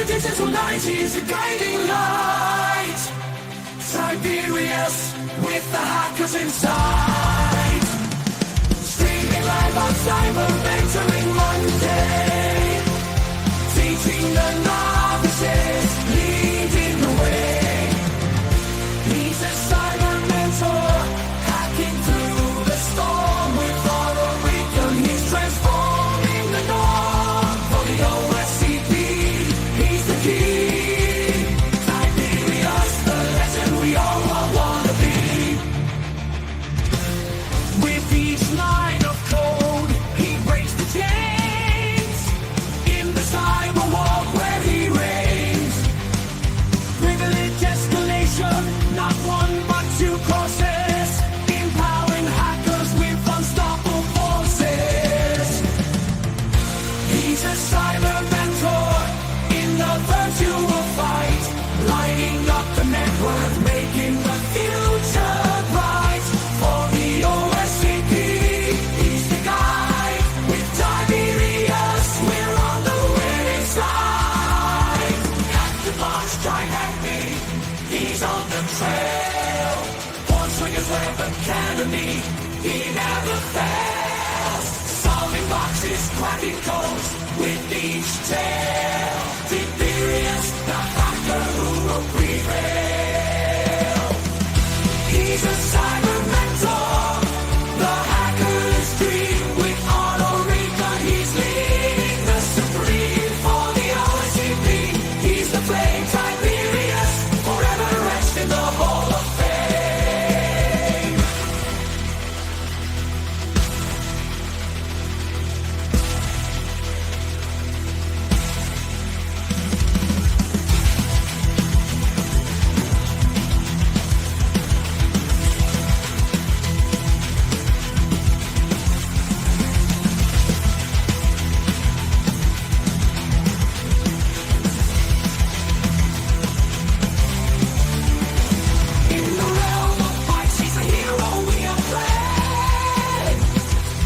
digital night is a guiding light. Tiberius with the hackers inside. Streaming live on Cyber Mentoring Monday. Teaching the novices, leading the way. He's a cyber mentor, hacking through the storm with auto recon. He's transforming the norm for the OSCP. He's the key. Tiberius, the legend we all wanna be. With each line of code, he breaks the chains. In the cyber war where he reigns. Privilege escalation, not one but two courses. Empowering hackers with unstoppable forces. He's a cyber mentor in the virtual fight. Lighting up the network, making the future bright. For the OSCP, he's the guide. With Tiberius, we're on the winning side. Hack the box, try hack me. He's on the trail. One swinger's weapon cannoning. He never fails. Solving boxes, cracking codes with each tale. Tiberius, the hacker who will prevail. He's a cyber mentor, the hacker's dream. With auto recon, he's leading the supreme. For the OSCP, he's the flame. Tiberius, forever etched in the Hall of Fame. In the realm of fights, he's a hero we have played.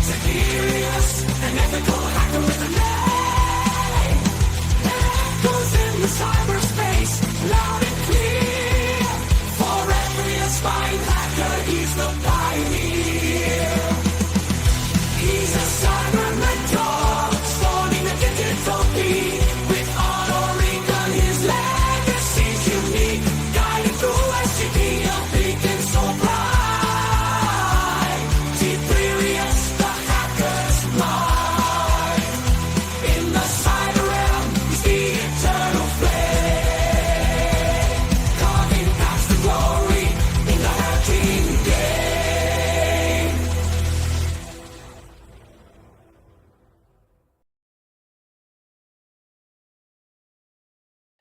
Tiberius, an ethical hacker with a name. Echoes in the cyberspace, loud and clear. For every aspiring hacker, he's the pioneer. He's a cyber mentor, spawning a digital key. With auto recon, his legacy's unique. Guiding through SCP, a beacon so bright. Tiberius, the hacker's mind. In the cyber realm, he's the eternal flame. Carving past the glory in the hacking game.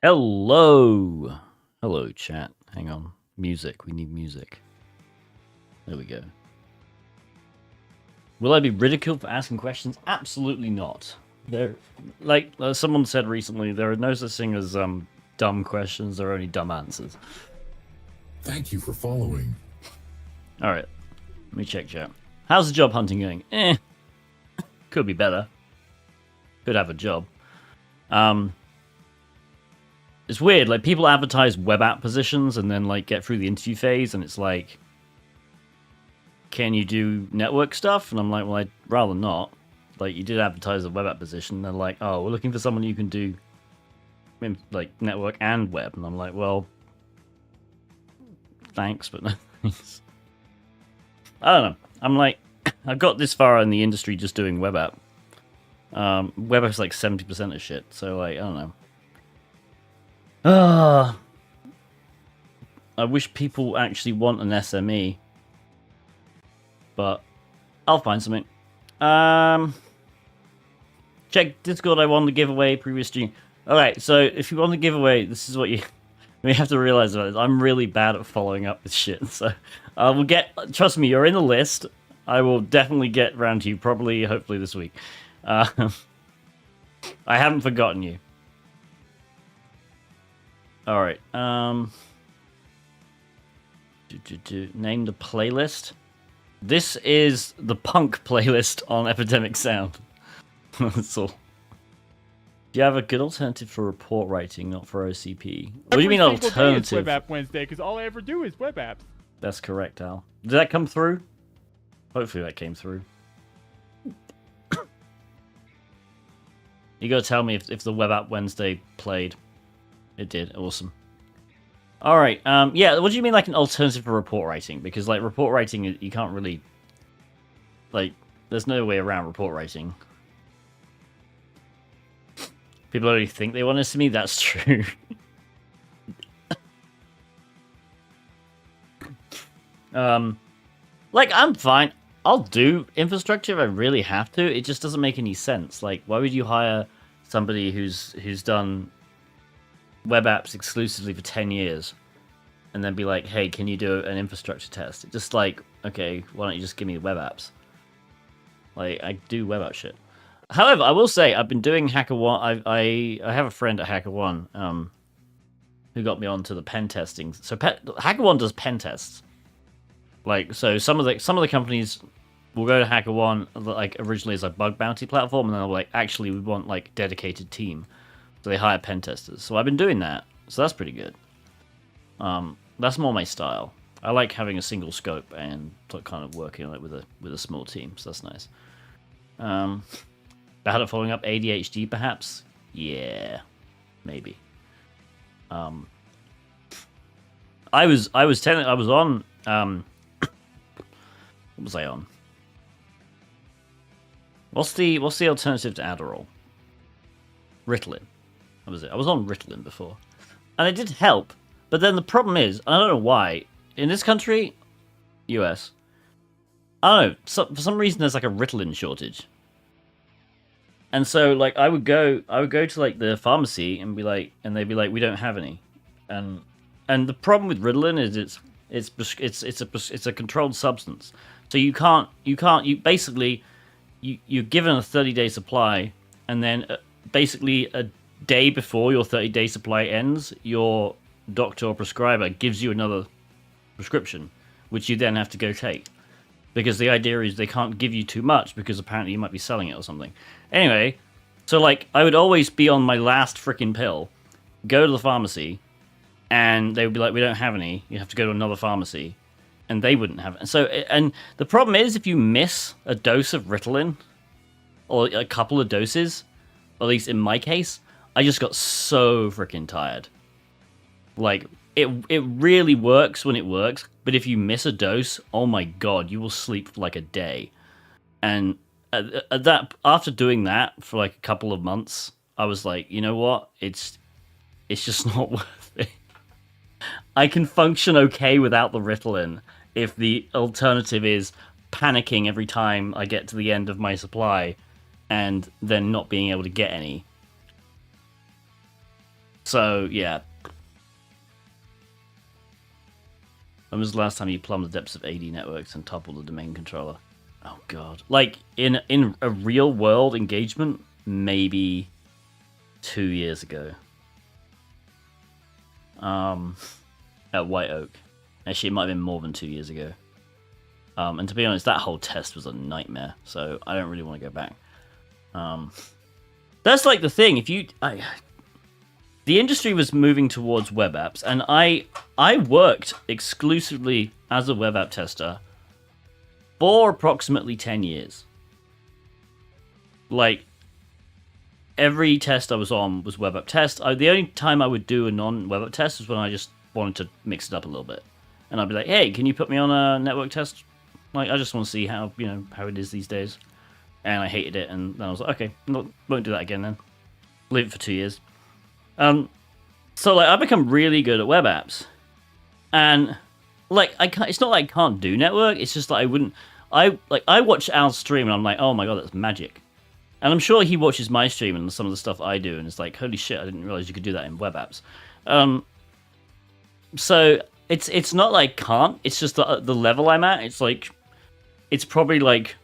Hello. Hello, chat. Hang on. Music. We need music. There we go. Will I be ridiculed for asking questions? Absolutely not. There, like someone said recently, there are no such thing as dumb questions. There are only dumb answers. Thank you for following. All right. Let me check chat. How's the job hunting going? Could be better. Could have a job. It's weird, like people advertise web app positions and then like get through the interview phase and it's like, can you do network stuff? And I'm like, well, I'd rather not. Like you did advertise a web app position. And they're like, oh, we're looking for someone who can do like network and web. And I'm like, well, thanks, but no thanks. I don't know. I'm like, I've got this far in the industry just doing web app. Web app's like 70% of shit. So like, I don't know. I wish people actually want an SME, but I'll find something. Check Discord. I won the giveaway previous stream. Alright, so if you want the giveaway, this is what you have to realize about this. I'm really bad at following up with shit, so we'll get. Trust me, you're in the list. I will definitely get round to you, probably, hopefully this week. I haven't forgotten you. Alright, name the playlist. This is the punk playlist on Epidemic Sound. That's all. Do you have a good alternative for report writing, not for OCP? What do you mean Every single day is alternative? Web App Wednesday, because all I ever do is web apps. That's correct, Al. Did that come through? Hopefully that came through. You gotta tell me if the Web App Wednesday played. It did. Awesome. Alright, yeah, what do you mean like an alternative for report writing? Because like report writing, you can't really... Like, there's no way around report writing. People only think they want to see me, that's true. Like, I'm fine. I'll do infrastructure if I really have to. It just doesn't make any sense. Like, why would you hire somebody who's done web apps exclusively for 10 years and then be like, hey, can you do an infrastructure test? It's just like, okay, why don't you just give me web apps? Like, I do web app shit. However, I will say I've been doing HackerOne. I have a friend at HackerOne who got me onto the pen testing. So HackerOne does pen tests. Like, so some of the companies will go to HackerOne like originally as a bug bounty platform, and then they're like, actually, we want like dedicated team. So they hire pen testers. So I've been doing that. So that's pretty good. That's more my style. I like having a single scope and kind of working like with a small team. So that's nice. Bad at following up ADHD, perhaps? Yeah, maybe. I was on. What was I on? What's the alternative to Adderall? Ritalin. That was it. I was on Ritalin before, and it did help. But then the problem is, I don't know why, in this country, US, I don't know. For some reason, there's like a Ritalin shortage. And so, like, I would go to like the pharmacy and be like, and they'd be like, we don't have any, and the problem with Ritalin is it's a controlled substance, so you basically you're given a 30-day supply, and then basically a day before your 30-day supply ends, your doctor or prescriber gives you another prescription, which you then have to go take. Because the idea is they can't give you too much because apparently you might be selling it or something. Anyway, so like I would always be on my last freaking pill, go to the pharmacy, and they would be like, we don't have any. You have to go to another pharmacy, and they wouldn't have it. And the problem is if you miss a dose of Ritalin, or a couple of doses, at least in my case, I just got so freaking tired. Like, it really works when it works, but if you miss a dose, oh my god, you will sleep for like a day. And after doing that for like a couple of months, I was like, you know what? It's just not worth it. I can function okay without the Ritalin if the alternative is panicking every time I get to the end of my supply and then not being able to get any. So, yeah. When was the last time you plumbed the depths of AD networks and toppled the domain controller? Oh god. Like, in a real world engagement, maybe 2 years ago. At White Oak. Actually, it might have been more than 2 years ago. And to be honest, that whole test was a nightmare, so I don't really want to go back. That's like the thing, the industry was moving towards web apps, and I worked exclusively as a web app tester for approximately 10 years. Like, every test I was on was web app test. The only time I would do a non-web app test was when I just wanted to mix it up a little bit. And I'd be like, hey, can you put me on a network test? Like, I just want to see how it is these days. And I hated it, and then I was like, okay, won't do that again then. Leave it for 2 years. So like I've become really good at web apps, and like it's not like I can't do network. It's just that I watch Al's stream and I'm like, oh my god, that's magic. And I'm sure he watches my stream and some of the stuff I do, and it's like, holy shit, I didn't realize you could do that in web apps. So it's not like can't. It's just the level I'm at. It's probably like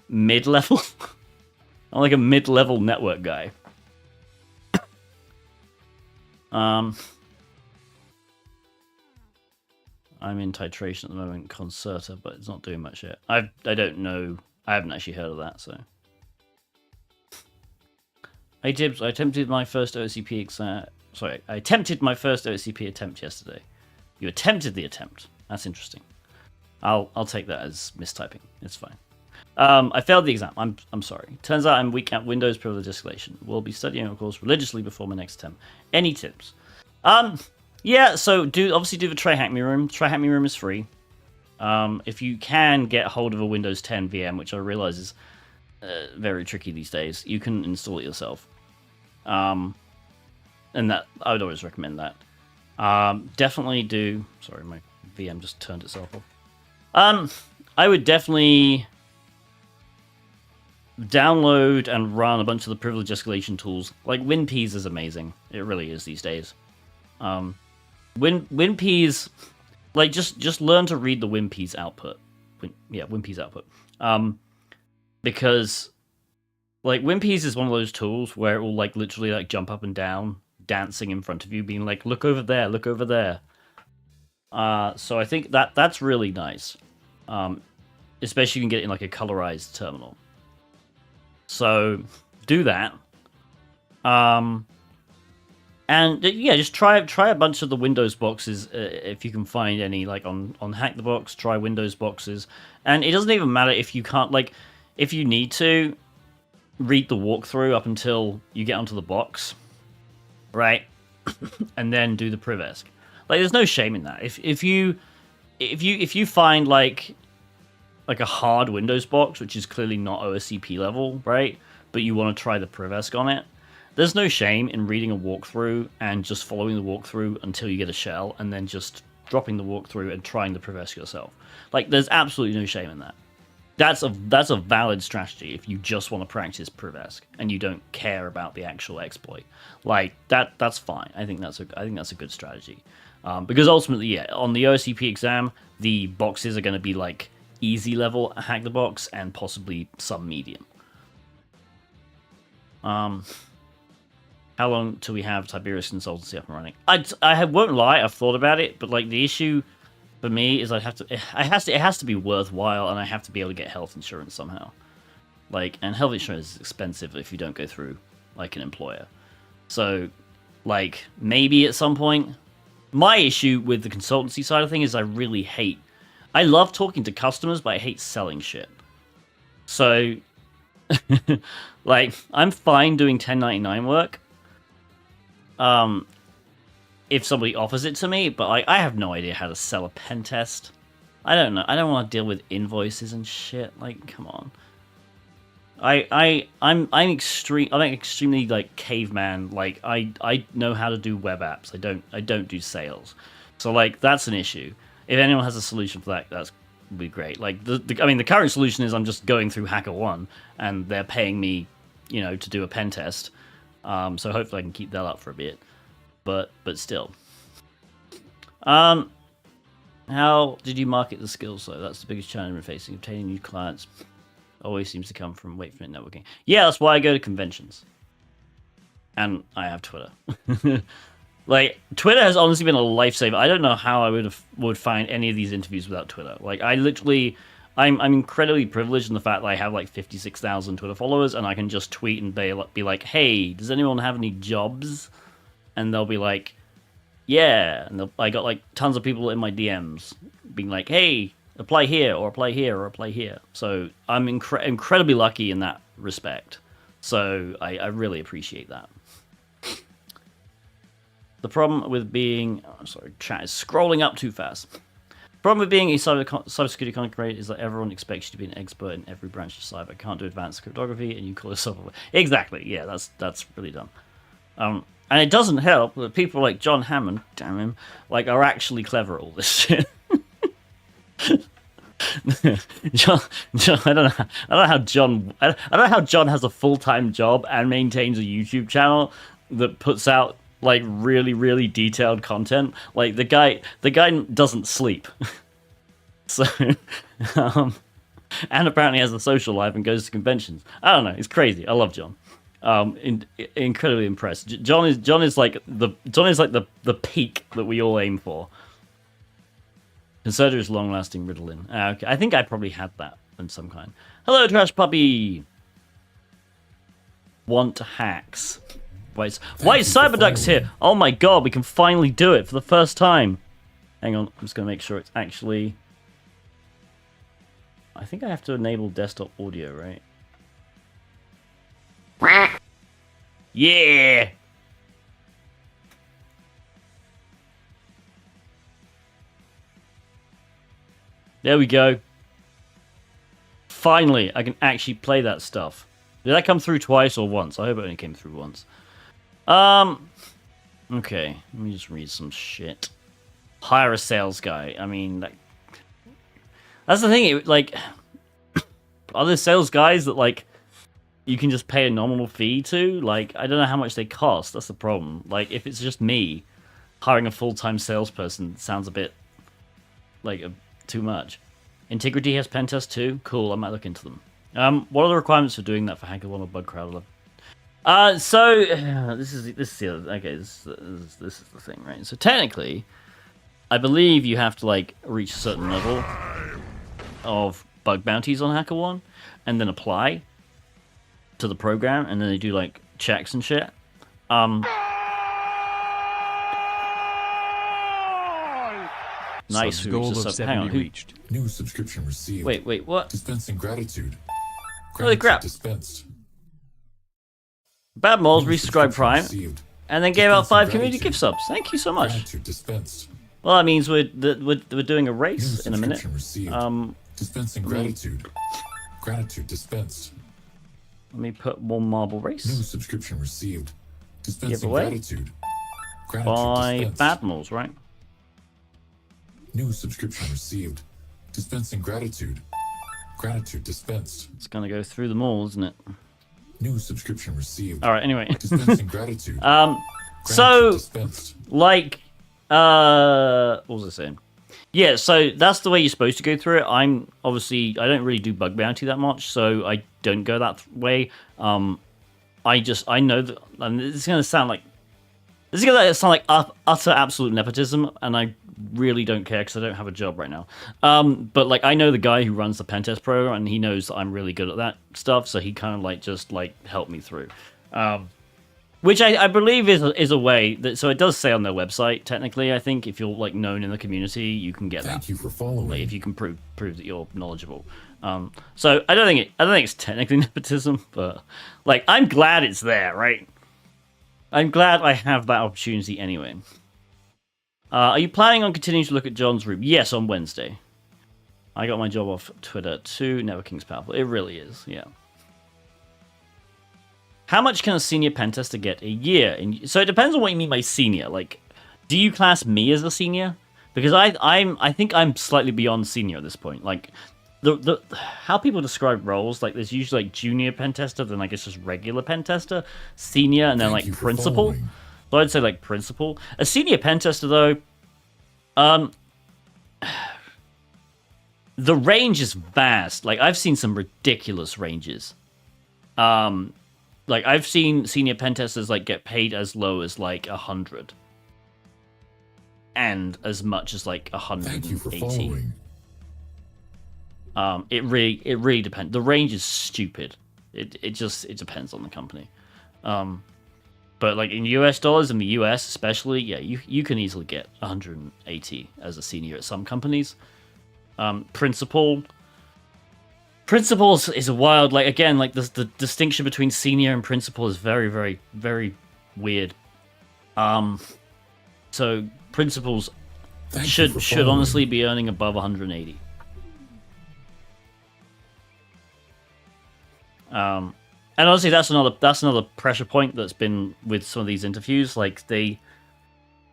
mid-level. I'm like a mid-level network guy. I'm in titration at the moment, Concerta, but it's not doing much yet. I don't know. I haven't actually heard of that, so. Hey Tibbs, I attempted my first OCP exam. Sorry, I attempted my first OCP attempt yesterday. You attempted the attempt. That's interesting. I'll take that as mistyping. It's fine. I failed the exam. I'm sorry. Turns out I'm weak at Windows privilege escalation. Will be studying, of course, religiously before my next attempt. Any tips? Yeah. So obviously do the Try Hack Me Room. Try Hack Me Room is free. If you can get hold of a Windows 10 VM, which I realize is very tricky these days, you can install it yourself. And that I would always recommend that. Definitely do. Sorry, my VM just turned itself off. I would definitely download and run a bunch of the privilege escalation tools. Like WinPeas is amazing. It really is these days. WinPeas, like just learn to read the WinPeas output. WinPeas output. Because like WinPeas is one of those tools where it will like literally like jump up and down, dancing in front of you, being like, look over there, look over there. So I think that's really nice. Especially you can get it in like a colorized terminal. So do that. And yeah, just try a bunch of the Windows boxes if you can find any, like on Hack the Box. Try Windows boxes, and it doesn't even matter if you can't, like, if you need to read the walkthrough up until you get onto the box, right? And then do the privesc. Like, there's no shame in that. If you find like a hard Windows box, which is clearly not OSCP level, right? But you want to try the privesc on it, there's no shame in reading a walkthrough and just following the walkthrough until you get a shell, and then just dropping the walkthrough and trying the privesc yourself. Like, there's absolutely no shame in that. That's a valid strategy if you just want to practice privesc and you don't care about the actual exploit. Like that's fine. I think that's a good strategy. Because ultimately, yeah, on the OSCP exam, the boxes are going to be like easy level Hack the Box and possibly some medium. How long till we have Tiberius Consultancy up and running? I won't lie, I've thought about it, but like the issue for me is it has to be worthwhile, and I have to be able to get health insurance somehow. Like, and health insurance is expensive if you don't go through like an employer. So, like, maybe at some point. My issue with the consultancy side of things is I love talking to customers, but I hate selling shit. So, like, I'm fine doing 1099 work. If somebody offers it to me, but I have no idea how to sell a pen test. I don't know. I don't want to deal with invoices and shit. Like, come on. I'm extremely like caveman. Like, I know how to do web apps. I don't do sales. So like that's an issue. If anyone has a solution for that, would be great. Like the current solution is I'm just going through HackerOne and they're paying me, to do a pen test. So hopefully I can keep that up for a bit. But still. How did you market the skills though? That's the biggest challenge we're facing. Obtaining new clients always seems to come from Wait for It networking. Yeah, that's why I go to conventions. And I have Twitter. Like, Twitter has honestly been a lifesaver. I don't know how I would find any of these interviews without Twitter. Like, I'm incredibly privileged in the fact that I have like 56,000 Twitter followers, and I can just tweet and be like, hey, does anyone have any jobs? And they'll be like, yeah. And I got like tons of people in my DMs being like, hey, apply here, or apply here, or apply here. So I'm incredibly lucky in that respect. So I really appreciate that. The problem with being... Oh, sorry, chat is scrolling up too fast. The problem with being a cybersecurity content creator is that everyone expects you to be an expert in every branch of cyber. Can't do advanced cryptography, and you call yourself a... Exactly, yeah, that's really dumb. And it doesn't help that people like John Hammond, damn him, like, are actually clever at all this shit. John, I don't know how John has a full-time job and maintains a YouTube channel that puts out like really, really detailed content. Like the guy doesn't sleep. So, and apparently has a social life and goes to conventions. I don't know. It's crazy. I love John. Incredibly impressed. John is like the peak that we all aim for. Consider his long-lasting Ritalin. Okay, I think I probably had that in some kind. Hello, Trash Puppy. want hacks. Why is Cyberduck's here? Oh my god, we can finally do it for the first time. Hang on, I'm just going to make sure it's actually... I think I have to enable desktop audio, right? Yeah! There we go. Finally, I can actually play that stuff. Did that come through twice or once? I hope it only came through once. Okay, let me just read some shit. Hire a sales guy. I mean, that's the thing. Like, are there sales guys that, like, you can just pay a nominal fee to? Like, I don't know how much they cost. That's the problem. Like, if it's just me, hiring a full-time salesperson sounds a bit, like, too much. Integrity has pen test too? Cool, I might look into them. What are the requirements for doing that for HackerOne or Bug Crowdler? This is the other, okay, this is the thing, right? So technically, I believe you have to like reach a certain level of bug bounties on HackerOne, and then apply to the program, and then they do like checks and shit. Nice. Goal of 70 reached. New subscription received. Wait, what? Dispensing gratitude. Holy crap. Dispensed. Bad Moles New resubscribed subscription Prime, received. and then gave out 5 Dispensing community gratitude. gift subs. Thank you so much. Gratitude dispensed. Well, that means we're doing a New race in a minute. subscription received. Dispensing me- gratitude. Gratitude dispensed. Let me put one marble New race subscription received. Dispensing Giveaway? gratitude. Gratitude by dispensed. Bad Moles, right? New subscription received. Dispensing gratitude. Gratitude dispensed. It's gonna go through them all, isn't it? New subscription received. All right. Anyway, Dispensing gratitude. so Gratitude dispensed. like, what was I saying? Yeah, so that's the way you're supposed to go through it. I don't really do bug bounty that much, so I don't go that way. I know that, and it's gonna sound like utter absolute nepotism, and I really don't care because I don't have a job right now. But like, I know the guy who runs the pentest program, and he knows that I'm really good at that stuff, so he kind of like just like helped me through. Which I believe is a way that, so it does say on their website. Technically, I think if you're like known in the community, you can get Thank that. you for following. Like, if you can prove that you're knowledgeable. So I don't think it's technically nepotism, but like, I'm glad it's there, right? I'm glad I have that opportunity anyway. Are you planning on continuing to look at John's room? Yes, on Wednesday. I got my job off Twitter too. Networking's powerful. It really is, yeah. How much can a senior pentester get a year? So it depends on what you mean by senior. Like, do you class me as a senior? Because I think I'm slightly beyond senior at this point. Like, the how people describe roles, like there's usually like junior pentester, then like it's just regular pentester, senior, and then Thank you like for principal. following. So I'd say like principal. A senior pentester though, the range is vast. Like, I've seen some ridiculous ranges. Like, I've seen senior pentesters like get paid as low as like 100, and as much as like Thank you for 180. following. It really depends. The range is stupid. It depends on the company. But like in US dollars, in the US especially, yeah, you can easily get 180 as a senior at some companies. Principals is a wild, like, again, like the distinction between senior and principal is very, very, very weird. So principals Thank you should for following. honestly be earning above 180. And honestly, that's another pressure point that's been with some of these interviews. Like, they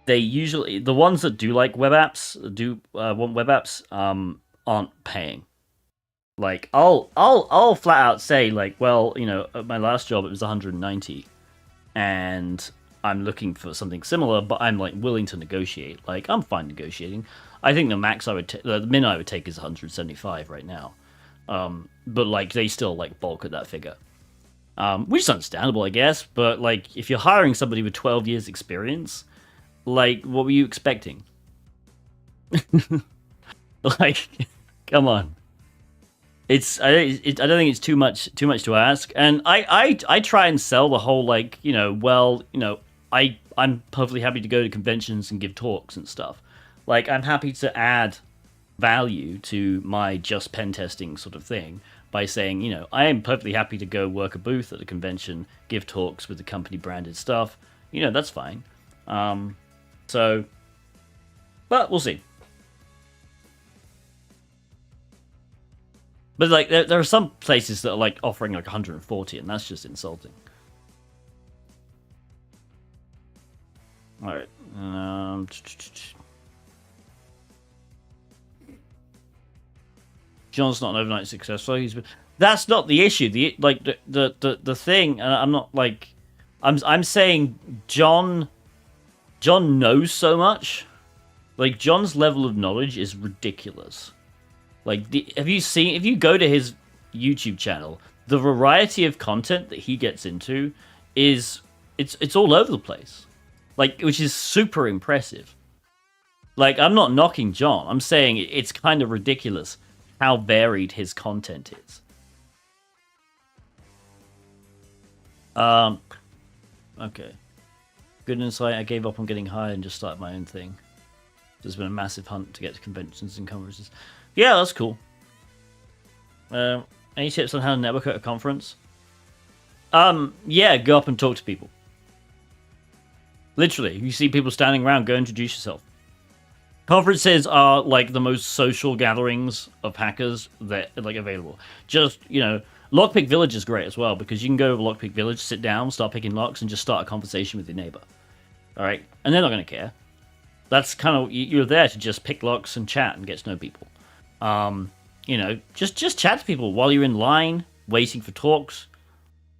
usually, the ones that do like web apps, want web apps, aren't paying. Like, I'll flat out say, like, well, you know, at my last job it was 190, and I'm looking for something similar, but I'm like willing to negotiate. Like, I'm fine negotiating. I think the min I would take is 175 right now. But like, they still like bulk at that figure. Which is understandable, I guess, but like, if you're hiring somebody with 12 years experience, like, what were you expecting? Like, come on. I don't think it's too much to ask. And I try and sell the whole like, I'm perfectly happy to go to conventions and give talks and stuff. Like, I'm happy to add value to my just pen testing sort of thing by saying, I am perfectly happy to go work a booth at a convention, give talks with the company branded stuff. That's fine. So, but we'll see. But like, there are some places that are like offering like 140, and that's just insulting. All right. John's not an overnight success. So that's not the issue. The thing, and I'm not like, I'm saying John knows so much. Like, John's level of knowledge is ridiculous. Like, if you go to his YouTube channel, the variety of content that he gets into it's all over the place. Like, which is super impressive. Like, I'm not knocking John. I'm saying it's kind of ridiculous how varied his content is. Okay. Good insight. I gave up on getting hired and just started my own thing. There's been a massive hunt to get to conventions and conferences. Yeah, that's cool. Any tips on how to network at a conference? Yeah, go up and talk to people. Literally, if you see people standing around, go introduce yourself. Conferences are like the most social gatherings of hackers that are like available. Just, Lockpick Village is great as well, because you can go to Lockpick Village, sit down, start picking locks, and just start a conversation with your neighbor. Alright? And they're not going to care. That's kind of, you're there to just pick locks and chat and get to know people. Just chat to people while you're in line, waiting for talks.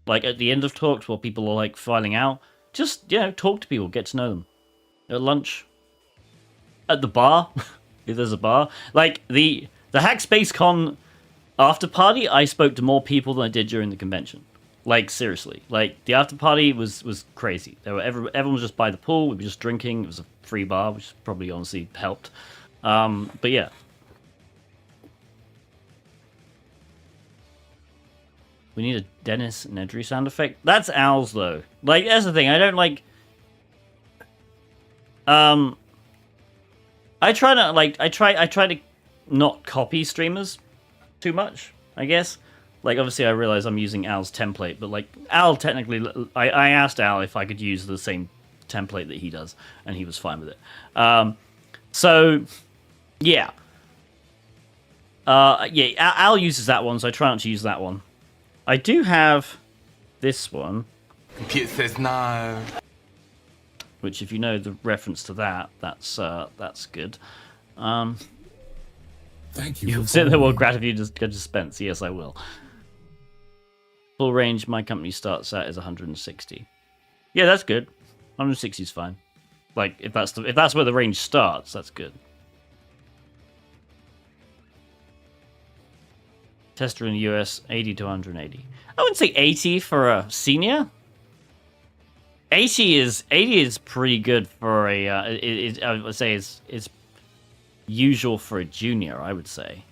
Like, at the end of talks, while people are, like, filing out. Just, talk to people, get to know them. At lunch. At the bar, if there's a bar. Like, the Hackspace Con after party, I spoke to more people than I did during the convention. Like, seriously. Like, the after party was crazy. Everyone was just by the pool, we were just drinking, it was a free bar, which probably honestly helped. But yeah. We need a Dennis Nedry sound effect. That's Al's though. Like, that's the thing. I don't like. I try to not copy streamers too much, I guess. Like, obviously, I realize I'm using Al's template, but like Al technically, I asked Al if I could use the same template that he does, and he was fine with it. So, yeah. Al uses that one, so I try not to use that one. I do have this one. Computer says no. Which, if you know the reference to that, that's good. Thank you. You'll sit there while gratitude is dispensed. Yes, I will. Full range my company starts at is 160. Yeah, that's good. 160 is fine. Like, if that's where the range starts, that's good. Tester in the US, 80 to 180. I wouldn't say 80 for a senior. 80 is pretty good for a. I would say it's usual for a junior. I would say.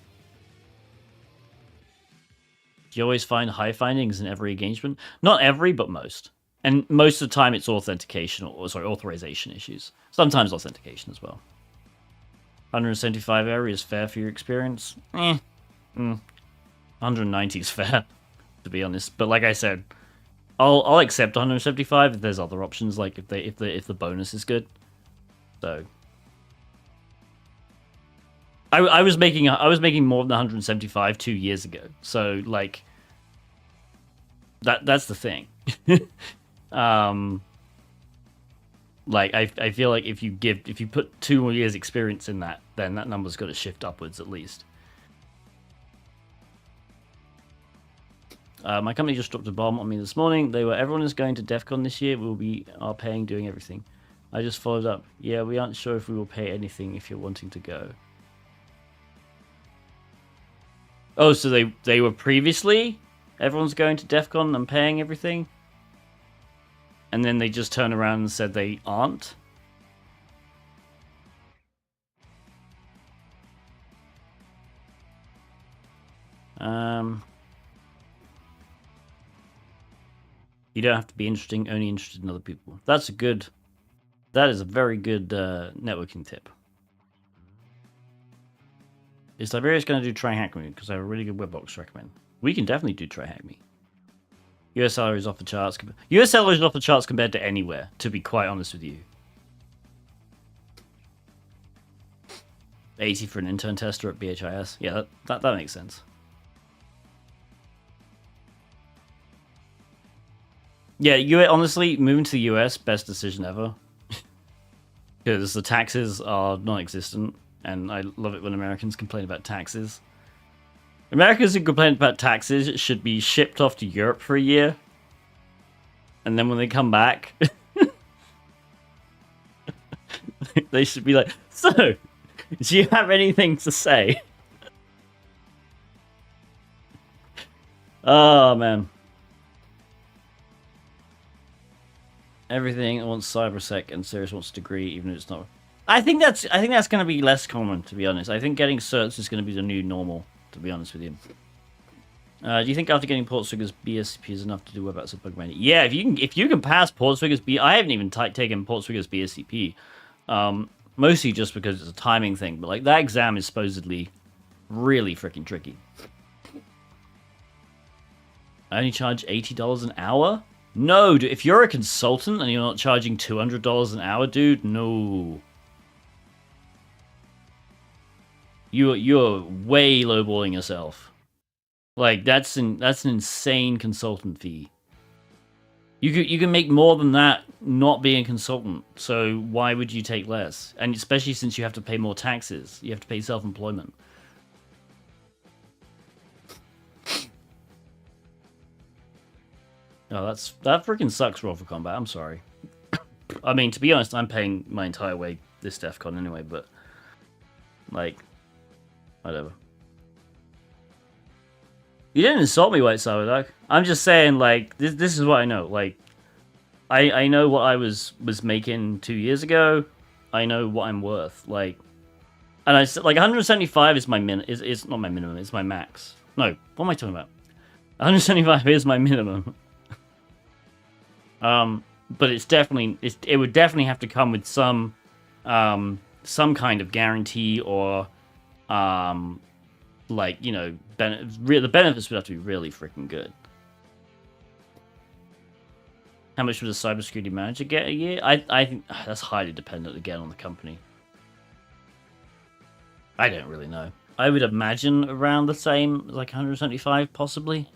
Do you always find high findings in every engagement? Not every, but most. And most of the time, it's authorization issues. Sometimes authentication as well. 175 area is fair for your experience. 190 is fair, to be honest. But like I said, I'll accept 175 if there's other options, like if the bonus is good. So I was making more than 175 2 years ago. So like that's the thing. Like I feel like if you put 2 more years experience in that, then that number's got to shift upwards at least. My company just dropped a bomb on me this morning. Everyone is going to DEF CON this year. We are paying, doing everything. I just followed up. Yeah, we aren't sure if we will pay anything if you're wanting to go. Oh, so they were previously? Everyone's going to DEF CON and paying everything? And then they just turn around and said they aren't? You don't have to be interesting, only interested in other people. That's a good... That is a very good networking tip. Is Tiberius going to do Try Hack Me? Because I have a really good webbox to recommend. We can definitely do Try Hack Me. US salary is off the charts. US salary is off the charts compared to anywhere, to be quite honest with you. 80 for an intern tester at BHIS. Yeah, that makes sense. Yeah, honestly, moving to the US, best decision ever. Because the taxes are non-existent, and I love it when Americans complain about taxes. Americans who complain about taxes should be shipped off to Europe for a year. And then when they come back, they should be like, so, do you have anything to say? Oh, man. Everything wants cybersec and Sirius wants a degree, even if it's not. I think that's going to be less common, to be honest. I think getting certs is going to be the new normal, to be honest with you. Do you think after getting Portswigger's BSCP is enough to do web apps at Bug Mania? Yeah, if you can pass Portswigger's B, I haven't even taken Portswigger's BSCP, mostly just because it's a timing thing. But like that exam is supposedly really freaking tricky. I only charge $80 an hour. No, dude, if you're a consultant and you're not charging $200 an hour, dude, no. You're way lowballing yourself. Like that's an insane consultant fee. You can make more than that not being a consultant. So why would you take less? And especially since you have to pay more taxes, you have to pay self-employment. Oh, that freaking sucks, Roll for Combat. I'm sorry. I mean, to be honest, I'm paying my entire way this DEF CON anyway, but like, whatever. You didn't insult me, White Sourdough. I'm just saying, like, this is what I know. Like, I know what I was making 2 years ago. I know what I'm worth. Like, and like 175 is my is not my minimum. It's my max. No, what am I talking about? 175 is my minimum. But it's definitely it would definitely have to come with some kind of guarantee or like, you know, the benefits would have to be really freaking good. How much would a cybersecurity manager get a year? I think that's highly dependent again on the company. I don't really know. I would imagine around the same, like 175 possibly.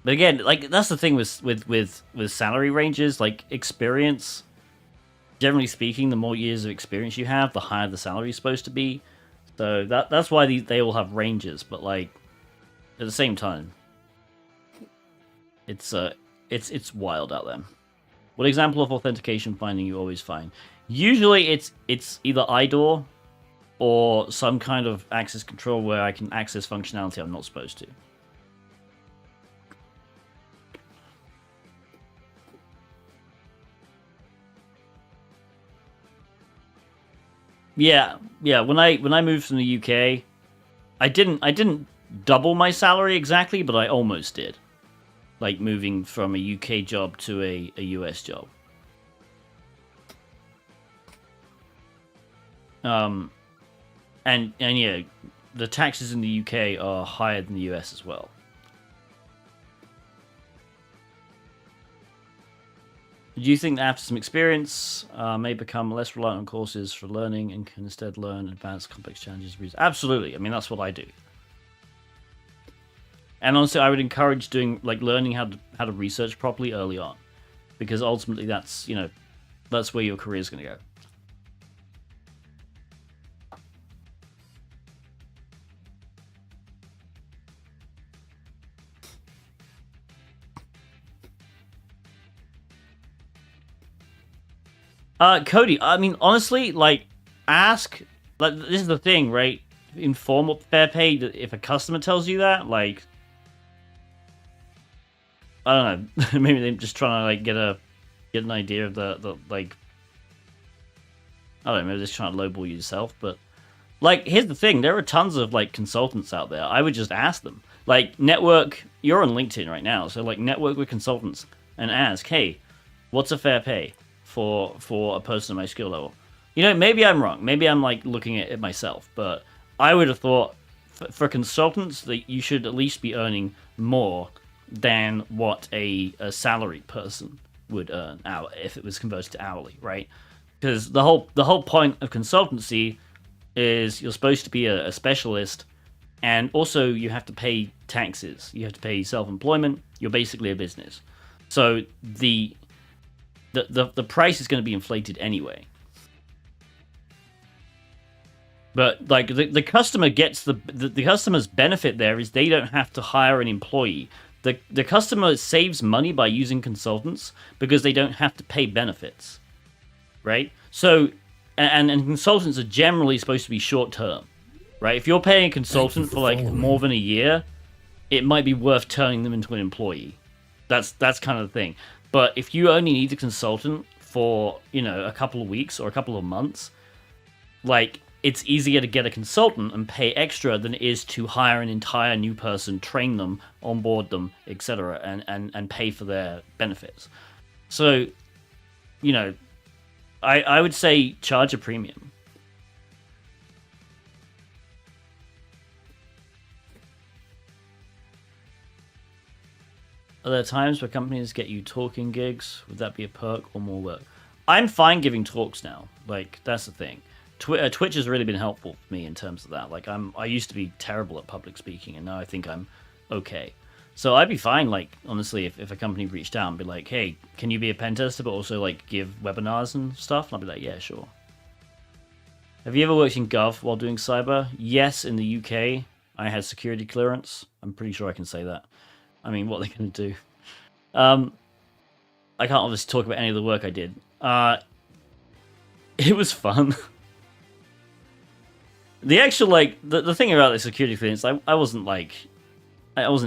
But again, like that's the thing with salary ranges, like experience. Generally speaking, the more years of experience you have, the higher the salary is supposed to be. So that's why they all have ranges. But like at the same time, it's wild out there. What example of authentication finding you always find? Usually it's either IDOR or some kind of access control where I can access functionality I'm not supposed to. Yeah. When I moved from the UK, I didn't double my salary exactly, but I almost did. Like moving from a UK job to a US job. And yeah, the taxes in the UK are higher than the US as well. Do you think that after some experience, may become less reliant on courses for learning and can instead learn advanced complex challenges? Absolutely. I mean, that's what I do. And honestly, I would encourage learning how to research properly early on, because ultimately that's where your career is going to go. Cody, I mean, honestly, like, ask, like, this is the thing, right? Inform what fair pay, if a customer tells you that, like, I don't know, maybe they're just trying to, like, get an idea of the like, I don't know, maybe they're just trying to lowball you yourself, but, Like, here's the thing. There are tons of, like, consultants out there. I would just ask them. Like, network... You're on LinkedIn right now, so, like, network with consultants and ask, hey, what's a fair pay for a person at my skill level? You know, maybe I'm wrong. Maybe I'm, like, looking at it myself. But I would have thought, for consultants, that you should at least be earning more than what a salaried person would earn if it was converted to hourly, right? Because the whole point of consultancy is you're supposed to be a specialist, and also you have to pay taxes. You have to pay self-employment. You're basically a business. So the price is going to be inflated anyway. But like the customer gets the customer's benefit there is they don't have to hire an employee. The customer saves money by using consultants because they don't have to pay benefits, right? So and consultants are generally supposed to be short term, right? If you're paying a consultant for like more than a year, it might be worth turning them into an employee. That's kind of the thing. But if you only need a consultant for, you know, a couple of weeks or a couple of months, like, it's easier to get a consultant and pay extra than it is to hire an entire new person, train them, onboard them, etc., and pay for their benefits. So, you know, I would say charge a premium. Are there times where companies get you talking gigs? Would that be a perk or more work? I'm fine giving talks now. Like, that's the thing. Twitch has really been helpful for me in terms of that. Like, I used to be terrible at public speaking, and now I think I'm okay. So I'd be fine, like, honestly, if a company reached out and be like, hey, can you be a pen tester, but also, like, give webinars and stuff? And I'd be like, yeah, sure. Have you ever worked in Gov while doing cyber? Yes, in the UK. I had security clearance. I'm pretty sure I can say that. I mean, what are they going to do? I can't obviously talk about any of the work I did. It was fun. The actual, like, the thing about the security clearance, I wasn't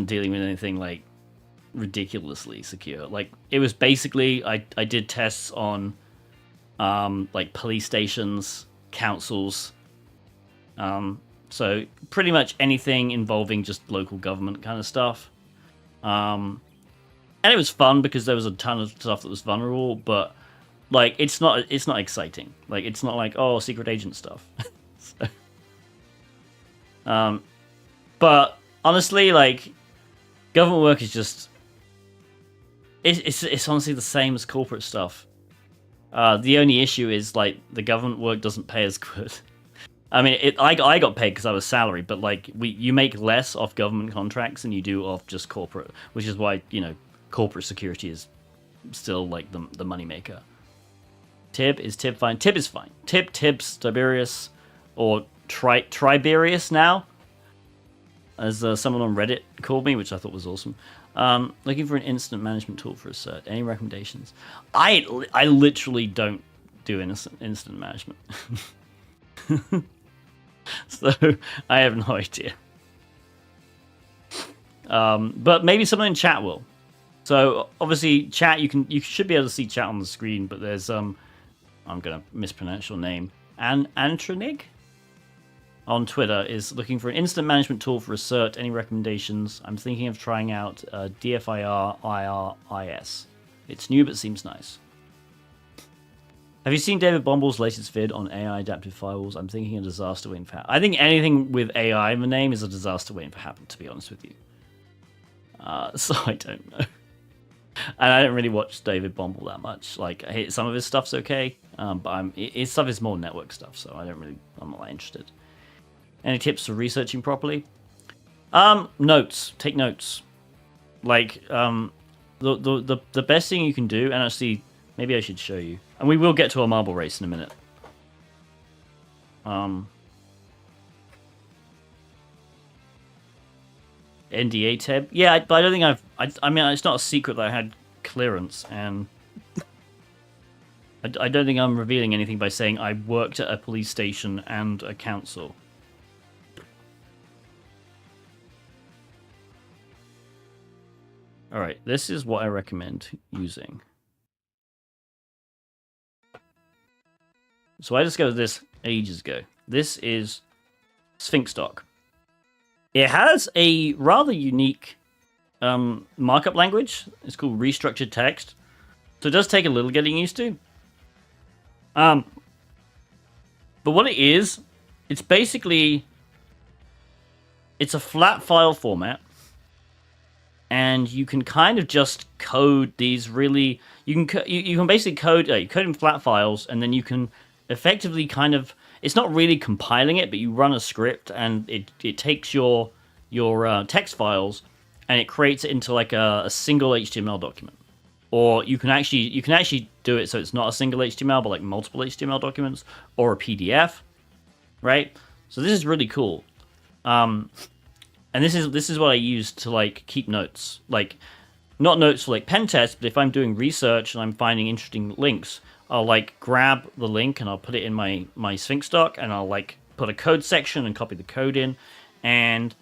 dealing with anything, like, ridiculously secure. Like, it was basically, I did tests on, like, police stations, councils, so pretty much anything involving just local government kind of stuff. And it was fun because there was a ton of stuff that was vulnerable, but, like, it's not exciting. Like, it's not like, oh, secret agent stuff. So... but honestly, like, government work is just it's honestly the same as corporate stuff. The only issue is, like, the government work doesn't pay as good. I mean, I got paid because I was salaried, but, like, you make less off government contracts than you do off just corporate, which is why, you know, corporate security is still, like, the moneymaker. Tib fine? Tib is fine. Tibbs, Tiberius, or Triberius now, as someone on Reddit called me, which I thought was awesome. Looking for an incident management tool for a cert. Any recommendations? I literally don't do incident management. So I have no idea. But maybe someone in chat will. So obviously, chat, you should be able to see chat on the screen, but there's I'm gonna mispronounce your name. Antronig on Twitter is looking for an instant management tool for a cert. Any recommendations? I'm thinking of trying out DFIR IRIS. It's new but seems nice. Have you seen David Bomble's latest vid on AI adaptive firewalls? I'm thinking a disaster waiting for happen. I think anything with AI in the name is a disaster waiting for happen, to be honest with you. So I don't know. And I don't really watch David Bomble that much. Like, some of his stuff's okay, but his stuff is more network stuff, so I'm not that interested. Any tips for researching properly? Notes. Take notes. Like, the best thing you can do, and actually, maybe I should show you. And we will get to a marble race in a minute. NDA tab? Yeah, but I don't think I mean, it's not a secret that I had clearance, and I don't think I'm revealing anything by saying I worked at a police station and a council. Alright, this is what I recommend using. So I discovered this ages ago. This is Sphinx doc. It has a rather unique markup language. It's called restructured text. So it does take a little getting used to. But what it is, it's basically... It's a flat file format. And you can kind of just code these really... You can basically code in flat files, and then you can effectively kind of... It's not really compiling it, but you run a script, and it takes your text files, and it creates it into like a single HTML document. Or you can actually do it so it's not a single HTML, but like multiple HTML documents, or a PDF, right? So this is really cool. And this is what I use to like keep notes, like not notes for like pen tests, but if I'm doing research and I'm finding interesting links, I'll like grab the link and I'll put it in my Sphinx doc, and I'll like put a code section and copy the code in, and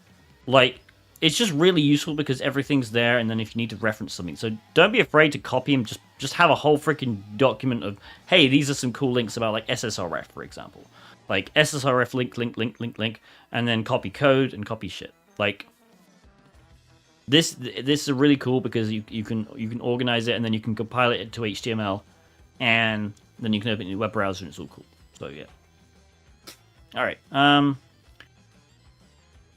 like it's just really useful because everything's there. And then if you need to reference something, so don't be afraid to copy them. Just have a whole freaking document of, hey, these are some cool links about like SSRF, for example, like SSRF link, and then copy code and copy shit. Like this is really cool because you can organize it, and then you can compile it to HTML. And then you can open it in your web browser, and it's all cool. So, yeah. Alright.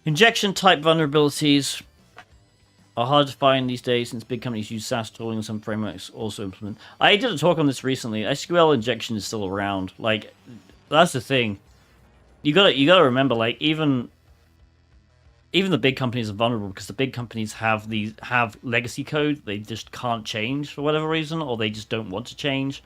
Injection-type vulnerabilities are hard to find these days since big companies use SaaS tooling and some frameworks also implement. I did a talk on this recently. SQL injection is still around. Like, that's the thing. You gotta remember, like, even the big companies are vulnerable because the big companies have legacy code they just can't change for whatever reason, or they just don't want to change,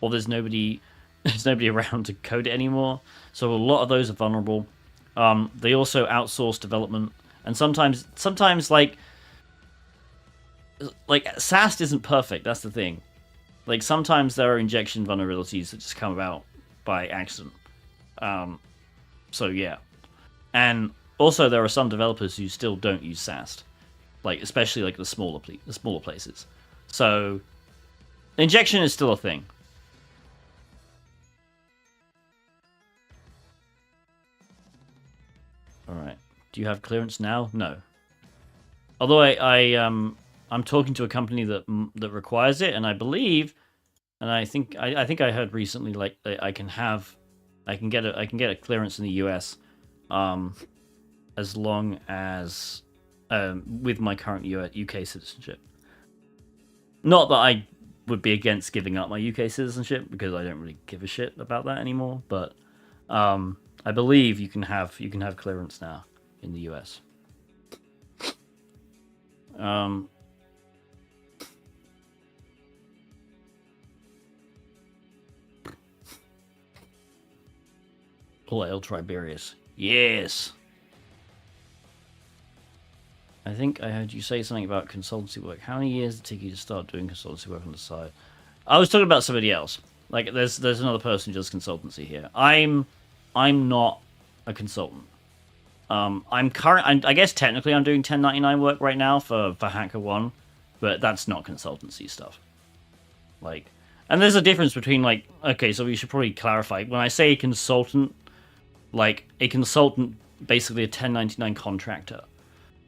or there's nobody around to code it anymore. So a lot of those are vulnerable. They also outsource development, and sometimes like SAST isn't perfect. That's the thing. Like sometimes there are injection vulnerabilities that just come about by accident. So yeah, and also, there are some developers who still don't use SAST, like especially like the smaller places. So, injection is still a thing. All right. Do you have clearance now? No. Although I'm talking to a company that requires it, and I believe, and I think I heard recently like I can get a clearance in the US. As long as with my current UK citizenship. Not that I would be against giving up my UK citizenship, because I don't really give a shit about that anymore, but I believe you can have clearance now in the US. Paul L. Triberius. Yes. I think I heard you say something about consultancy work. How many years did it take you to start doing consultancy work on the side? I was talking about somebody else. Like, there's another person who does consultancy here. I'm not a consultant. I guess technically I'm doing 1099 work right now for HackerOne, but that's not consultancy stuff. Like, and there's a difference between like, okay, so we should probably clarify. When I say consultant, like a consultant, basically a 1099 contractor.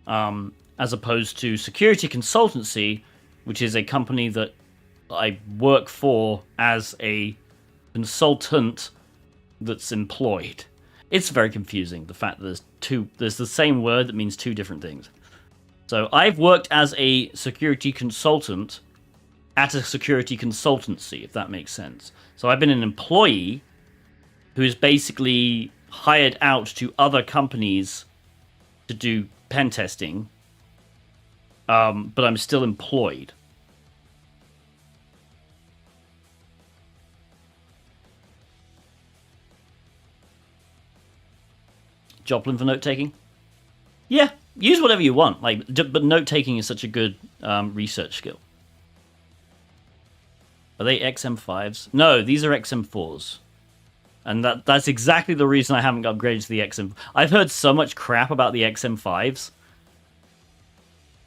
As opposed to security consultancy, which is a company that I work for as a consultant that's employed. It's very confusing, the fact that there's the same word that means two different things. So I've worked as a security consultant at a security consultancy, if that makes sense. So I've been an employee who's basically hired out to other companies to do pen testing, but I'm still employed. Joplin for note-taking? Yeah, use whatever you want. Like, but note-taking is such a good research skill. Are they XM5s? No, these are XM4s. And that's exactly the reason I haven't upgraded to the XM. I've heard so much crap about the XM5s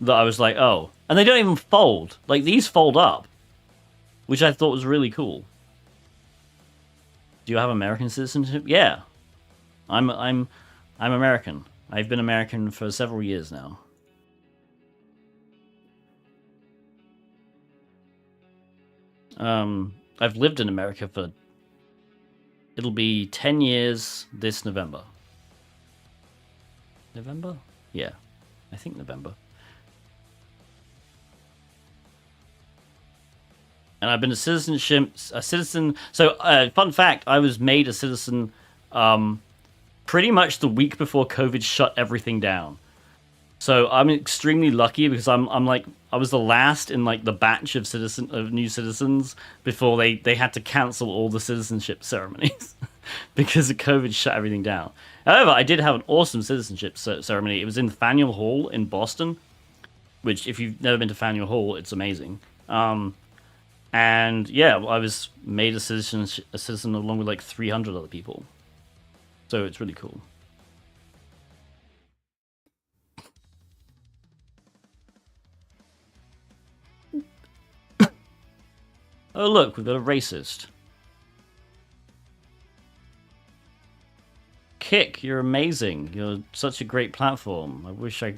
that I was like, oh. And they don't even fold. Like, these fold up, which I thought was really cool. Do you have American citizenship? Yeah. I'm I'm American. I've been American for several years now. I've lived in America for... It'll be 10 years this November. November? Yeah, I think November. And I've been a citizen. So, fun fact: I was made a citizen pretty much the week before COVID shut everything down. So I'm extremely lucky because I'm like I was the last in like the batch of new citizens before they had to cancel all the citizenship ceremonies because of COVID shut everything down. However, I did have an awesome citizenship ceremony. It was in Faneuil Hall in Boston, which if you've never been to Faneuil Hall, it's amazing. And yeah, I was made a citizen along with like 300 other people. So it's really cool. Oh look, we've got a racist. Kick, you're amazing. You're such a great platform. I wish I...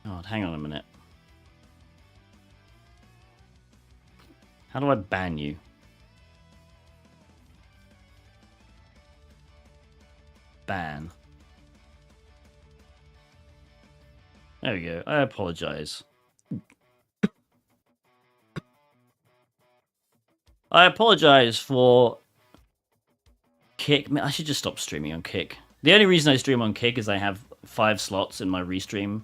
Oh, hang on a minute. How do I ban you? Ban. There we go. I apologize. I apologize for Kick. I should just stop streaming on Kick. The only reason I stream on Kick is I have 5 slots in my Restream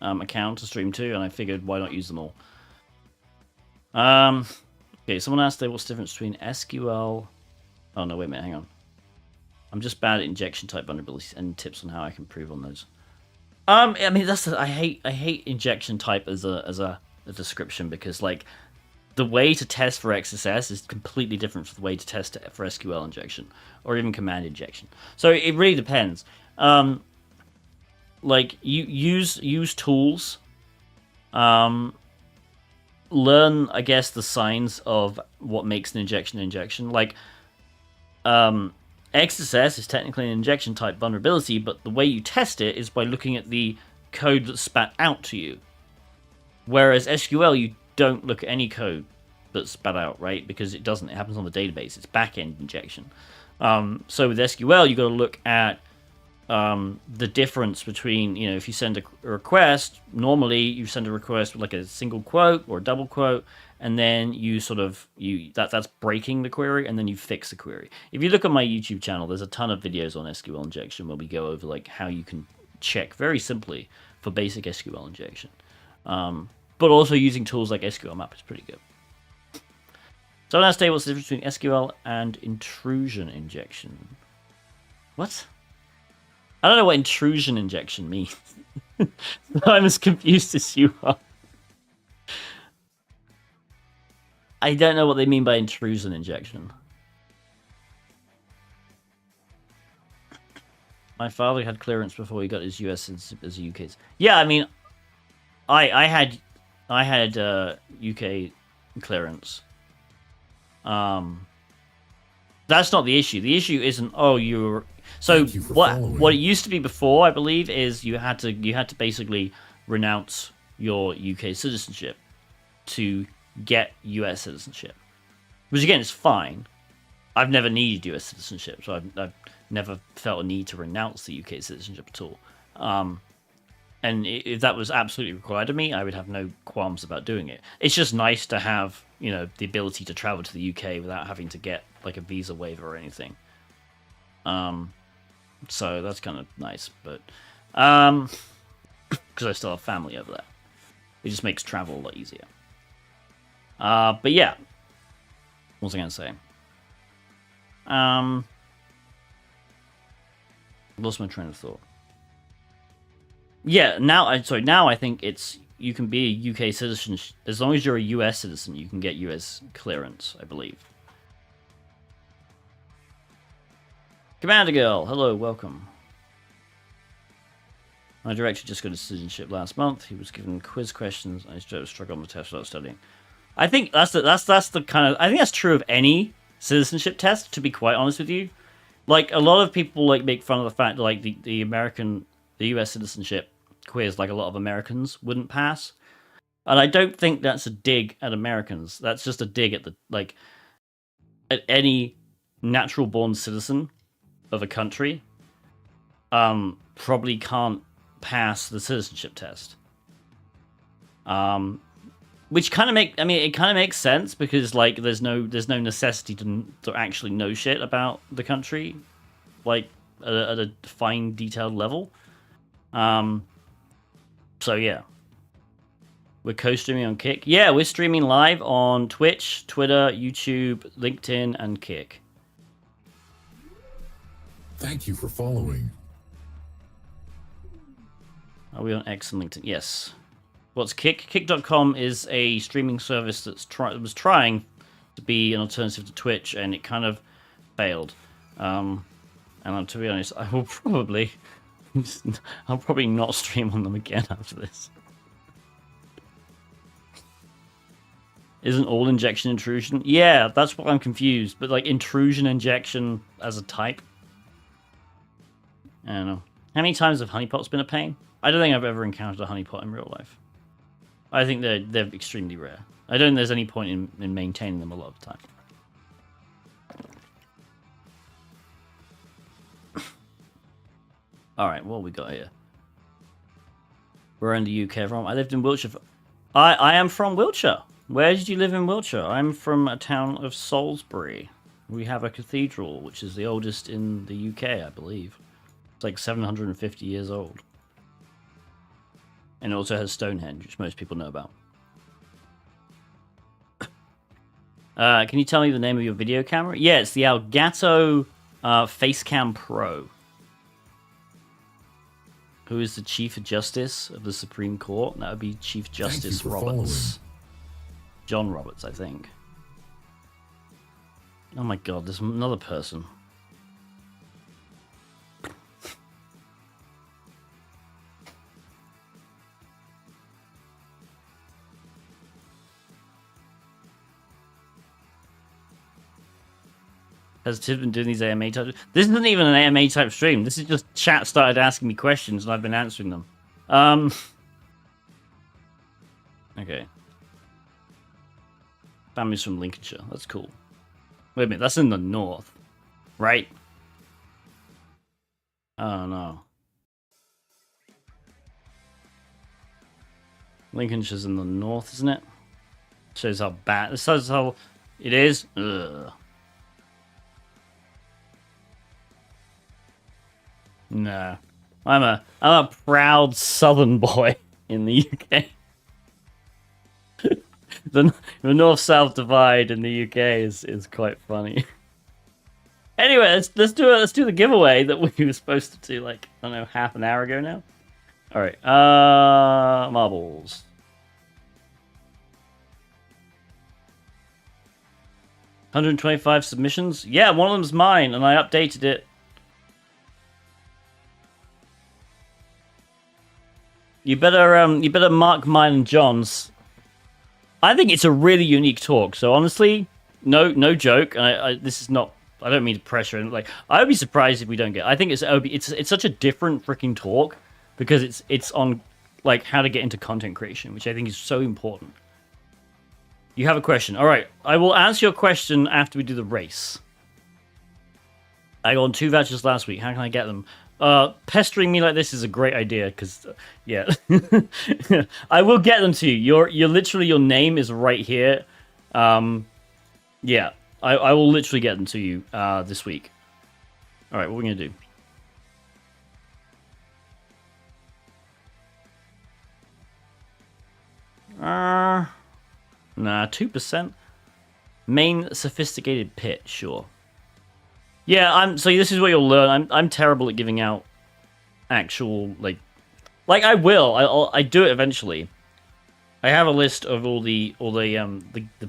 account to stream to, and I figured why not use them all. Okay, someone asked what's the difference between SQL... Oh no, wait a minute, hang on. I'm just bad at injection type vulnerabilities and tips on how I can improve on those. I mean I hate injection type as a description because like the way to test for XSS is completely different from the way to test for SQL injection or even command injection. So it really depends. Like you use tools. Learn, I guess, the signs of what makes an injection. Like, XSS is technically an injection type vulnerability, but the way you test it is by looking at the code that's spat out to you. Whereas SQL, you don't look at any code that's spat out, right? Because it doesn't. It happens on the database. It's back-end injection. So with SQL, you've got to look at the difference between, if you send a request, normally you send a request with like a single quote or a double quote, and then you that's breaking the query, and then you fix the query. If you look at my YouTube channel, there's a ton of videos on SQL injection where we go over like how you can check very simply for basic SQL injection. But also using tools like SQL map is pretty good. So now stay, what's the difference between SQL and intrusion injection? What? I don't know what intrusion injection means. I'm as confused as you are. I don't know what they mean by intrusion injection. My father had clearance before he got his US citizenship as a UK. Yeah, I mean, I had UK clearance. That's not the issue. The issue isn't you're. So what it used to be before, I believe, is you had to basically renounce your UK citizenship to get US citizenship, which again is fine. I've never needed US citizenship, so I've never felt a need to renounce the UK citizenship at all. And if that was absolutely required of me, I would have no qualms about doing it. It's just nice to have, the ability to travel to the UK without having to get like a visa waiver or anything. So that's kind of nice, but because I still have family over there, it just makes travel a lot easier. But yeah, what was I going to say? Lost my train of thought. Yeah, now I think you can be a UK citizen as long as you're a US citizen. You can get US clearance, I believe. Commander Girl, hello, welcome. My director just got his citizenship last month. He was given quiz questions. I struggled on the test without studying. I think that's the kind of. I think that's true of any citizenship test. To be quite honest with you, like a lot of people like make fun of the fact that like the US citizenship quiz, like a lot of Americans wouldn't pass. And I don't think that's a dig at Americans. That's just a dig at at any natural born citizen of a country. Probably can't pass the citizenship test. Which kind of it kind of makes sense because like there's no necessity to actually know shit about the country, like at a fine detailed level. So yeah. We're co-streaming on Kick. Yeah, we're streaming live on Twitch, Twitter, YouTube, LinkedIn, and Kick. Thank you for following. Are we on X and LinkedIn? Yes. What's Kick? Kick.com is a streaming service was trying to be an alternative to Twitch, and it kind of failed. And to be honest, I'll probably not stream on them again after this. Isn't all injection intrusion? Yeah, that's what I'm confused. But like intrusion injection as a type? I don't know. How many times have honeypots been a pain? I don't think I've ever encountered a honeypot in real life. I think they're extremely rare. I don't think there's any point in maintaining them a lot of the time. Alright, what have we got here? We're in the UK from. I lived in Wiltshire. I am from Wiltshire. Where did you live in Wiltshire? I'm from a town of Salisbury. We have a cathedral, which is the oldest in the UK, I believe. It's like 750 years old. And it also has Stonehenge, which most people know about. Can you tell me the name of your video camera? Yeah, it's the Elgato Facecam Pro. Who is the Chief Justice of the Supreme Court? That would be Chief Justice Roberts. John Roberts, I think. Oh my god, there's another person. Has Tiff been doing these AMA types? This isn't even an AMA type stream. This is just chat started asking me questions and I've been answering them. Okay. Family's from Lincolnshire. That's cool. Wait a minute, that's in the north, right? Oh no. Lincolnshire's in the north, isn't it? Shows how bad. This shows how it is. Ugh. No. I'm a proud southern boy in the UK. The north-south divide in the UK is quite funny. Anyway, let's do the giveaway that we were supposed to do like, I don't know, half an hour ago now. All right. Marbles. 125 submissions. Yeah, one of them's mine, and I updated it. You better mark mine and John's. I think it's a really unique talk. So honestly, no joke. And this is not. I don't mean to pressure. And like, I would be surprised if we don't get. I think it's such a different freaking talk because it's on like how to get into content creation, which I think is so important. You have a question. All right, I will answer your question after we do the race. I got on 2 vouchers last week. How can I get them? Pestering me like this is a great idea because, yeah, I will get them to you. You're literally, your name is right here. Yeah, I will literally get them to you this week. All right, what are we gonna do? Nah, 2%. Main sophisticated pit, sure. Yeah, so this is what you'll learn. I'm terrible at giving out actual like I will. I do it eventually. I have a list of all the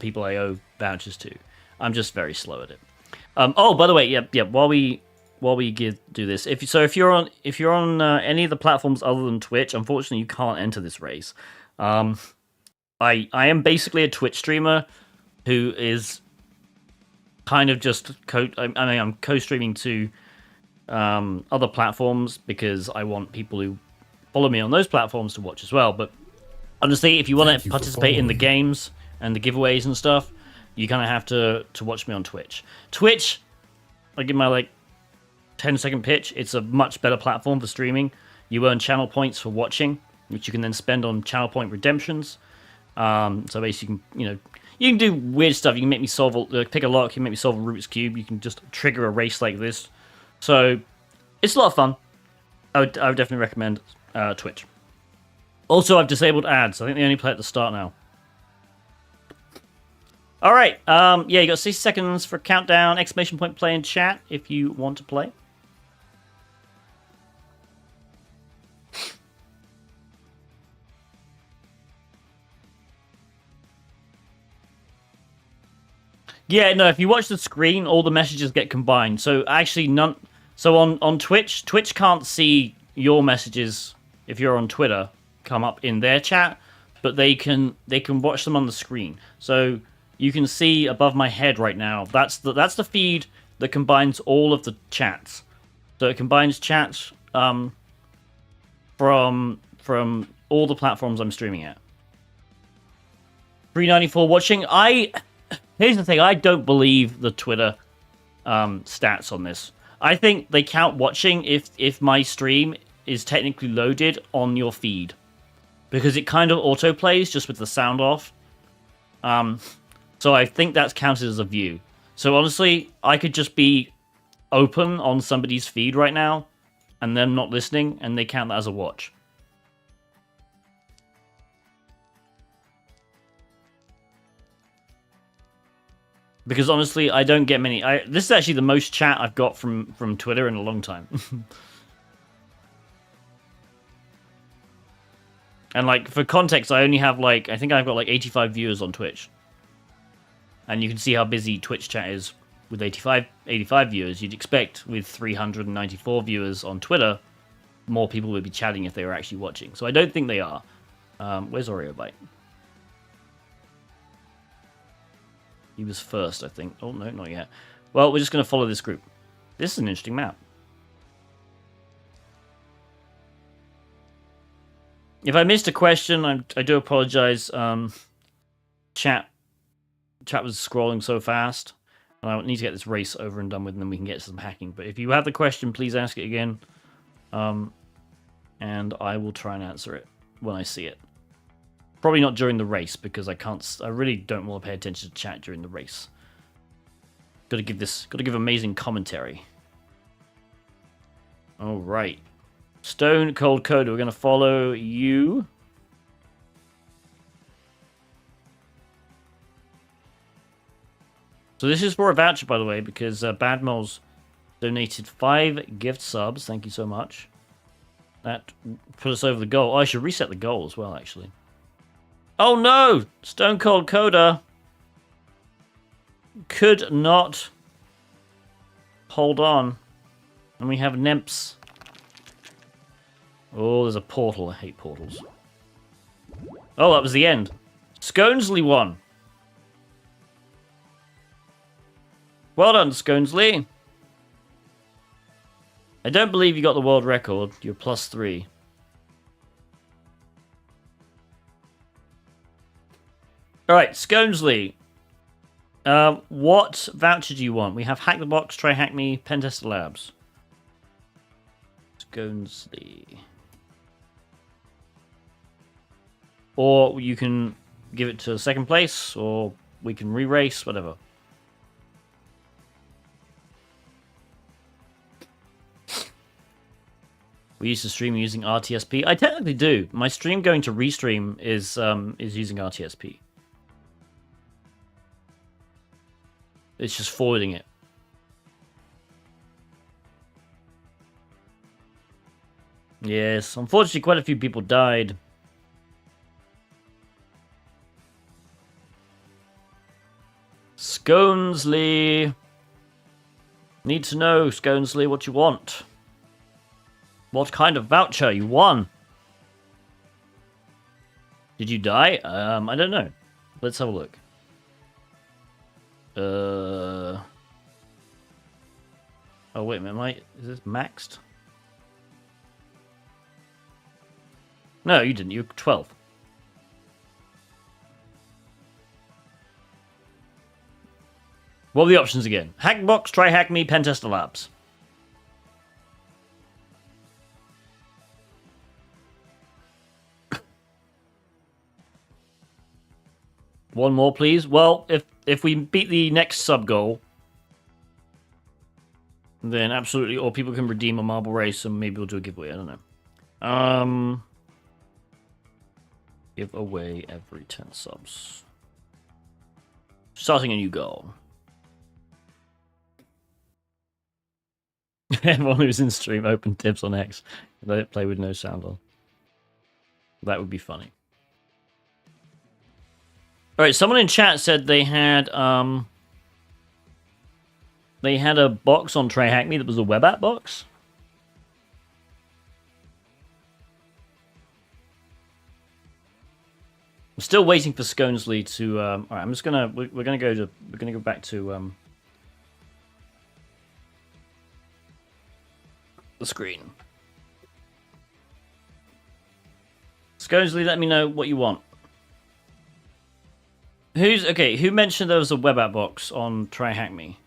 people I owe vouchers to. I'm just very slow at it. Oh, by the way, yeah. While we do this, if you're on any of the platforms other than Twitch, unfortunately you can't enter this race. I am basically a Twitch streamer who is kind of just I'm co-streaming to other platforms because I want people who follow me on those platforms to watch as well. But honestly, if you want Thank to you for participate in the following. games and the giveaways and stuff, you kind of have to watch me on Twitch. Twitch, I give my like 10-second pitch. It's a much better platform for streaming. You earn channel points for watching, which you can then spend on channel point redemptions. So basically, you can do weird stuff. You can make me pick a lock. You can make me solve a Rubik's Cube. You can just trigger a race like this. So it's a lot of fun. I would definitely recommend Twitch. Also, I've disabled ads. I think they only play at the start now. All right. Yeah, you got 60 seconds for countdown. Exclamation point play in chat if you want to play. Yeah, no, if you watch the screen, all the messages get combined. So actually none. So on Twitch can't see your messages if you're on Twitter come up in their chat, but they can watch them on the screen. So you can see above my head right now. That's the feed that combines all of the chats. So it combines chats from all the platforms I'm streaming at. 394 watching. Here's the thing, I don't believe the Twitter stats on this. I think they count watching if my stream is technically loaded on your feed. Because it kind of autoplays just with the sound off. So I think that's counted as a view. So honestly, I could just be open on somebody's feed right now, and them not listening, and they count that as a watch. Because honestly, I don't get many. This is actually the most chat I've got from Twitter in a long time. And like for context, I only have I think I've got 85 viewers on Twitch. And you can see how busy Twitch chat is with 85 viewers. You'd expect with 394 viewers on Twitter, more people would be chatting if they were actually watching. So I don't think they are. Where's Oreo Bite? He was first, I think. Oh, no, not yet. Well, we're just going to follow this group. This is an interesting map. If I missed a question, I do apologize. Chat was scrolling so fast. And I need to get this race over and done with, and then we can get to some hacking. But if you have the question, please ask it again. And I will try and answer it when I see it. Probably not during the race, because I really don't want to pay attention to chat during the race. Gotta give amazing commentary. Alright. Stone Cold Coder, we're gonna follow you. So this is for a voucher, by the way, because Badmoles donated 5 gift subs. Thank you so much. That put us over the goal. Oh, I should reset the goal as well, actually. Oh no! Stone Cold Coda could not hold on. And we have Nemps. Oh, there's a portal. I hate portals. Oh, that was the end. Sconesley won. Well done, Sconesley. I don't believe you got the world record. You're +3. Alright, Sconesley. What voucher do you want? We have Hack the Box, Try Hack Me, Pentester Labs. Sconesley. Or you can give it to second place, or we can re-race, whatever. We used to stream using RTSP. I technically do. My stream going to Restream is using RTSP. It's just forwarding it. Yes, unfortunately quite a few people died. Sconesley. Need to know, Sconesley, what you want. What kind of voucher you won? Did you die? I don't know. Let's have a look. Oh wait a minute, is this maxed? No, you didn't. You were 12. What are the options again? Hackbox, try hack me, Pentester Labs. One more, please. Well, if we beat the next sub goal, then absolutely, or people can redeem a marble race, and maybe we'll do a giveaway. I don't know. Give away every 10 subs. Starting a new goal. Everyone who's in stream open tips on X. Let it play with no sound on. That would be funny. Alright, someone in chat said they had a box on Try Hack Me that was a web app box. I'm still waiting for Sconesley to alright, I'm just gonna we're gonna go back to the screen. Sconesley, let me know what you want. Who mentioned there was a web app box on Try Hack Me?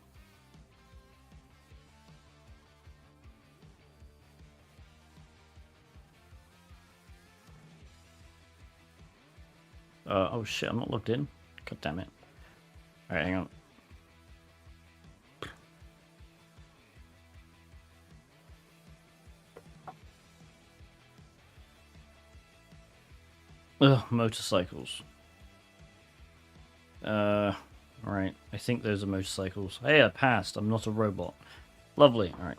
Oh shit, I'm not logged in. God damn it. Alright, hang on. Ugh, motorcycles. Alright. I think those are motorcycles. Hey, I passed. I'm not a robot. Lovely. Alright.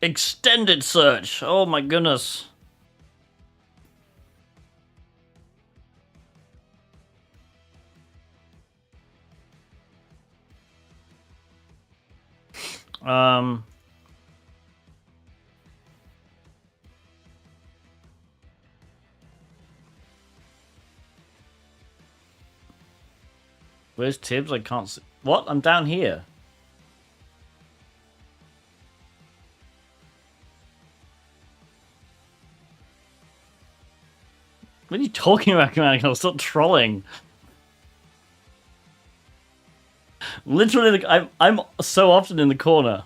Extended search. Oh my goodness. Where's Tibbs? I can't see. What? I'm down here. What are you talking about, Commander? Stop trolling. Literally, I'm so often in the corner.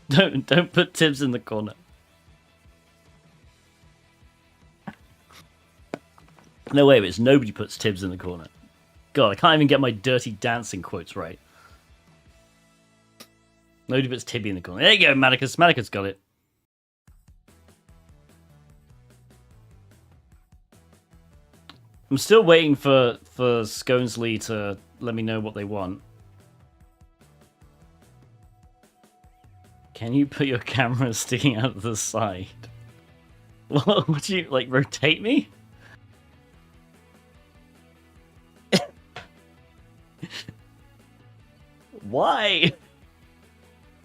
Don't put Tibbs in the corner. No way, it's nobody puts Tibbs in the corner. God, I can't even get my dirty dancing quotes right. Nobody puts Tibby in the corner. There you go, Manicus. Manicus got it. I'm still waiting for Sconesley to let me know what they want. Can you put your camera sticking out of the side? What would you, like, rotate me? Why?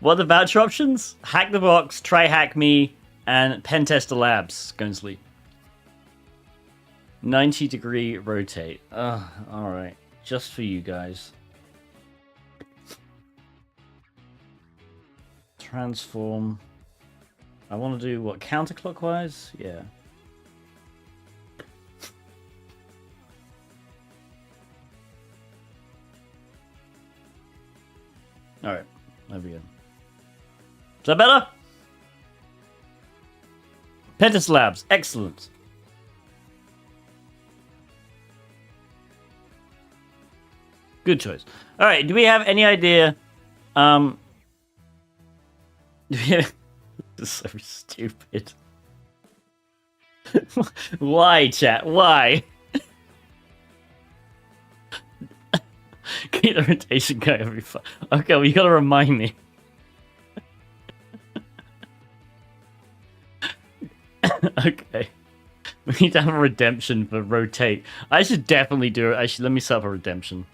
What are the voucher options? Hack the box, try hack me, and Pentester Labs, Sconesley. 90-degree rotate. Alright. Just for you guys. Transform. I want to do, what, counterclockwise? Yeah. Alright. There we go. Is that better? Pentester Labs. Excellent. Good choice. All right. Do we have any idea? This is so stupid. Why, chat? Why? Keep the rotation going every Okay, well, you gotta remind me. Okay. We need to have a redemption for rotate. I should definitely do it. Actually, let me set up a redemption.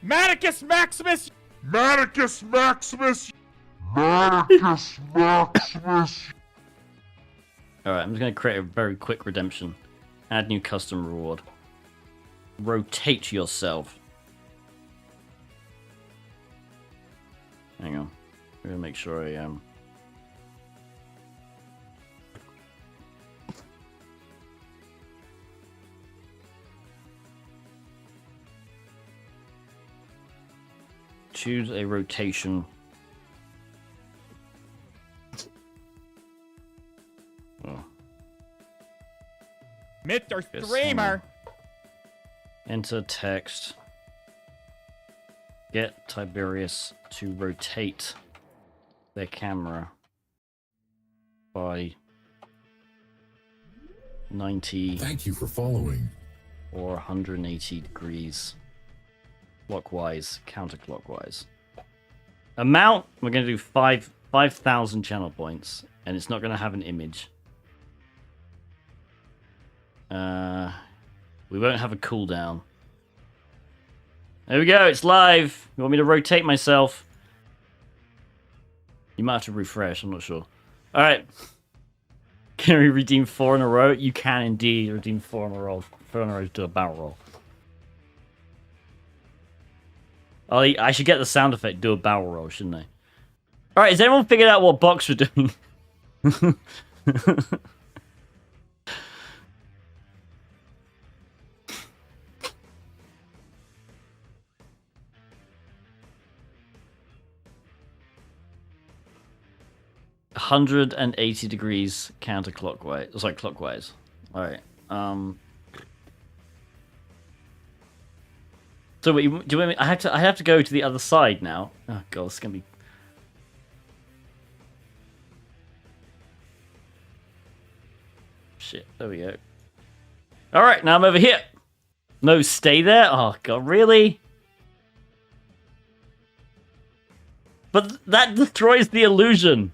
Maticus Maximus! Maticus Maximus! Maticus Maximus! Alright, I'm just going to create a very quick redemption. Add new custom reward. Rotate yourself. Hang on. I'm going to make sure I choose a rotation. Oh. Mr. Yes, Streamer! Enter text. Get Tiberius to rotate their camera by 90 Thank you for following. or 180 degrees. Clockwise, counterclockwise. Amount, we're going to do 5,000 channel points, and it's not going to have an image. We won't have a cooldown. There we go, it's live! You want me to rotate myself? You might have to refresh, I'm not sure. Alright. Can we redeem 4 in a row? You can indeed redeem 4 in a row. 4 in a row to do a barrel roll. I should get the sound effect, do a barrel roll, shouldn't I? Alright, has anyone figured out what box we're doing? 180 degrees counterclockwise. Sorry, clockwise. Alright. So wait, do you want me? I have to go to the other side now. Oh god, it's gonna be. Shit. There we go. All right, now I'm over here. No, stay there. Oh god, really? But that destroys the illusion.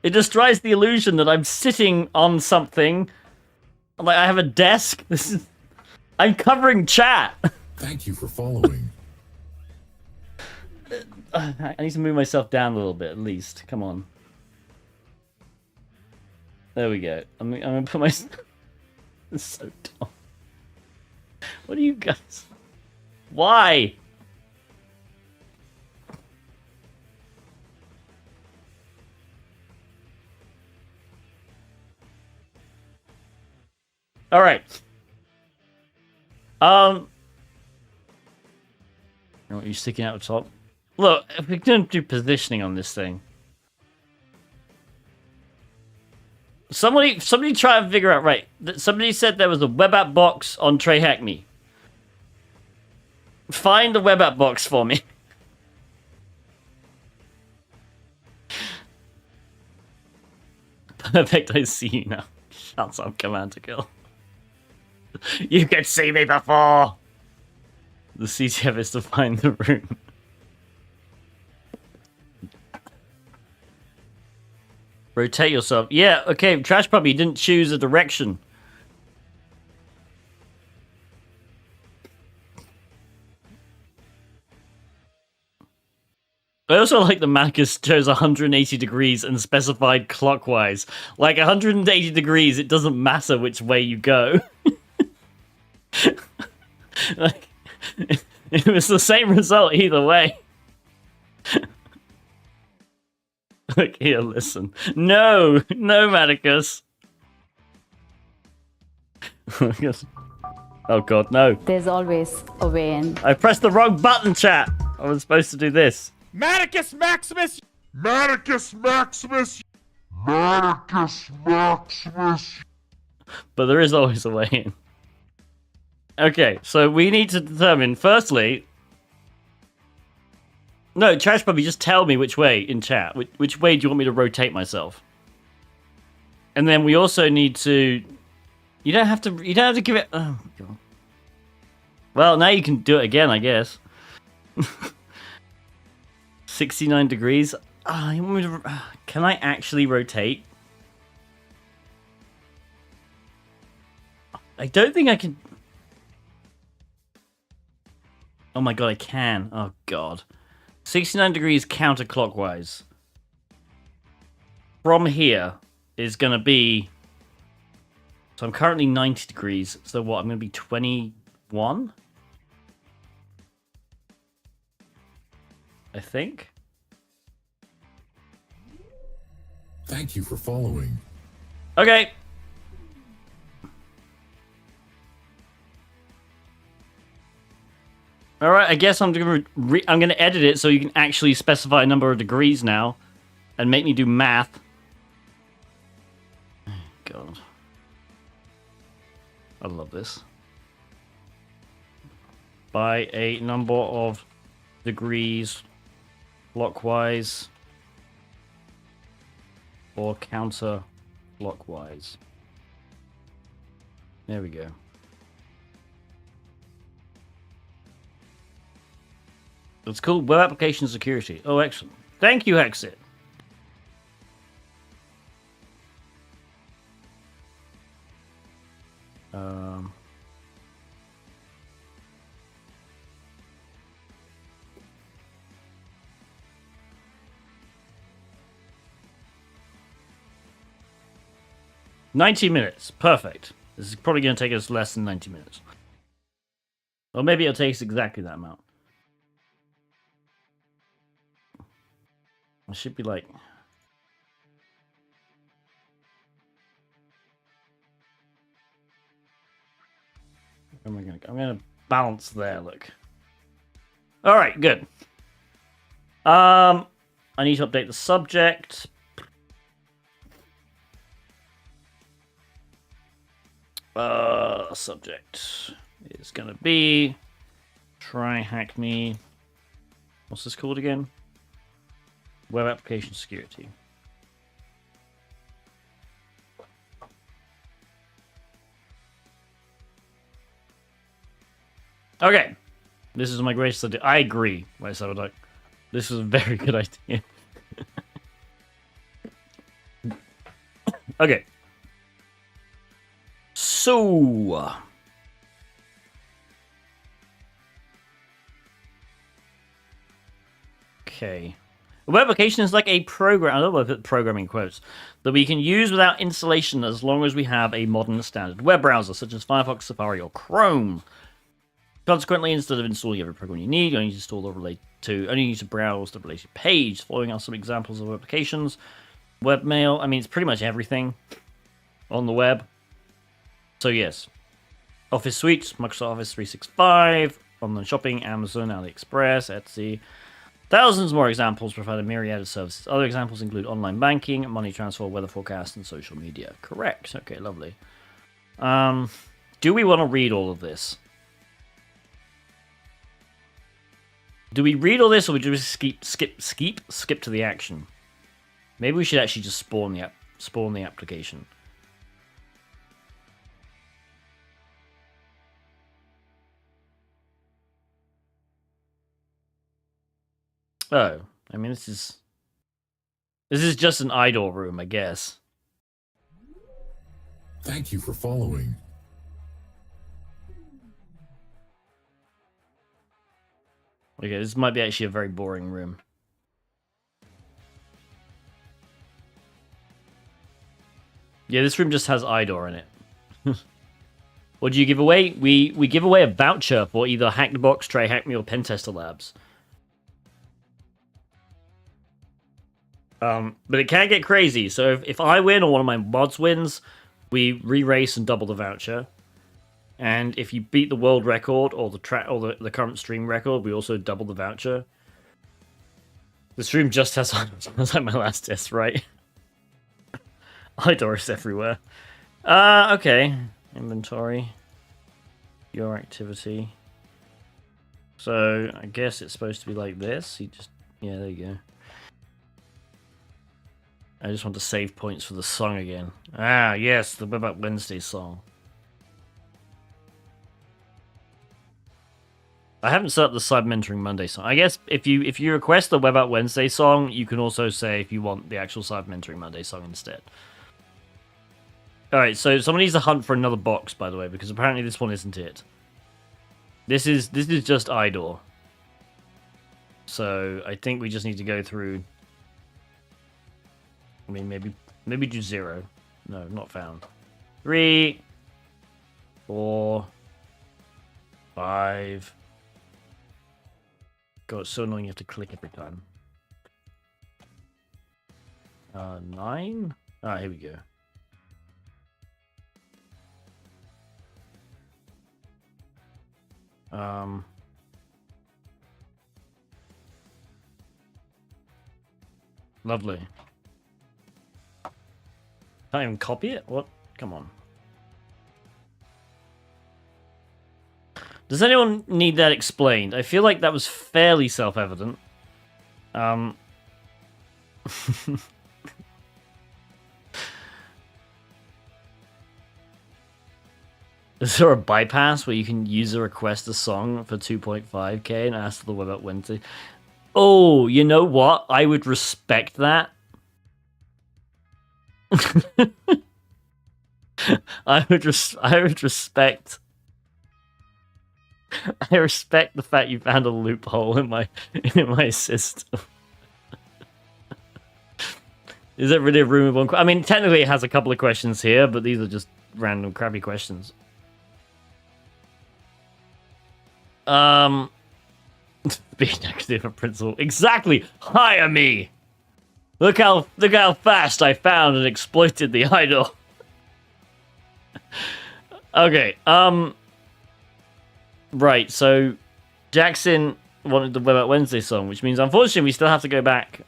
It destroys the illusion that I'm sitting on something. Like I have a desk. This is. I'm covering chat. Thank you for following. I need to move myself down a little bit, at least. Come on. There we go. I'm gonna put my... This is so dumb. What are you guys... Why? Alright. What, you sticking out the top? Look, if we're gonna do positioning on this thing. Somebody try and figure out, right. Somebody said there was a web app box on Trey Hackney. Find the web app box for me. Perfect, I see you now. Shut up, Commander Girl. You could see me before! The CTF is to find the room. Rotate yourself. Yeah, okay, Trash Puppy didn't choose a direction. I also like the Macus chose 180 degrees and specified clockwise. Like 180 degrees, it doesn't matter which way you go. Like, it was the same result either way. Look here, listen. No, no, Maticus. Oh god, no. There's always a way in. I pressed the wrong button, chat. I was supposed to do this. Maticus Maximus! Maticus Maximus! Maticus Maximus! But there is always a way in. Okay, so we need to determine, firstly... No, Trash Puppy, just tell me which way in chat. Which way do you want me to rotate myself? And then we also need to... You don't have to give it... Oh, God. Well, now you can do it again, I guess. 69 degrees. You want me to... Can I actually rotate? I don't think I can... Oh my god, I can. Oh god. 69 degrees counterclockwise. From here is going to be... So I'm currently 90 degrees. So what? I'm going to be 21? I think. Thank you for following. Okay. All right, I guess I'm going to edit it so you can actually specify a number of degrees now and make me do math. God. I love this. By a number of degrees clockwise or counterclockwise. There we go. It's called Web Application Security. Oh, excellent. Thank you, Hexit. Um... 90 minutes. Perfect. This is probably going to take us less than 90 minutes. Or maybe it'll take us exactly that amount. It should be like... Where am I going to go? I'm going to balance there, look. Alright, good. I need to update the subject. Subject is gonna be try hack me. What's this called again? Web application security. Okay, this is my greatest idea. I agree. Wait, so like, this is a very good idea. Okay. So, okay. A web application is like a program, I don't know if I put programming quotes, that we can use without installation as long as we have a modern standard web browser, such as Firefox, Safari, or Chrome. Consequently, instead of installing every program you need, you only need to browse the related page. Following are some examples of applications. Webmail, I mean, it's pretty much everything on the web. So yes, Office Suite, Microsoft Office 365, online shopping, Amazon, AliExpress, Etsy. Thousands more examples provide a myriad of services. Other examples include online banking, money transfer, weather forecast, and social media. Correct. Okay, lovely. Do we want to read all of this? Do we read all this, or would we just skip to the action? Maybe we should actually just spawn the application. Oh, I mean, this is just an idle room, I guess. Thank you for following. Okay, this might be actually a very boring room. Yeah, this room just has IDOR in it. What do you give away? We give away a voucher for either Hack the Box, Try Hack Me, or Pentester Labs. But it can get crazy. So if I win or one of my mods wins, we re-race and double the voucher. And if you beat the world record or the current stream record, we also double the voucher. The stream just has that's like my last test, right? IDOR's everywhere. Okay. Inventory. Your activity. So I guess it's supposed to be like this. Yeah, there you go. I just want to save points for the song again. Ah, yes, the Web App Wednesday song. I haven't set up the Cyber Mentoring Monday song. I guess if you request the Web App Wednesday song, you can also say if you want the actual Cyber Mentoring Monday song instead. Alright, so someone needs to hunt for another box, by the way, because apparently this one isn't it. This is just idle. So I think we just need to go through. I mean, maybe do 0. No, not found. 3, 4, 5. God, it's so annoying you have to click every time. 9? Ah, here we go. Lovely. Can't even copy it? What? Come on. Does anyone need that explained? I feel like that was fairly self-evident. Is there a bypass where you can user request a song for 2.5k and ask for the web at Wednesday? Oh, you know what? I would respect that. I would respect. I respect the fact you found a loophole in my system. Is it really a room of one? I mean, technically it has a couple of questions here, but these are just random crappy questions. Be negative a principal. Exactly. Hire me. Look how fast I found and exploited the idol. Okay. Right. So Jackson wanted the Web at Wednesday song, which means unfortunately we still have to go back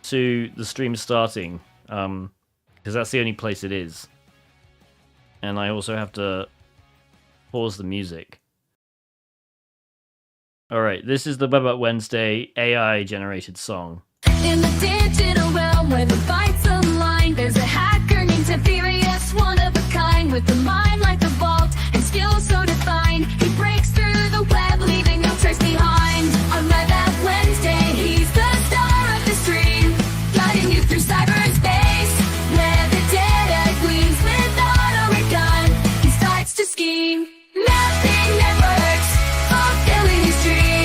to the stream starting, because that's the only place it is, and I also have to pause the music. Alright, this is the Web at Wednesday AI-generated song. In the digital realm where the fights online, there's a hacker named Tiberius, one of a kind, with a mind like a vault and skills so defined. He breaks through the web, leaving no trace behind. On Web at Wednesday, he's the star of the stream, guiding you through cyberspace, where the data gleams with auto-recon. He starts to scheme, mapping networks, fulfilling his dreams.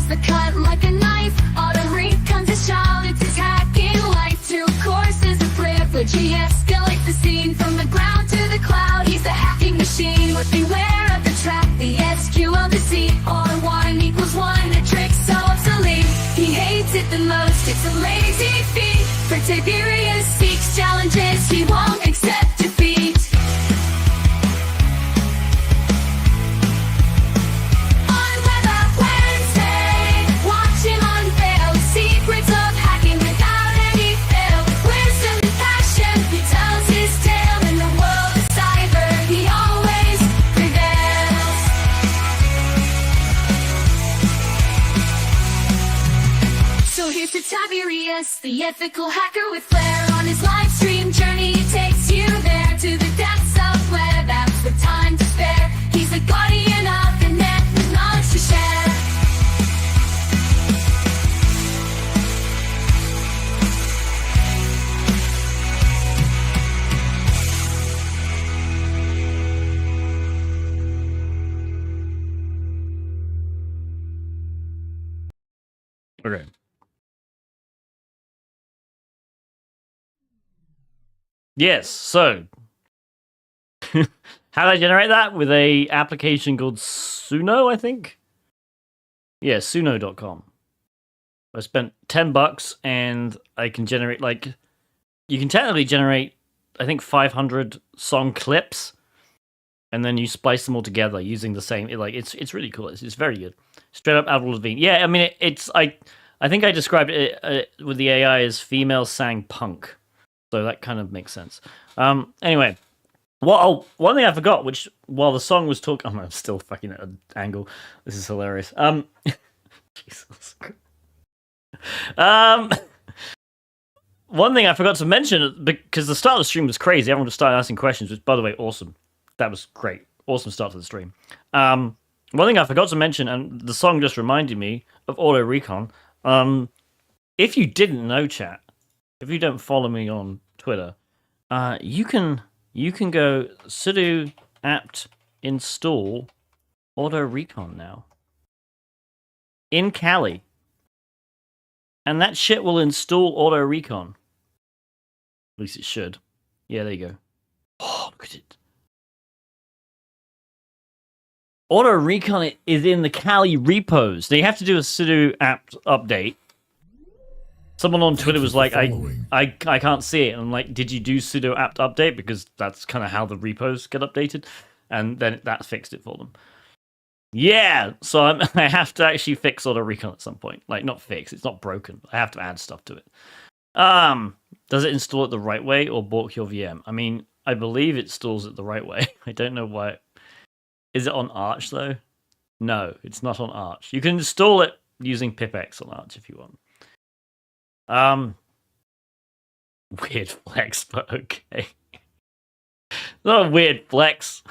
That cut like a knife, auto-recons his child, it's his hacking life. 2 courses of privilege, he escalates the scene from the ground to the cloud. He's a hacking machine, but beware of the trap, the SQL deceit. R1 equals 1, a trick so obsolete. He hates it the most, it's a lazy feat. For Tiberius seeks challenges, he won't accept defeat. Here's to Tiberius, the ethical hacker with flair. On his live stream journey, he takes you there to the depths of web apps with time to spare. He's the guardian of the net with knowledge to share. Okay. Yes, so how did I generate that? With a application called Suno, I think? Yeah, suno.com. I spent $10 and I can generate, like, you can technically generate, I think, 500 song clips, and then you splice them all together using the same, it's really cool. It's very good. Straight up Avril Lavigne. Yeah, I mean, I think I described it with the AI as female sang punk. So that kind of makes sense. Anyway, one thing I forgot, which while the song was talking, I'm still fucking at an angle. This is hilarious. Jesus. One thing I forgot to mention, because the start of the stream was crazy. Everyone just started asking questions, which, by the way, awesome. That was great. Awesome start to the stream. One thing I forgot to mention, and the song just reminded me of Auto Recon. if you didn't know, chat, if you don't follow me on Twitter, you can go sudo apt install auto recon now in Kali, and that shit will install auto recon. At least it should. Yeah, there you go. Oh, look at it. Auto recon is in the Kali repos. Now you have to do a sudo apt update. Someone on Twitter was like, I can't see it. And I'm like, did you do sudo apt update? Because that's kind of how the repos get updated. And then that fixed it for them. Yeah, so I have to actually fix auto recon at some point. Like, not fix, it's not broken. I have to add stuff to it. Does it install it the right way or balk your VM? I mean, I believe it installs it the right way. I don't know why. Is it on Arch, though? No, it's not on Arch. You can install it using pipx on Arch if you want. Weird flex, but okay. Not a weird flex.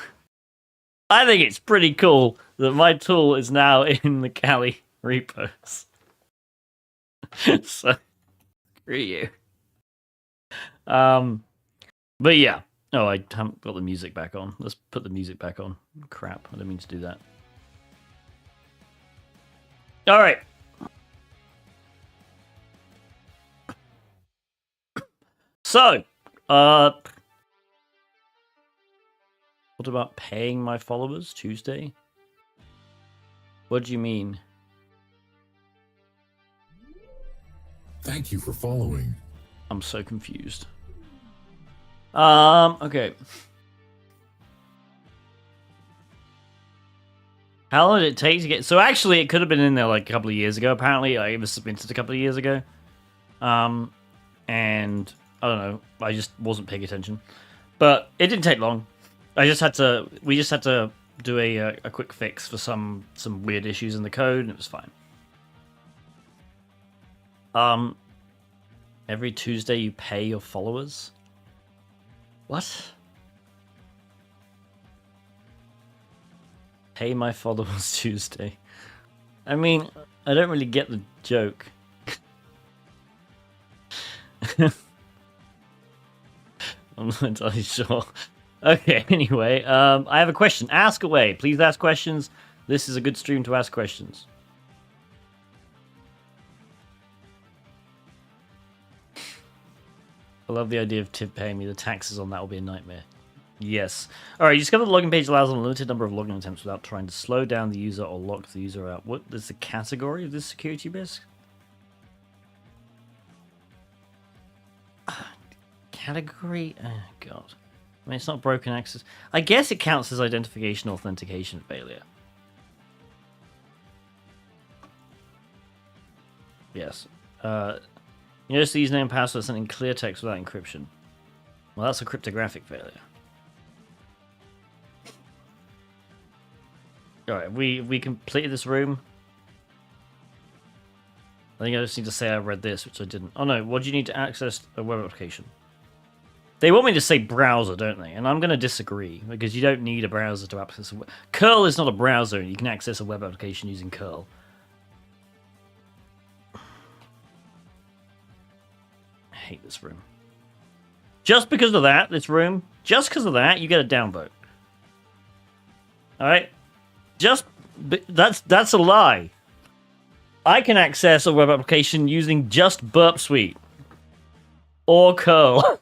I think it's pretty cool that my tool is now in the Kali repos. So, screw you. But yeah. Oh, I haven't got the music back on. Let's put the music back on. Crap, I didn't mean to do that. Alright. So, what about paying my followers Tuesday? What do you mean? Thank you for following. I'm so confused. Okay. How long did it take to get... So actually, it could have been in there like a couple of years ago, apparently. It was submitted a couple of years ago. And I don't know, I just wasn't paying attention. But it didn't take long. We just had to do a quick fix for some weird issues in the code, and it was fine. Every Tuesday you pay your followers? What? Pay my followers Tuesday. I mean, I don't really get the joke. I'm not entirely sure. Okay, anyway, I have a question. Ask away. Please ask questions. This is a good stream to ask questions. I love the idea of Tiv paying me. The taxes on that will be a nightmare. Yes. Alright, you discover the login page allows a limited number of login attempts without trying to slow down the user or lock the user out. What is the category of this security risk? Category? Oh, God. I mean, it's not broken access. I guess it counts as identification authentication failure. Yes. You notice the username and password sent in clear text without encryption. Well, that's a cryptographic failure. Alright, we completed this room. I think I just need to say I read this, which I didn't. Oh no, what do you need to access a web application? They want me to say browser, don't they? And I'm going to disagree, because you don't need a browser to access a web... Curl is not a browser, and you can access a web application using curl. I hate this room. Just because of that, this room, just because of that, you get a downvote. Alright? That's a lie. I can access a web application using just Burp Suite. Or curl.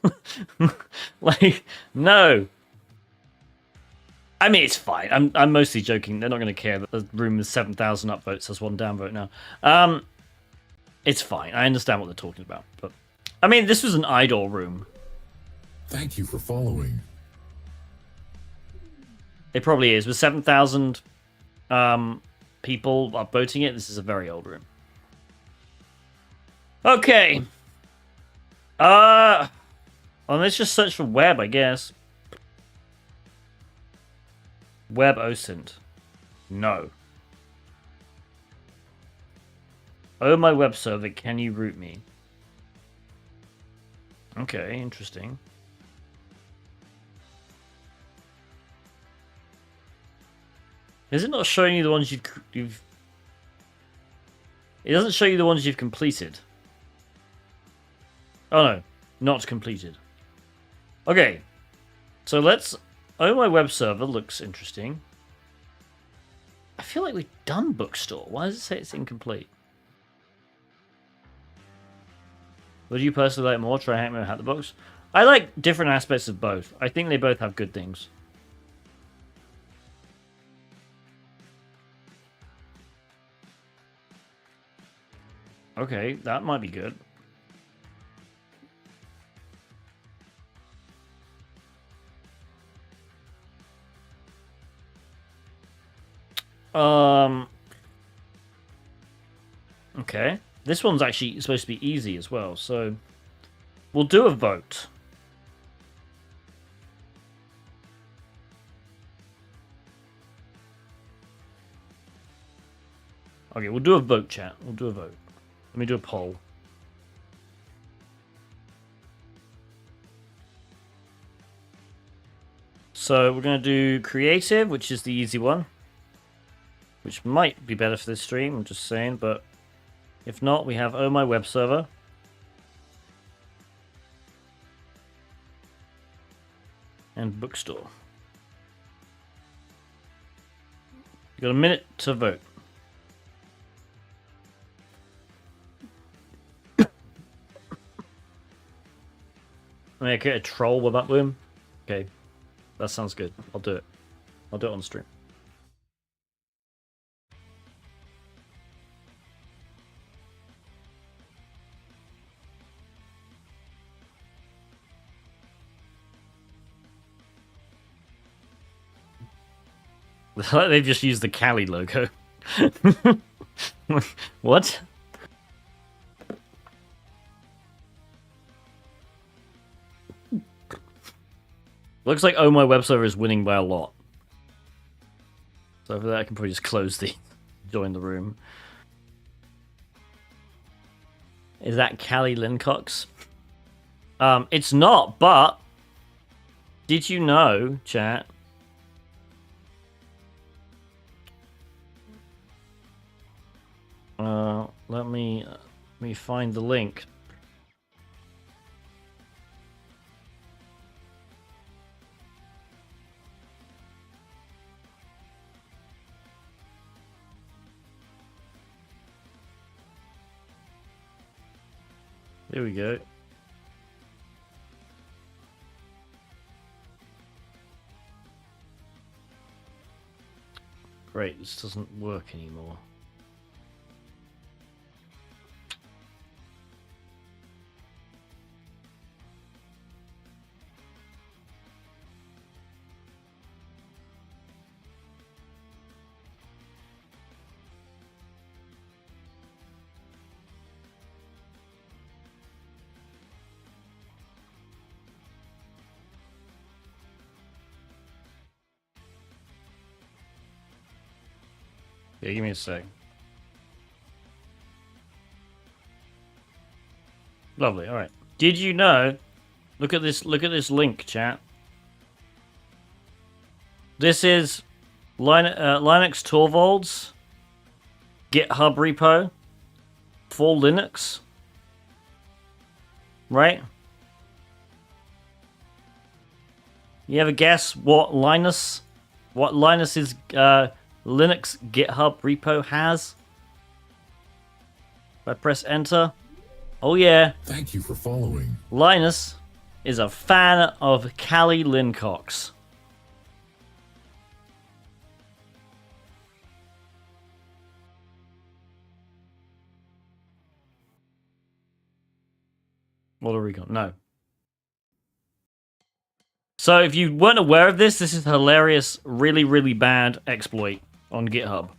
Like, no. I mean, it's fine. I'm mostly joking. They're not going to care that the room is 7,000 upvotes. There's one downvote now. It's fine. I understand what they're talking about. But I mean, this was an idle room. Thank you for following. It probably is. With 7,000 people upvoting it, this is a very old room. Okay. Well, let's just search for web, I guess. Web OSINT. No. Oh, my web server, can you route me? Okay, interesting. Is it not showing you the ones you've... It doesn't show you the ones you've completed. Oh no, not completed. Okay, so let's... Oh, my web server looks interesting. I feel like we've done bookstore. Why does it say it's incomplete? Would you personally like more? Try Hackman or Hack the Box? I like different aspects of both. I think they both have good things. Okay, that might be good. Okay. This one's actually supposed to be easy as well, so we'll do a vote. Okay, we'll do a vote, chat. We'll do a vote. Let me do a poll. So we're going to do creative, which is the easy one. Which might be better for this stream, I'm just saying, but if not, we have Oh My Web Server. And bookstore. You got a minute to vote. May I create a troll with that room? Okay. That sounds good. I'll do it. I'll do it on stream. They've just used the Cali logo. What? Looks like Oh My Web Server is winning by a lot. So for that I can probably just close the... join the room. Is that Callie Lincox? It's not, but... Did you know, chat? Let me find the link. There we go. Great, this doesn't work anymore. Yeah, give me a sec. Lovely. All right. Did you know? Look at this. Look at this link, chat. This is Linux Torvalds GitHub repo for Linux. Right? You ever guess what Linus's Linux GitHub repo has? If I press enter. Oh yeah. Thank you for following. Linus is a fan of Callie Lincox. What have we got? No. So if you weren't aware of this, this is a hilarious, really, really bad exploit on GitHub.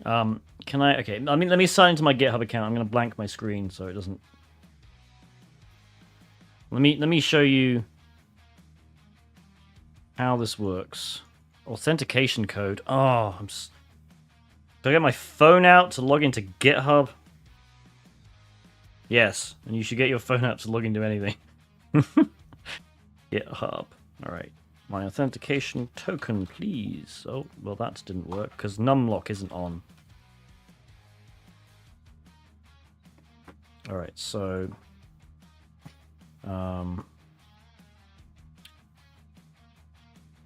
Can I... Okay, I mean, let me sign into my GitHub account. I'm going to blank my screen so it doesn't... Let me show you how this works. Authentication code. Oh, I'm just... Do I get my phone out to log into GitHub? Yes, and you should get your phone out to log into anything. GitHub. Alright. My authentication token, please. Oh, well, that didn't work because numlock isn't on. Alright, so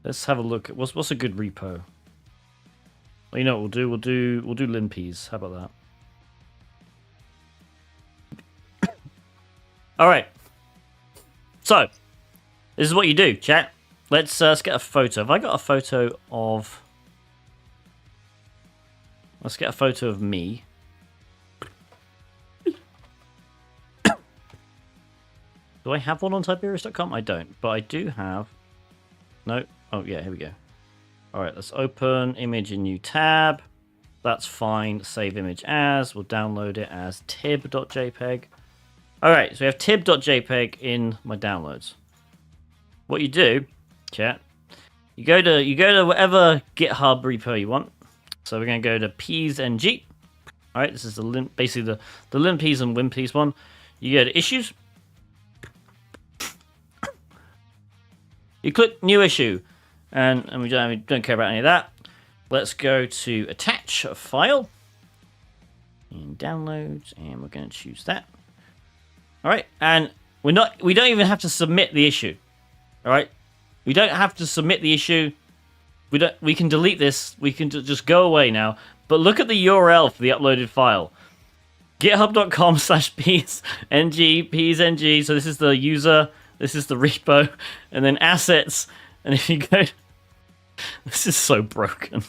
Let's have a look at what's a good repo. Well, you know what we'll do? We'll do linpeas. How about that? All right. So this is what you do, chat. Let's get a photo. Have I got a photo of? Let's get a photo of me. Do I have one on Tiberius.com? I don't, but I do have. No. Oh yeah, here we go. All right, let's open image in new tab. That's fine. Save image as. We'll download it as tib.jpg. All right, so we have tib.jpg in my downloads. What you do, chat, you go to whatever GitHub repo you want. So we're going to go to peas.ng. All right, this is the basically the linpeas and winpeas one. You go to issues. You click new issue, and we don't care about any of that. Let's go to attach a file in downloads, and we're going to choose that. All right, and we don't even have to submit the issue. All right, we don't have to submit the issue. We can delete this. We can just go away now. But look at the URL for the uploaded file. github.com/peas.ng. So this is the user. This is the repo, and then assets. And if you go, this is so broken.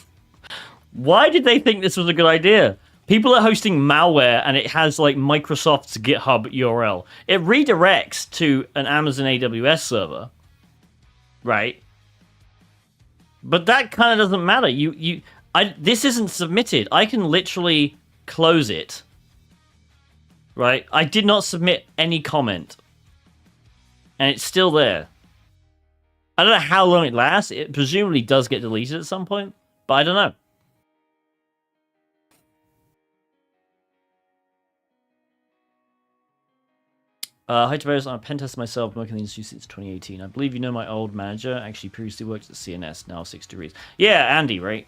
Why did they think this was a good idea? People are hosting malware, and it has like Microsoft's GitHub URL. It redirects to an Amazon AWS server, right? But that kind of doesn't matter. This isn't submitted. I can literally close it, right? I did not submit any comment. And it's still there. I don't know how long it lasts. It presumably does get deleted at some point, but I don't know. Hi Tiberius, I'm a pen tester myself, working in the industry since 2018. I believe you know my old manager. Actually previously worked at CNS, now 6 degrees. Yeah, Andy, right?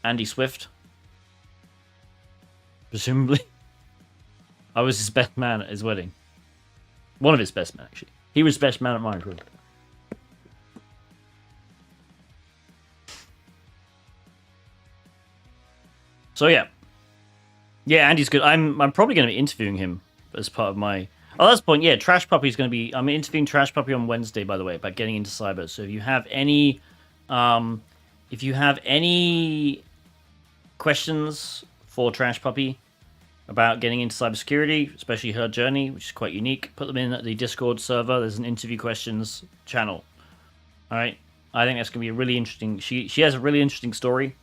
Andy Swift. Presumably. I was his best man at his wedding. One of his best men, actually. He was best man at mine, really. So yeah. Yeah, Andy's good. I'm probably going to be interviewing him as part of my... Oh, that's the point. Yeah, Trash Puppy's going to be... I'm interviewing Trash Puppy on Wednesday, by the way, about getting into cyber. So if you have any... questions for Trash Puppy about getting into cybersecurity, especially her journey, which is quite unique, put them in at the Discord server. There's an interview questions channel. All right? I think that's going to be a really interesting... She has a really interesting story.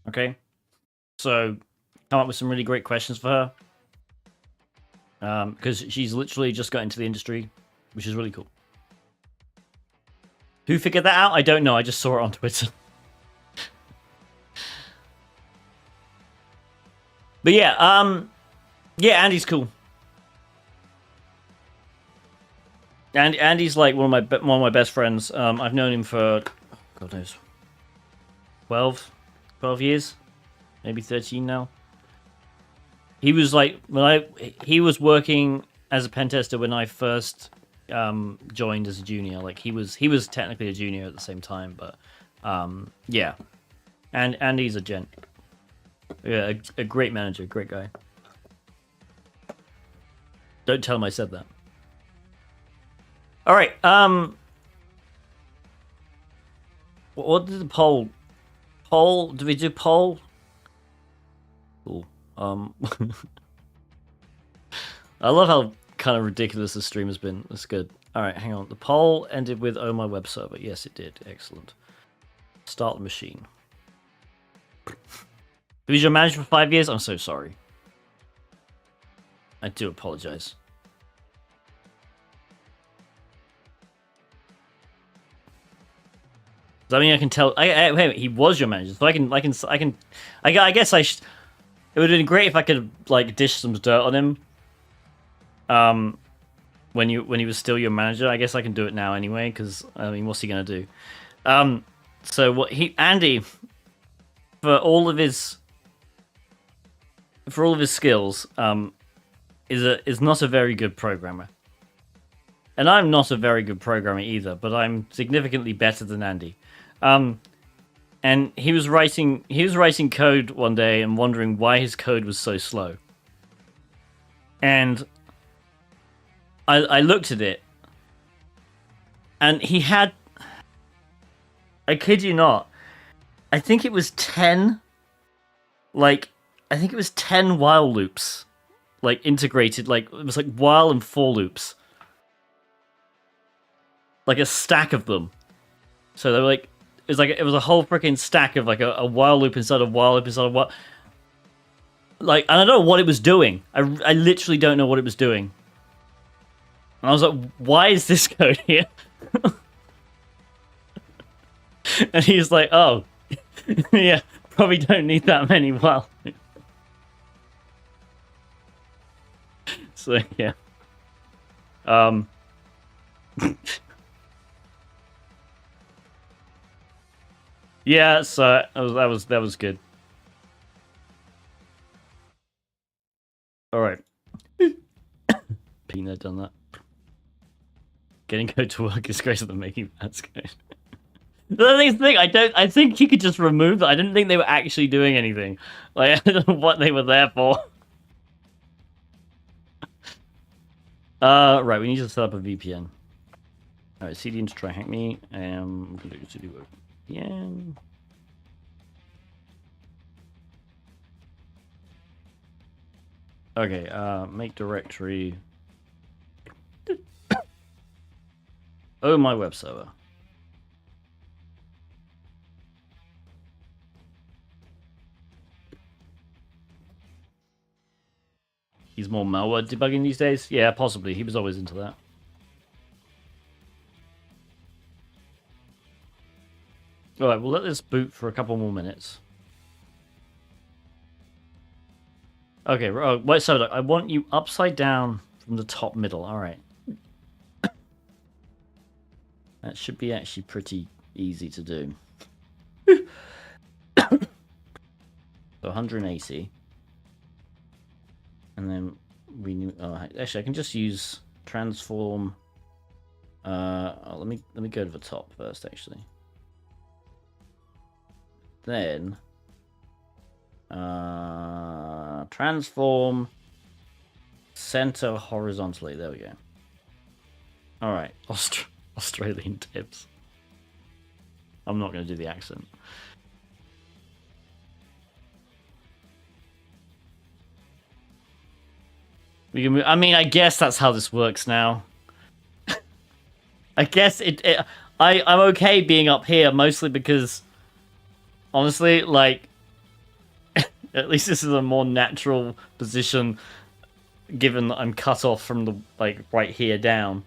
Okay? So... come up with some really great questions for her. Because she's literally just got into the industry, which is really cool. Who figured that out? I don't know. I just saw it on Twitter. But yeah, yeah, Andy's cool. And Andy's like one of my best friends. I've known him for God knows 12 years, maybe 13 now. He was like he was working as a pen tester when I first joined as a junior. Like he was technically a junior at the same time, but yeah. And Andy's a gent. Yeah, a great manager, great guy. Don't tell him I said that. All right. What did the poll? Did we do poll? Cool. I love how kind of ridiculous the stream has been. That's good. All right, hang on. The poll ended with "Oh my web server." Yes, it did. Excellent. Start the machine. Who was your manager for 5 years? I'm so sorry. I do apologize. Does that mean I can tell? Wait, he was your manager, so I guess I should. It would have been great if I could like dish some dirt on him. When he was still your manager, I guess I can do it now anyway. Because I mean, what's he gonna do? So Andy, for all of his skills, is not a very good programmer. And I'm not a very good programmer either, but I'm significantly better than Andy. And he was writing code one day and wondering why his code was so slow. And I looked at it, and he had, I kid you not, I think it was 10 while loops, like integrated, like it was like while and for loops, like a stack of them. So they were like, it was a whole freaking stack of like a while loop inside a while loop inside a while. Like, and I don't know what it was doing. I literally don't know what it was doing. And I was like, why is this code here? And he's like, oh, yeah, probably don't need that many while loops. So, yeah. Yeah, so that was good. All right. Peanut done that. Getting code to work is greater than making that's good. The thing, I think he could just remove that. I didn't think they were actually doing anything. Like, I don't know what they were there for. Right, we need to set up a VPN. Alright, cd to try hack me. I'm gonna do cd work. VPN. Okay, make directory. Oh, my web server. He's more malware debugging these days? Yeah, possibly. He was always into that. Alright, we'll let this boot for a couple more minutes. Okay, wait, so I want you upside down from the top middle. Alright. That should be actually pretty easy to do. So 180. And then we need, actually I can just use transform. Let me go to the top first actually. Then transform center horizontally. There we go. All right, Australian tips. I'm not going to do the accent. We can move, I mean, I guess that's how this works now. I guess I'm okay being up here mostly because honestly, like, at least this is a more natural position given that I'm cut off from the, like, right here down.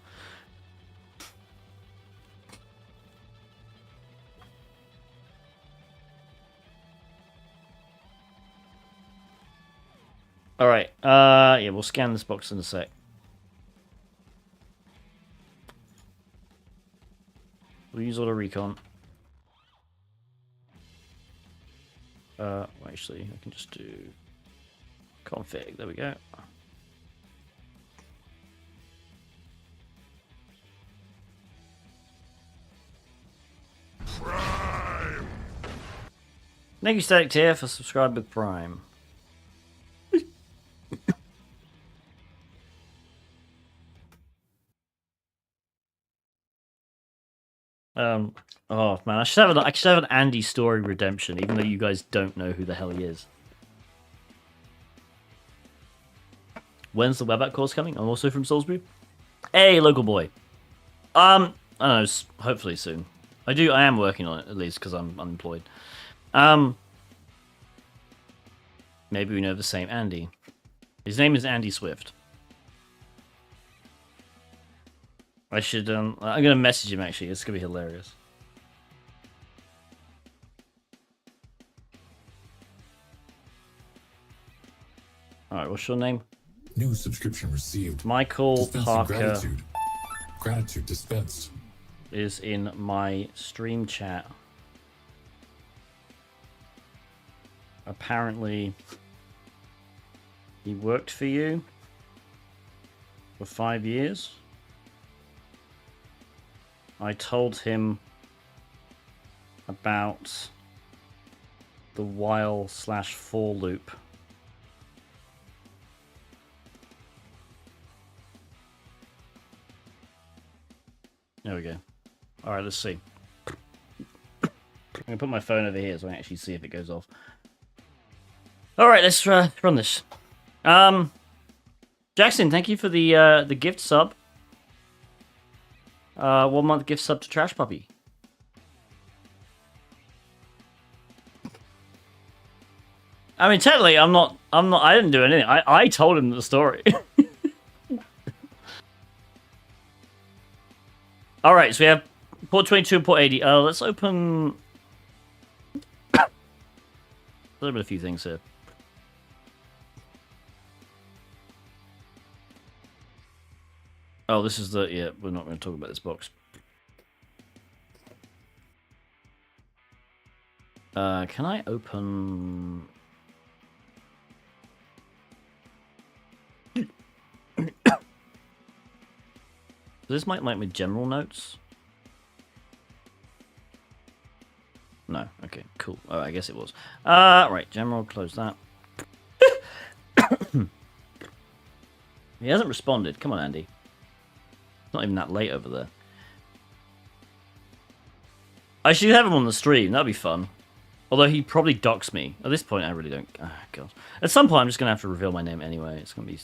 Alright, yeah, we'll scan this box in a sec. We'll use auto recon. Actually, I can just do config. There we go. Prime. Thank you, Static Tier, for subscribing with Prime. Oh man, I should have an Andy story redemption, even though you guys don't know who the hell he is. When's the web app course coming? I'm also from Salisbury. Hey, local boy. I don't know, hopefully soon. I am working on it, at least, because I'm unemployed. Maybe we know the same Andy. His name is Andy Swift. I should, I'm gonna message him actually, it's gonna be hilarious. Alright, what's your name? New subscription received. Michael Dispensing Parker gratitude. Gratitude dispensed. is in my stream chat. Apparently, he worked for you. for 5 years. I told him about the while/for loop. There we go. Alright, let's see. I'm gonna put my phone over here so I can actually see if it goes off. Alright, let's run this. Jackson, thank you for the gift sub. 1 month gift sub to Trash Puppy. I mean, technically, I didn't do anything. I told him the story. Alright, so we have port 22 and port 80. Let's open... let's open a few things here. Oh, this is the... yeah, we're not going to talk about this box. Can I open... This might like my general notes. No, okay, cool. Oh, I guess it was. Right, general, close that. He hasn't responded. Come on, Andy. It's not even that late over there. I should have him on the stream. That'd be fun. Although he'd probably dox me. At this point, I really don't. Oh, God. At some point, I'm just gonna have to reveal my name anyway. It's gonna be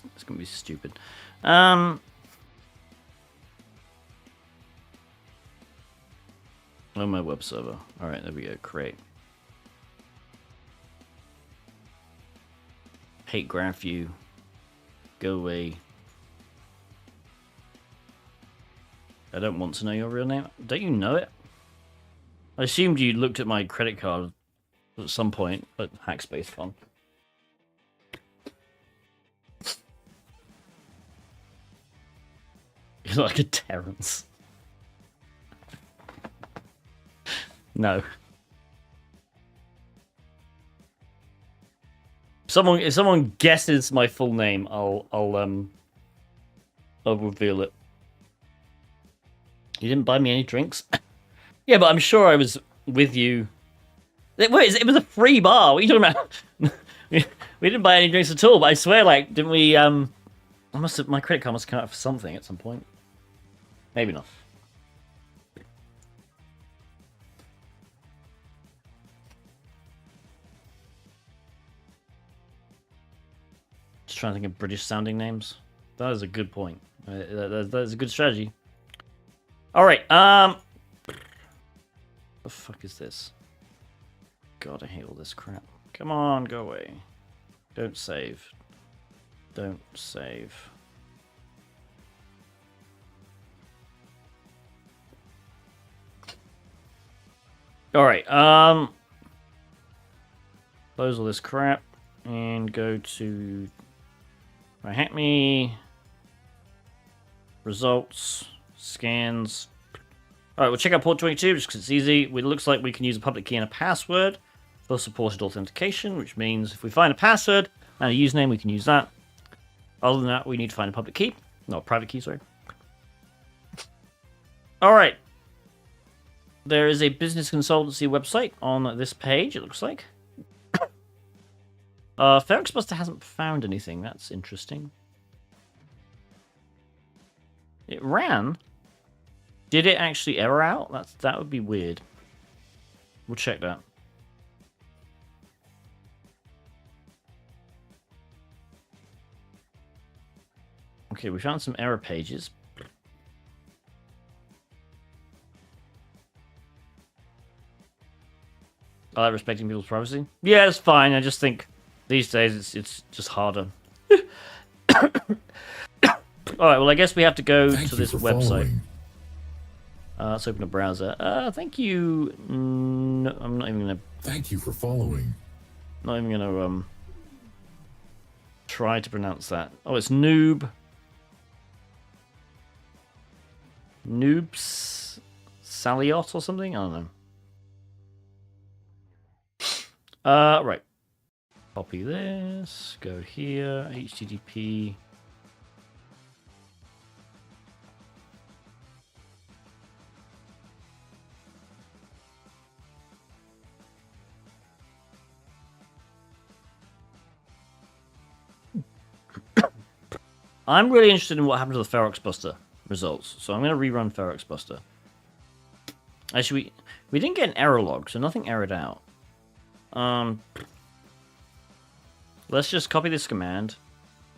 stupid. On my web server. Alright, there we go. Create. Hate graph view. Go away. I don't want to know your real name. Don't you know it? I assumed you looked at my credit card at some point at Hackspace Con. You're like a Terrence. No. If someone guesses my full name, I'll reveal it. You didn't buy me any drinks? Yeah, but I'm sure I was with you. Wait, it was a free bar. What are you talking about? we didn't buy any drinks at all, but I swear, like, didn't we, my credit card must have come out for something at some point. Maybe not. Just trying to think of British sounding names. That is a good point. That is a good strategy. Alright, the fuck is this? God, I hate all this crap. Come on, go away. Don't save. Don't save. Alright, close all this crap and go to my hack me results, scans. Alright, we'll check out port 22 just because it's easy. It looks like we can use a public key and a password for supported authentication, which means if we find a password and a username, we can use that. Other than that, we need to find a public key. No, private key, sorry. Alright. There is a business consultancy website on this page, it looks like. Ferrixbuster hasn't found anything. That's interesting. It ran. Did it actually error out? That would be weird. We'll check that. Okay, we found some error pages. I like respecting people's privacy. Yeah, it's fine. I just think these days it's just harder. Alright, well I guess we have to go to this website. Let's open a browser. Thank you. No, I'm not even gonna. Thank you for following. Not even gonna try to pronounce that. Oh, it's noob. Noobs Saliot or something? I don't know. Right. Copy this. Go here. HTTP. I'm really interested in what happened to the Ferox Buster results, so I'm going to rerun Ferox Buster. Actually, we didn't get an error log, so nothing errored out. Let's just copy this command,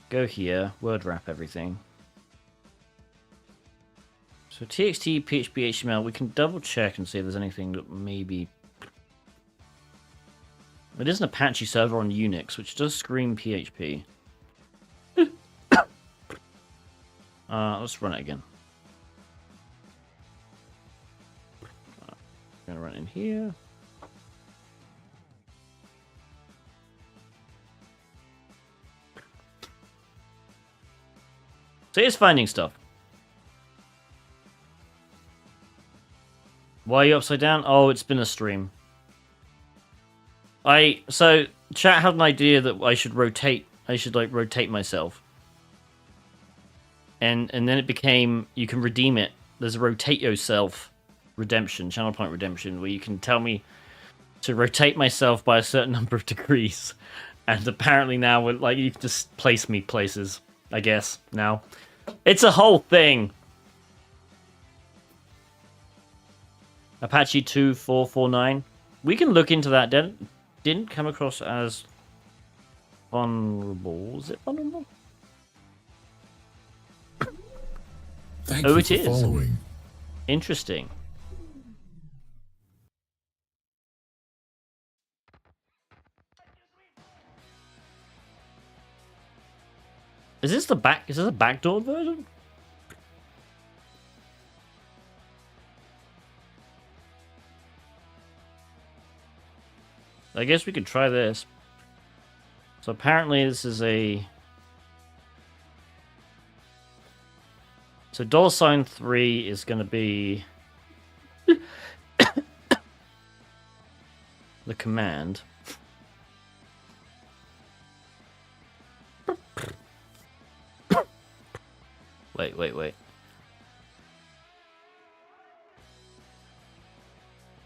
go here, word wrap everything. So txt, php, html, we can double check and see if there's anything that maybe... It is an Apache server on Unix, which does scream PHP. Let's run it again. I'm gonna run in here. So it's finding stuff. Why are you upside down? Oh, it's been a stream. So chat had an idea that I should rotate myself. And then it became, you can redeem it. There's a rotate yourself redemption, channel point redemption, where you can tell me to rotate myself by a certain number of degrees. And apparently now, like, you can just place me places, I guess, now. It's a whole thing. Apache 2449. We can look into that. Didn't come across as vulnerable. Is it vulnerable? Thank Oh, you it for is. following. Interesting. Is this a backdoor version? I guess we could try this. So apparently this is a... So $3 is going to be the command. Wait.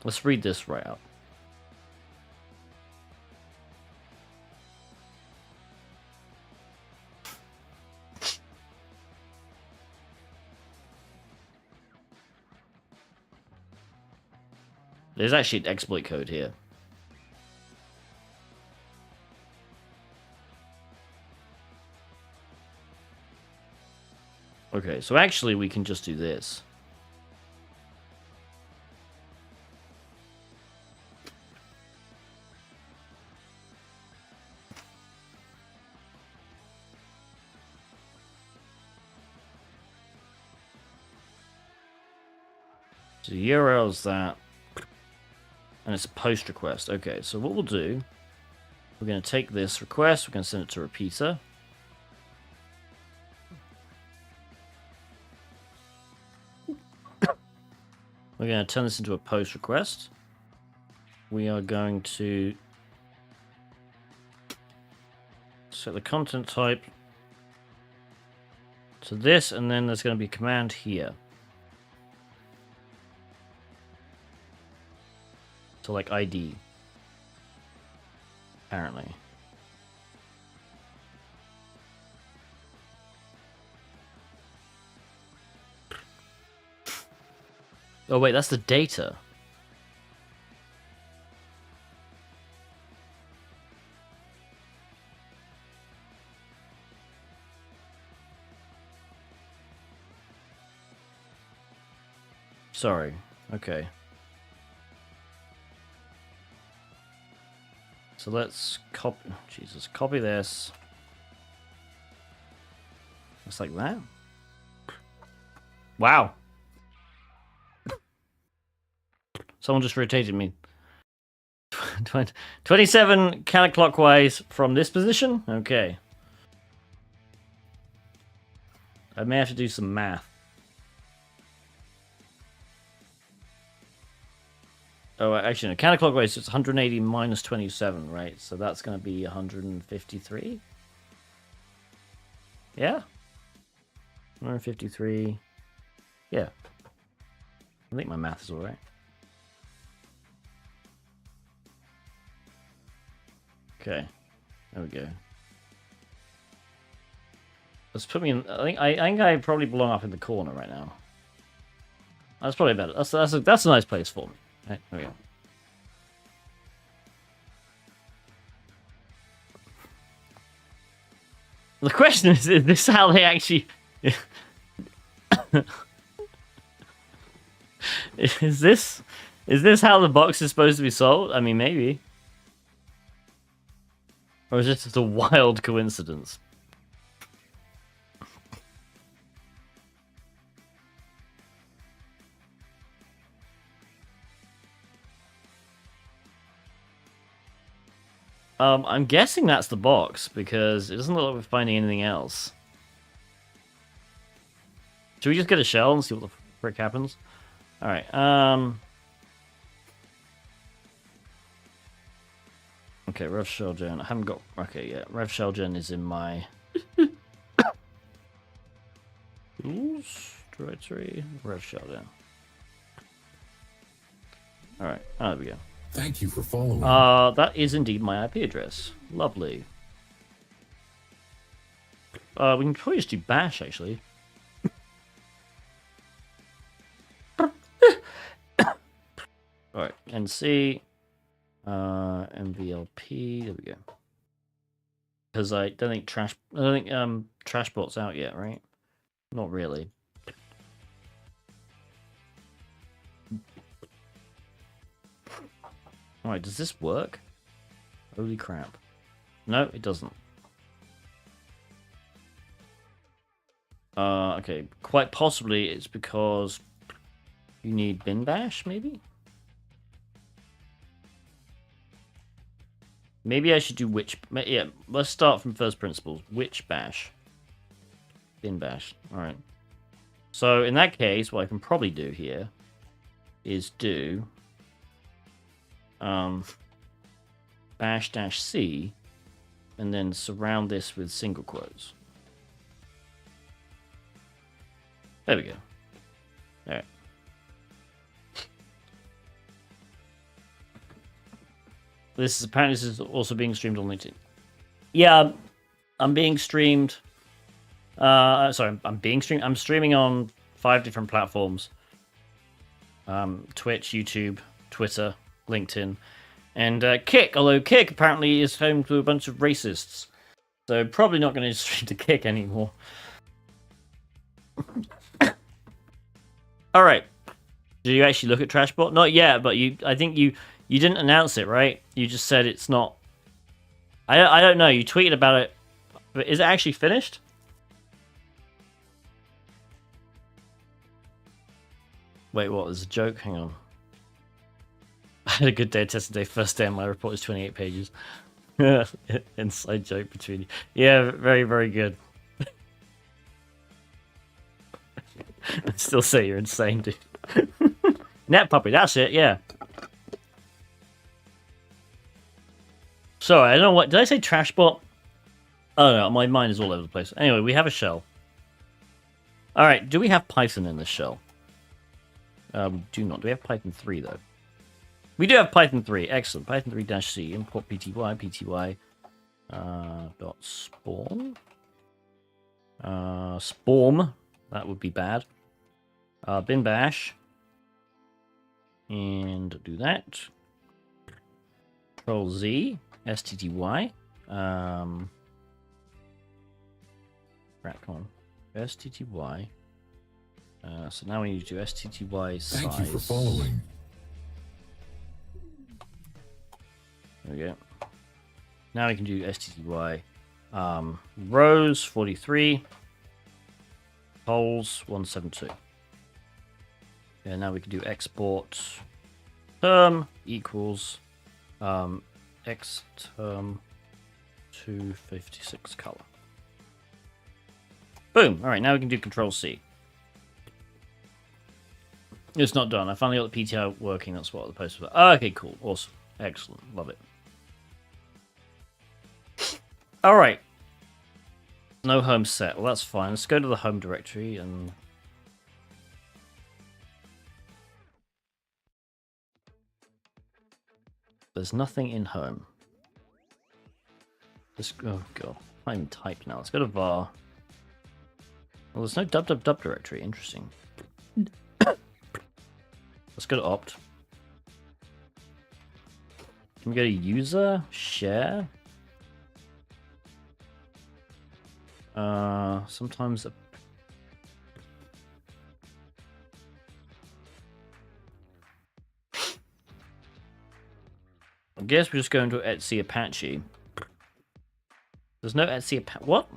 Let's read this right out. There's actually an exploit code here. Okay, so actually we can just do this. So the URL is that. And it's a post request. Okay, so what we'll do, we're going to take this request, we're going to send it to repeater. We're going to turn this into a post request. We are going to set the content type to this, and then there's going to be a command here. So like ID, apparently. Oh wait, that's the data. Sorry, okay. So let's copy this. Just like that. Wow. Someone just rotated me. 27 counterclockwise from this position? Okay. I may have to do some math. Oh, actually, no. Counterclockwise, it's 180 minus 27, right? So that's going to be 153. Yeah? 153. Yeah. I think my math is alright. Okay. There we go. Let's put me in. I think I probably belong up in the corner right now. That's probably better. That's a nice place for me. Okay, there we go. The question is this how they actually... Is this how the box is supposed to be sold? I mean, maybe. Or is this just a wild coincidence? I'm guessing that's the box, because it doesn't look like we're finding anything else. Should we just get a shell and see what the frick happens? Alright, okay, Rev Shell Gen. I haven't got... Okay, yeah, Rev Shell Gen is in my... Tools? Directory? Rev Shell Gen. Alright, there we go. Thank you for following. That is indeed my IP address. Lovely. We can probably just do bash, actually. Alright, NC, MVLP, there we go. Because I don't think Trashbot's out yet, right? Not really. Alright, does this work? Holy crap. No, it doesn't. Okay, quite possibly it's because you need bin bash, maybe? Maybe I should do which... Yeah, let's start from first principles. Which bash? Bin bash. Alright. So, in that case, what I can probably do here is do... bash-c, and then surround this with single quotes. There we go. Alright. This is also being streamed on LinkedIn. Yeah, I'm being streamed. Sorry, I'm streaming on 5 different platforms. Twitch, YouTube, Twitter, LinkedIn, and Kick. Although Kick apparently is home to a bunch of racists, so probably not going to stream to Kick anymore. All right. Did you actually look at Trashbot? Not yet, but I think you didn't announce it, right? You just said it's not. I don't know. You tweeted about it, but is it actually finished? Wait, what? There's a joke. Hang on. I had a good day, testing day. First day, and my report is 28 pages. Inside joke between you. Yeah, very, very good. I still say you're insane, dude. Net puppy, that's it, yeah. Sorry, I don't know what... Did I say Trashbot? Oh no, my mind is all over the place. Anyway, we have a shell. Alright, do we have Python in this shell? We do not. Do we have Python 3, though? We do have Python 3. Excellent. Python 3-c. Import pty dot spawn. Spawn. That would be bad. Bin bash. And do that. Control Z. STTY. Right, come on. STTY. So now we need to do STTY size. Thank you for following. There we go. Now we can do STTY. Rows 43. Holes 172. Yeah, now we can do export term equals x term 256 color. Boom. All right, now we can do Control C. It's not done. I finally got the PTI working. That's what the post was. Oh, okay, cool. Awesome. Excellent. Love it. All right. No home set. Well, that's fine. Let's go to the home directory and... There's nothing in home. This... Oh, God. I can't even type now. Let's go to var. Well, there's no dub directory. Interesting. Let's go to opt. Can we go to user? Share? Sometimes... I guess we're just going to Etsy Apache. There's no Etsy Apache. What?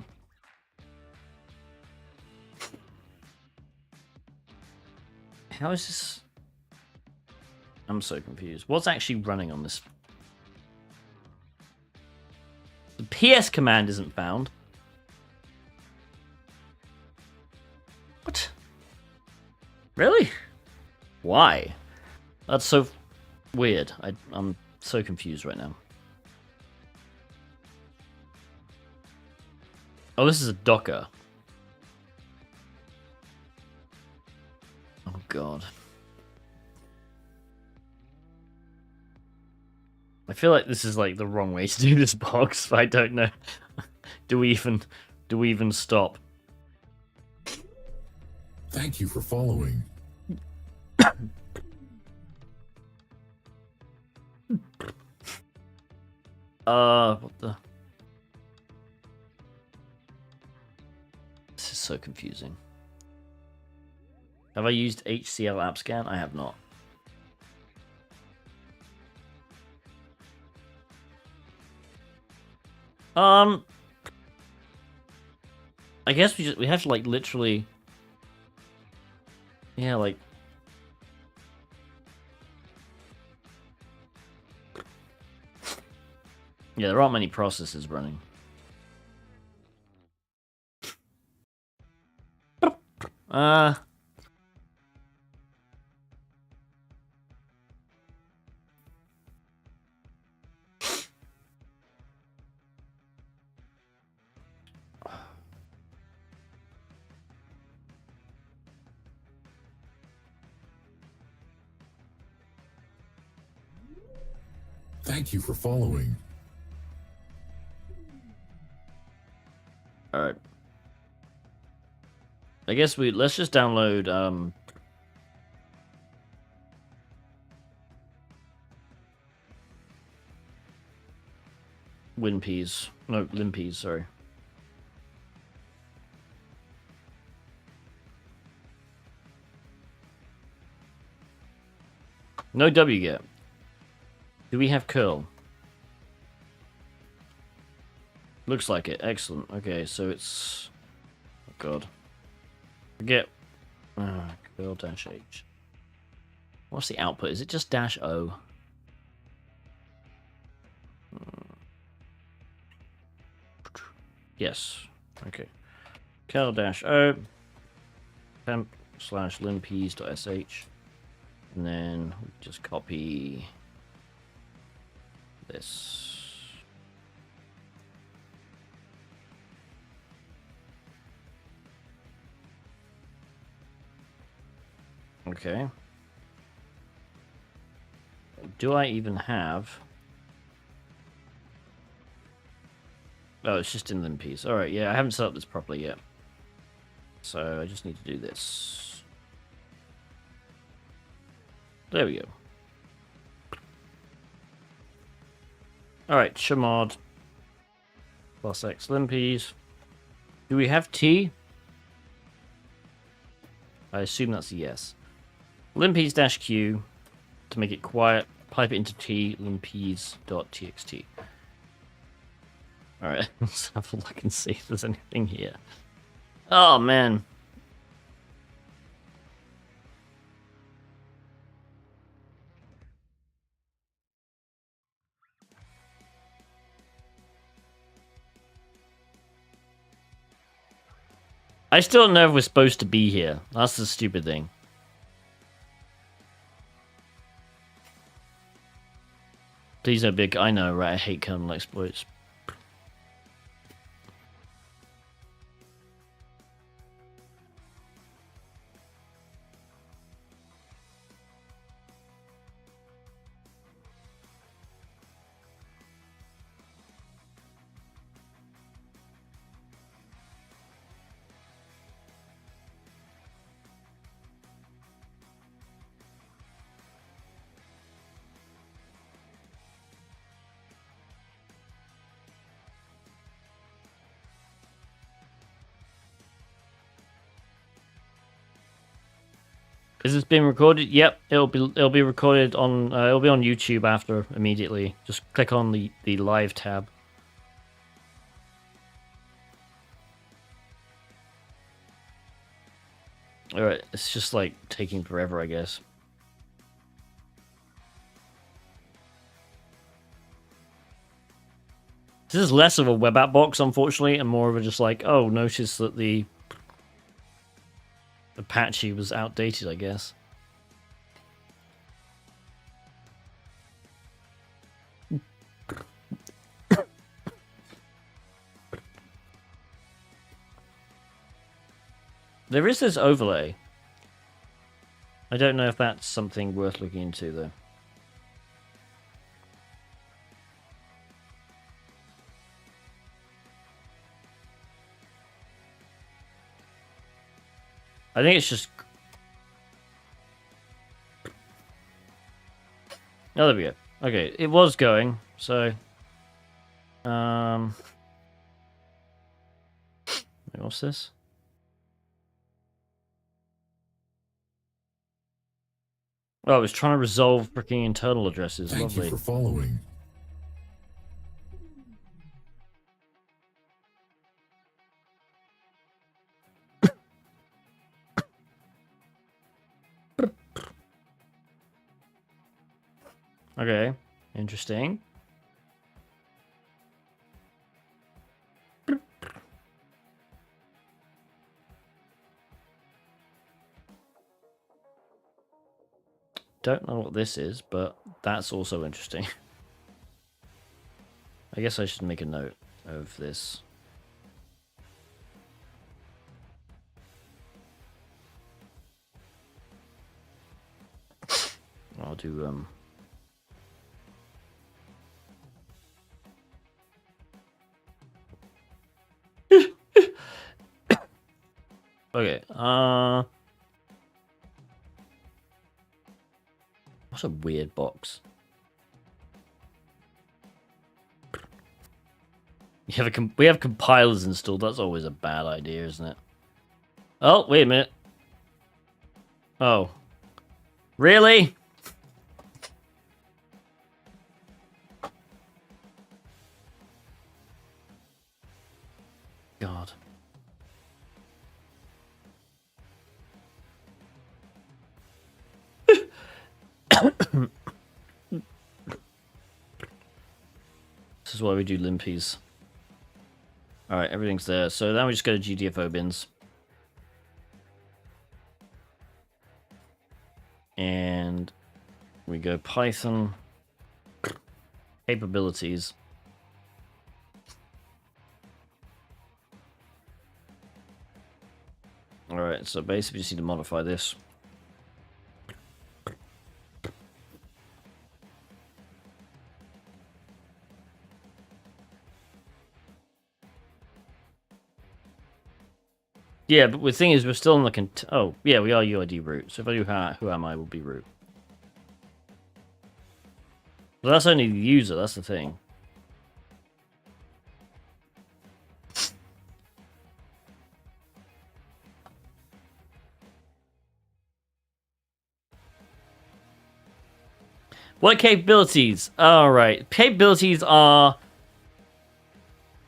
How is this? I'm so confused. What's actually running on this? The PS command isn't found. What? Really? Why? That's so weird. I'm so confused right now. Oh, this is a Docker. Oh god. I feel like this is like the wrong way to do this box, but I don't know. Do we even stop? Thank you for following. What the? This is so confusing. Have I used HCL app scan? I have not. I guess we have to like literally, yeah, like. Yeah, there aren't many processes running. Thank you for following. All right. I guess let's just download WinPeas. No, LinPeas, sorry. No W yet. Do we have curl? Looks like it. Excellent. Okay, so it's... Oh god. Forget... curl dash H. What's the output? Is it just dash O? Yes. Okay. Curl dash O. Temp slash linpeas.sh. And then we just copy this. Okay. Do I even have... Oh, it's just in linpiece. Alright, yeah, I haven't set up this properly yet. So I just need to do this. There we go. Alright, chmod plus x linpiece. Do we have T? I assume that's a yes. Linpiece-q to make it quiet. Pipe it into T, linpiece.txt. Alright, let's have a look and see if there's anything here. Oh, man. I still don't know if we're supposed to be here. That's the stupid thing. Please don't be... I know, right? I hate kernel exploits. Is this being recorded? Yep, it'll be recorded on it'll be on YouTube after immediately. Just click on the live tab. All right, it's just like taking forever, I guess. This is less of a web app box, unfortunately, and more of a just like, oh, notice that the Apache was outdated, I guess. There is this overlay. I don't know if that's something worth looking into, though. I think it's just... Oh, there we go. Okay, it was going, so... What's this? Oh, I was trying to resolve freaking internal addresses. Thank Lovely. you for following. Okay, interesting. Don't know what this is, but that's also interesting. I guess I should make a note of this. I'll do okay, what a weird box. We have compilers installed. That's always a bad idea, isn't it? Oh, wait a minute. Oh. Really? God. This is why we do limpies. Alright, everything's there. So now we just go to GDFO bins. And we go Python capabilities. Alright, so basically we just need to modify this. Yeah, but the thing is, we're still in the oh, yeah, we are UID root. So if I do who am I will be root. But that's only the user, that's the thing. What capabilities? Alright, capabilities are...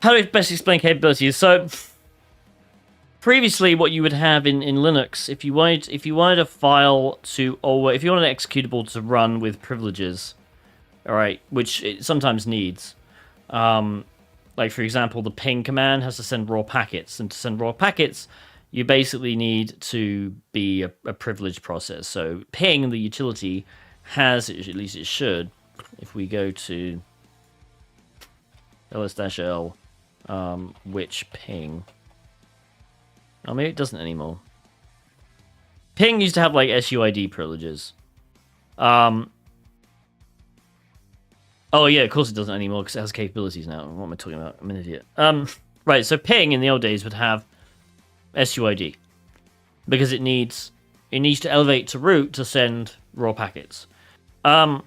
How do I best explain capabilities? So... Previously, what you would have in Linux, if you wanted a file to, or if you wanted an executable to run with privileges, all right, which it sometimes needs, like for example, the ping command has to send raw packets, and to send raw packets, you basically need to be a privileged process. So ping, the utility, has, at least it should, if we go to ls-l, which ping. Oh, maybe it doesn't anymore. Ping used to have, like, SUID privileges. Oh, yeah, of course it doesn't anymore, because it has capabilities now. What am I talking about? I'm an idiot. Right, so ping in the old days would have SUID. Because it needs to elevate to root to send raw packets. Now,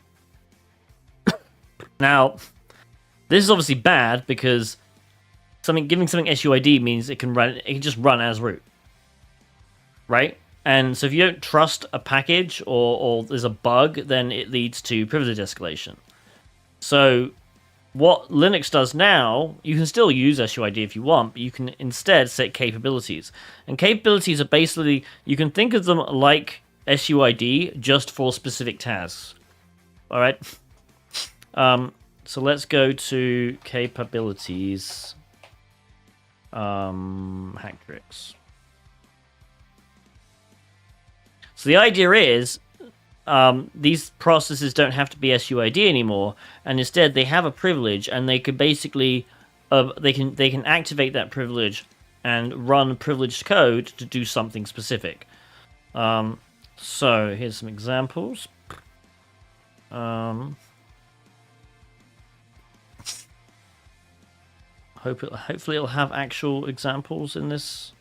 this is obviously bad, because... giving something SUID means it can just run as root, right? And so if you don't trust a package or there's a bug, then it leads to privilege escalation. So what Linux does now, you can still use SUID if you want, but you can instead set capabilities. And capabilities are basically, you can think of them like SUID just for specific tasks. All right. So let's go to capabilities. Hack tricks. So the idea is these processes don't have to be SUID anymore, and instead they have a privilege, and they could basically they can activate that privilege and run privileged code to do something specific. So here's some examples. Hopefully it'll have actual examples in this.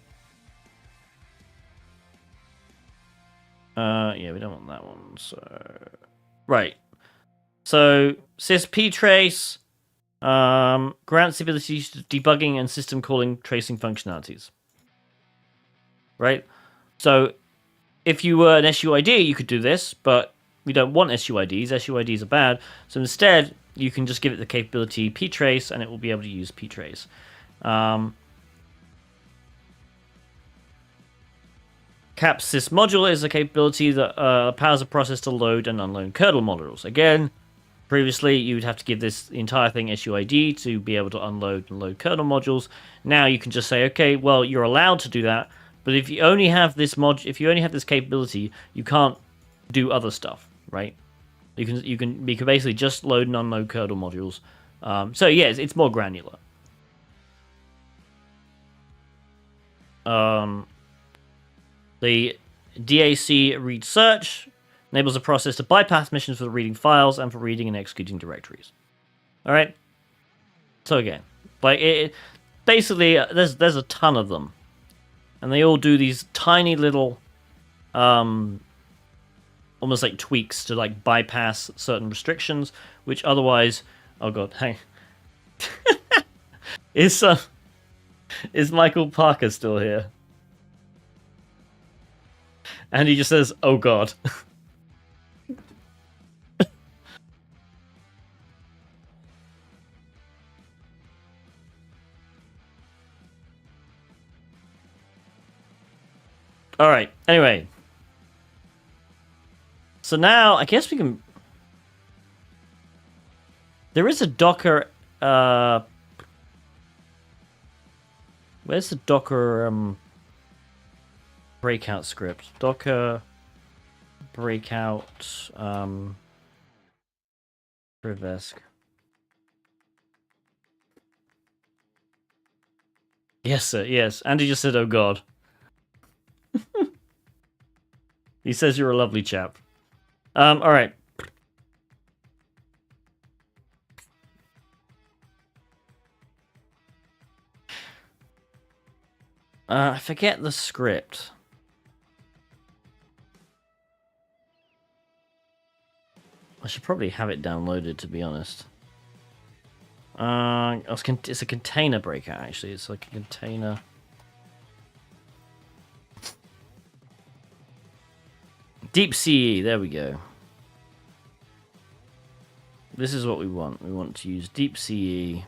Yeah, we don't want that one. So right. So sys ptrace grants the ability to debugging and system calling tracing functionalities. Right. So if you were an SUID, you could do this, but we don't want SUIDs. SUIDs are bad. So instead, you can just give it the capability ptrace, and it will be able to use ptrace. Capsys module is a capability that allows a process to load and unload kernel modules. Again, previously you would have to give this entire thing SUID to be able to unload and load kernel modules. Now you can just say, okay, well, you're allowed to do that, but if you only have this capability, you can't do other stuff, right? You can basically just load and unload kernel modules. So yeah, it's more granular. The DAC read search enables a process to bypass missions for reading files and for reading and executing directories. All right. So again, like basically, there's a ton of them, and they all do these tiny little, almost like tweaks to like bypass certain restrictions, which otherwise, oh god, hey, is Michael Parker still here? And he just says, oh god. Alright, anyway. So now, I guess we can... There is a Docker... Where's the Docker... breakout script? Docker... breakout... privesc. Yes, sir, yes. Andy just said, oh god. He says you're a lovely chap. Alright. I forget the script. I should probably have it downloaded, to be honest. It's a container breakout, actually. It's like a container... Deep CE, there we go. This is what we want. We want to use Deep CE.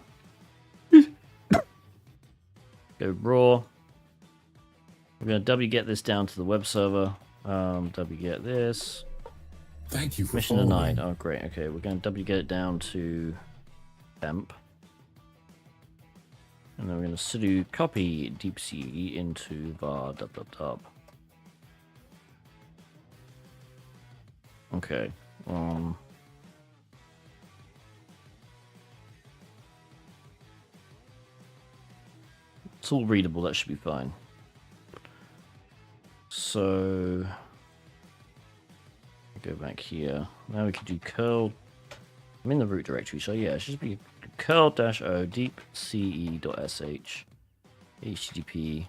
Go raw. We're going to wget this down to the web server. Wget this. Thank you for Mission following. denied. Oh, great. Okay, we're going to wget it down to temp. And then we're going to sudo copy Deep CE into var /. Okay. It's all readable, that should be fine. So go back here. Now we can do curl. I'm in the root directory, so yeah, it should be curl-o deepce.sh http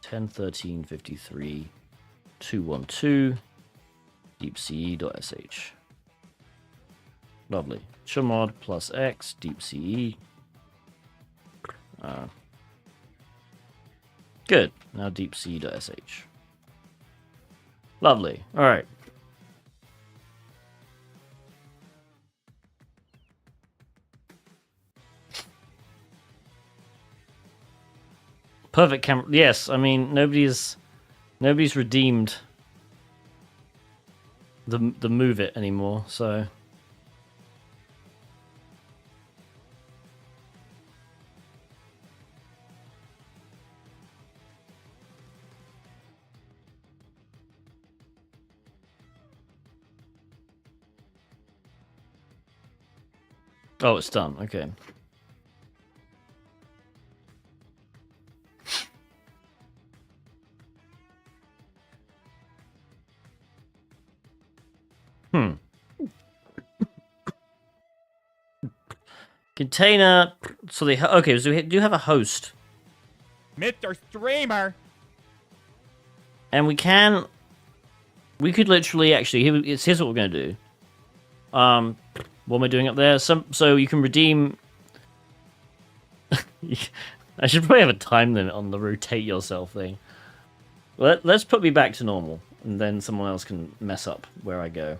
10.13.53.212 deepce.sh. Lovely. chmod plus x deepce. Good. Now deepce.sh. Lovely. All right. Perfect camera. Yes, I mean nobody's redeemed the move it anymore. So oh, it's done. Okay. Container. So they okay. So we do have a host, Mr. Streamer. and we could literally actually here's what we're gonna do. What am I doing up there? So you can redeem. I should probably have a time limit on the rotate yourself thing. Let's put me back to normal, and then someone else can mess up where I go.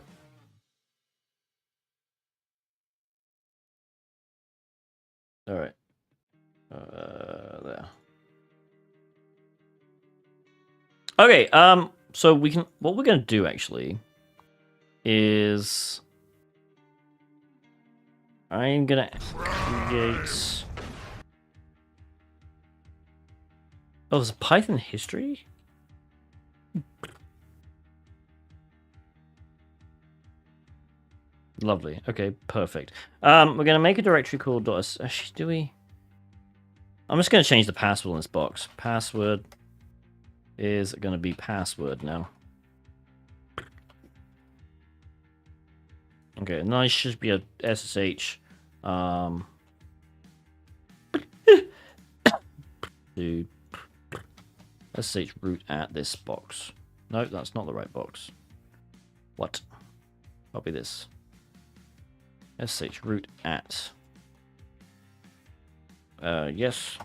All right. There. Okay. So we can. What we're gonna do actually is I'm gonna create. Oh, there's a Python history? Lovely. Okay, perfect. We're gonna make a directory called actually, do we? I'm just gonna change the password in this box. Password is gonna be password now. Okay, and I should be a SSH. To SSH root at this box. No, that's not the right box. What? Copy this. SSH root at. Yes.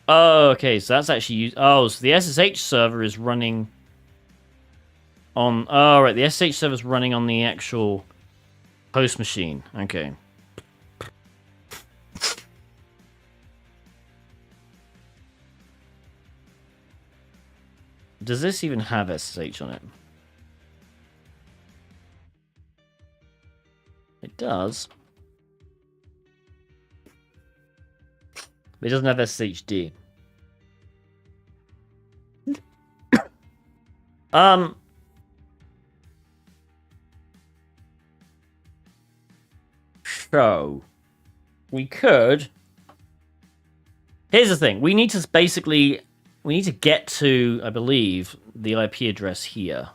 Oh, okay, so that's actually used. Oh, so the SSH server is running on. Oh, right, the SSH server is running on the actual host machine. Okay. Does this even have SSH on it? It does. But it doesn't have SSHD. So we could. Here's the thing. We need to get to, I believe, the IP address here.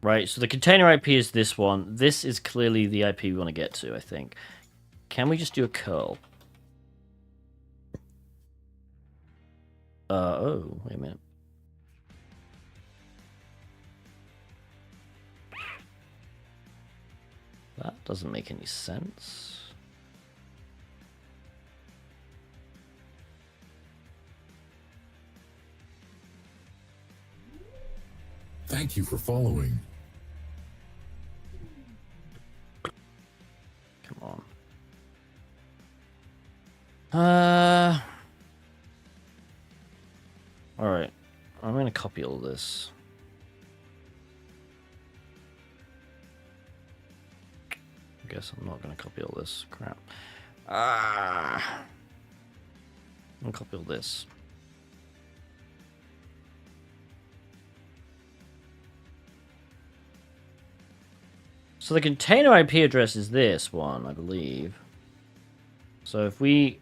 Right, so the container IP is this one. This is clearly the IP we want to get to, I think. Can we just do a curl? Oh, wait a minute. That doesn't make any sense. Thank you for following. Come on. Alright. I'm gonna copy all this. I guess I'm not gonna copy all this crap. I'm gonna copy all this. So the container IP address is this one, I believe. So if we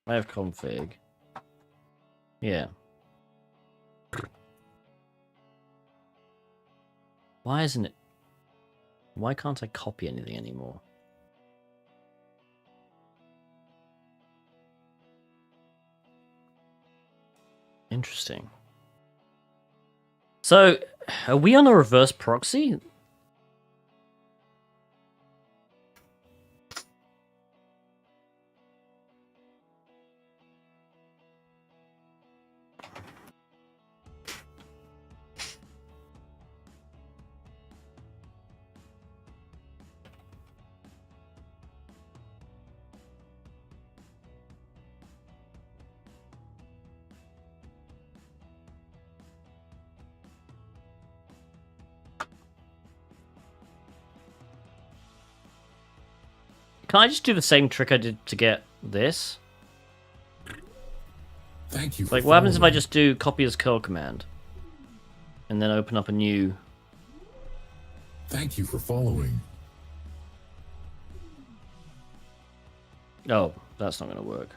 have config, yeah. Why isn't it? Why can't I copy anything anymore? Interesting. So, are we on a reverse proxy? Can I just do the same trick I did to get this? Thank you. Like, what happens if I just do copy as curl command? And then open up a new... Thank you for following. Oh, that's not going to work.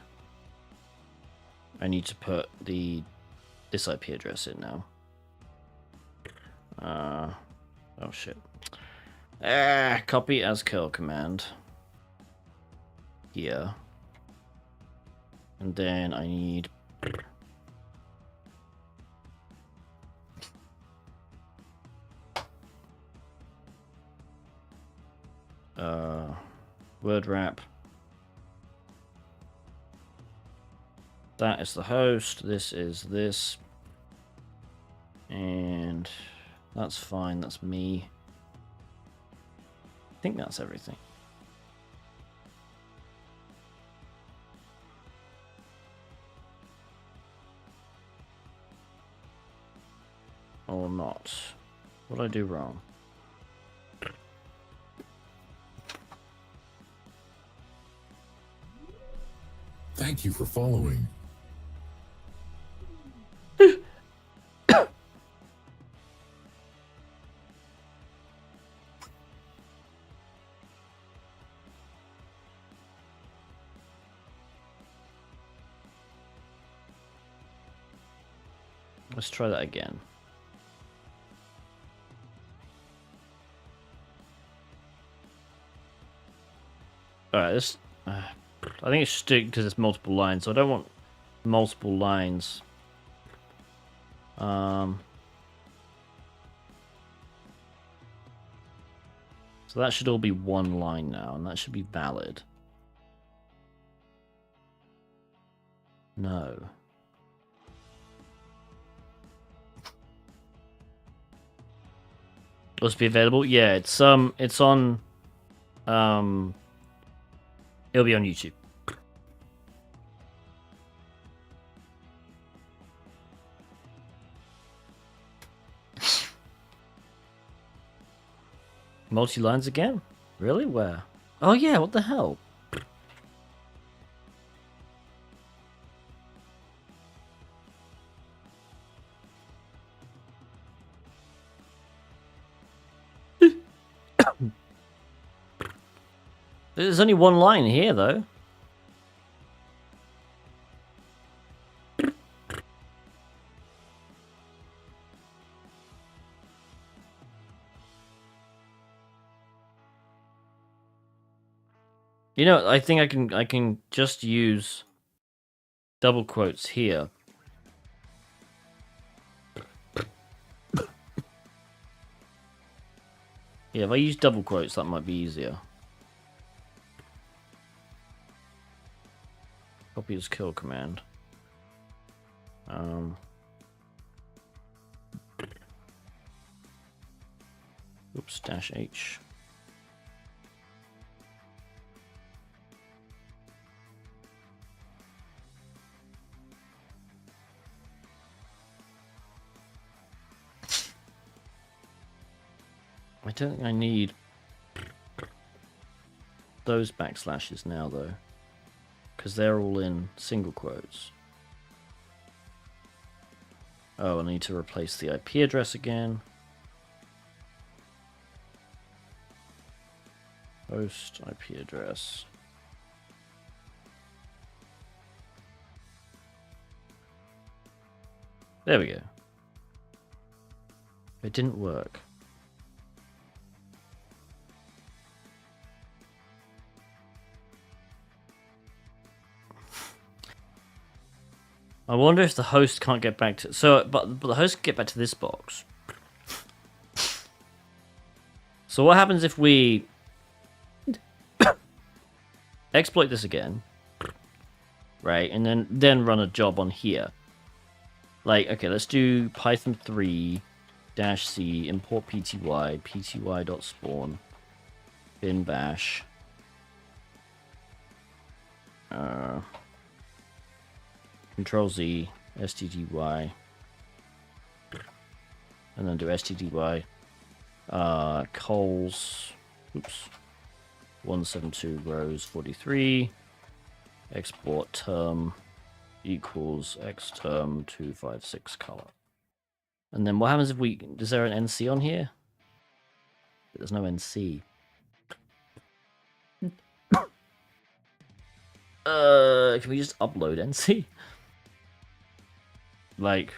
I need to put this IP address in now. Oh shit. Copy as curl command. Here. And then I need... word wrap. That is the host. This is this. And that's fine. That's me. I think that's everything. Or not. What did I do wrong? Thank you for following. Let's try that again. Alright, this... I think it's just because it's multiple lines, so I don't want multiple lines. So that should all be one line now, and that should be valid. No. Must be available? Yeah, it's on it'll be on YouTube. Multi-lines again? Really? Where? Oh yeah, what the hell? There's only one line here, though. You know, I think I can just use double quotes here. Yeah, if I use double quotes, that might be easier. Copy as kill command. Oops, dash H. I don't think I need those backslashes now, though, because they're all in single quotes. Oh, I need to replace the IP address again. Host IP address. There we go. It didn't work. I wonder if the host can't get back to... So, but the host can get back to this box. So what happens if we... exploit this again, right, and then run a job on here. Like, okay, let's do Python 3 -c import pty bin bash Control Z stdy and then do stdy cols. Oops. 172 rows 43. Export term equals x term 256 color. And then what happens if we... Is there an NC on here? There's no NC. Can we just upload NC? Like...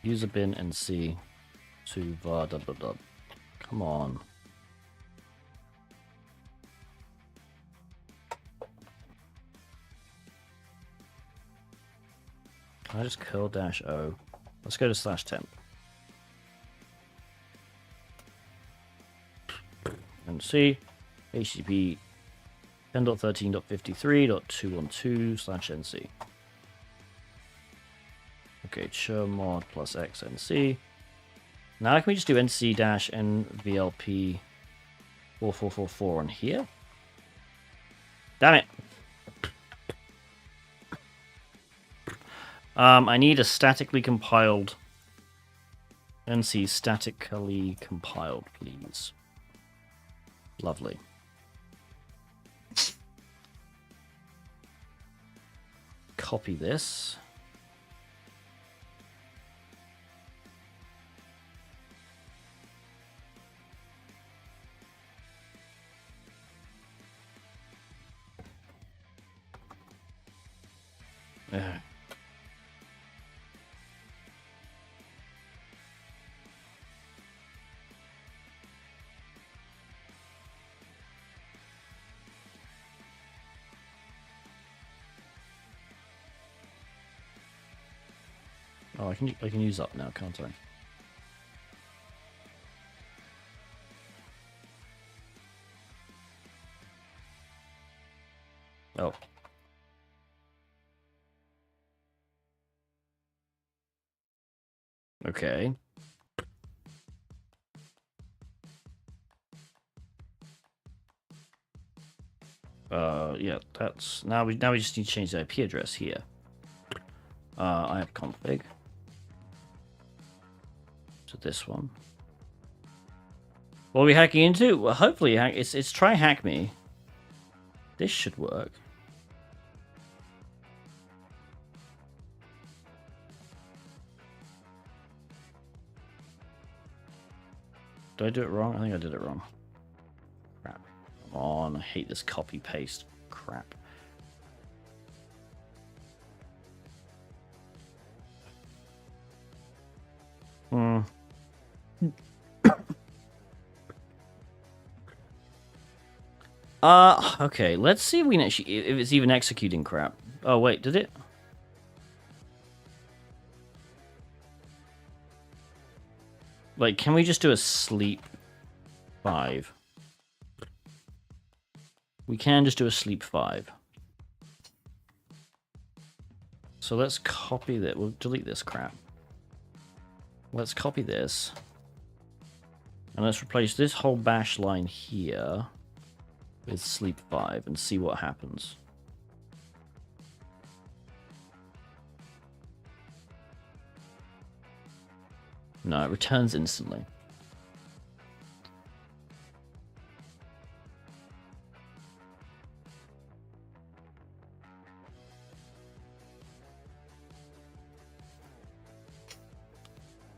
User bin NC to var ... Come on. Can I just curl dash O? Let's go to /temp. And see HTTP 10.13.53.212/NC. Okay, chmod plus xnc. Now can we just do nc-nvlp 4444 on here? Damn it! I need a statically compiled nc statically compiled, please. Lovely. Copy this. Yeah. Oh, I can use up now, can't I? Oh. Okay. Yeah, that's now we just need to change the IP address here. I have config to this one. What are we hacking into? Well, hopefully it's try hack me. This should work. Did I do it wrong? I think I did it wrong. Crap. Come on, I hate this copy paste crap. Okay, let's see if we can actually, if it's even executing crap. Oh wait, did it? Like, can we just do a sleep 5? We can just do a sleep 5. So let's copy that. We'll delete this crap. Let's copy this. And let's replace this whole bash line here with sleep 5 and see what happens. No, it returns instantly.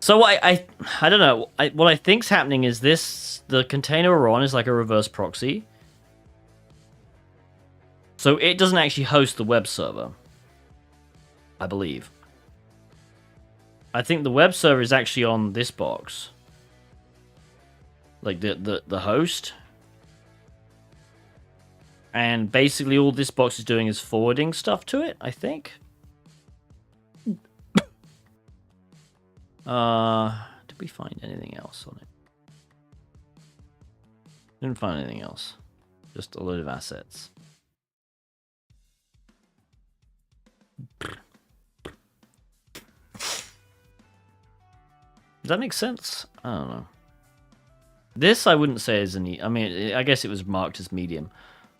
So I don't know. What I think's happening is this: the container we're on is like a reverse proxy. So it doesn't actually host the web server, I believe. I think the web server is actually on this box. Like the host. And basically all this box is doing is forwarding stuff to it, I think. Did we find anything else on it? Didn't find anything else. Just a load of assets. Does that make sense? I don't know. This I wouldn't say is any... I mean, I guess it was marked as medium.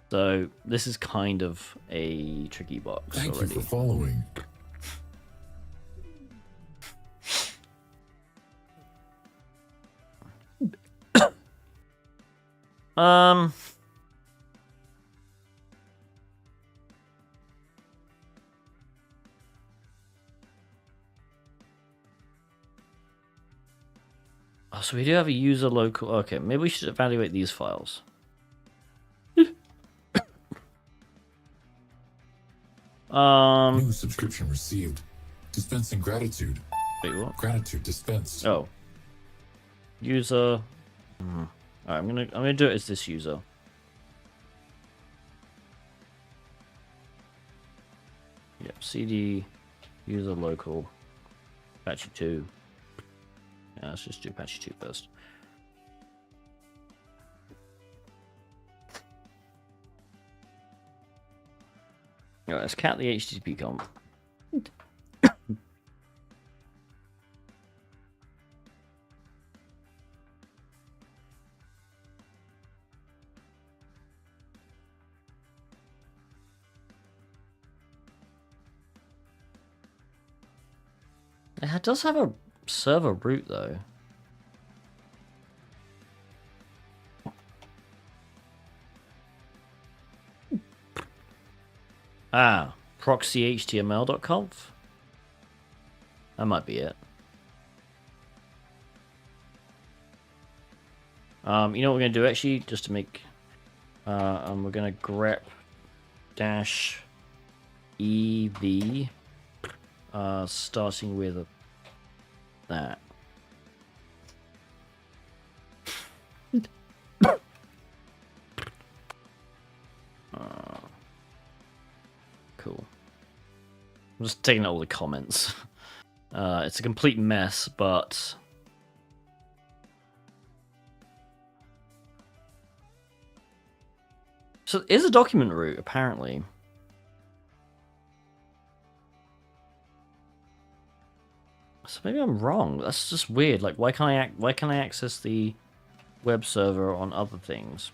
So this is kind of a tricky box Thank already. you for following. Um. Oh, so we do have a user local. Okay, maybe we should evaluate these files. New subscription received. Dispensing gratitude. Wait, what? Gratitude dispensed. Oh. User. Alright, I'm gonna do it as this user. Yep, CD user local Apache 2. Yeah, let's just do Apache 2 first. Alright, let's cat the HTTP comp. It does have a server root though. Ah, proxyhtml.conf? That might be it. You know what we're going to do actually, just to make... we're going to grep dash ev, starting with that. Cool. I'm just taking out all the comments. It's a complete mess, but... So it is a document root, apparently. So maybe I'm wrong. That's just weird. Like, why can't I access the web server on other things?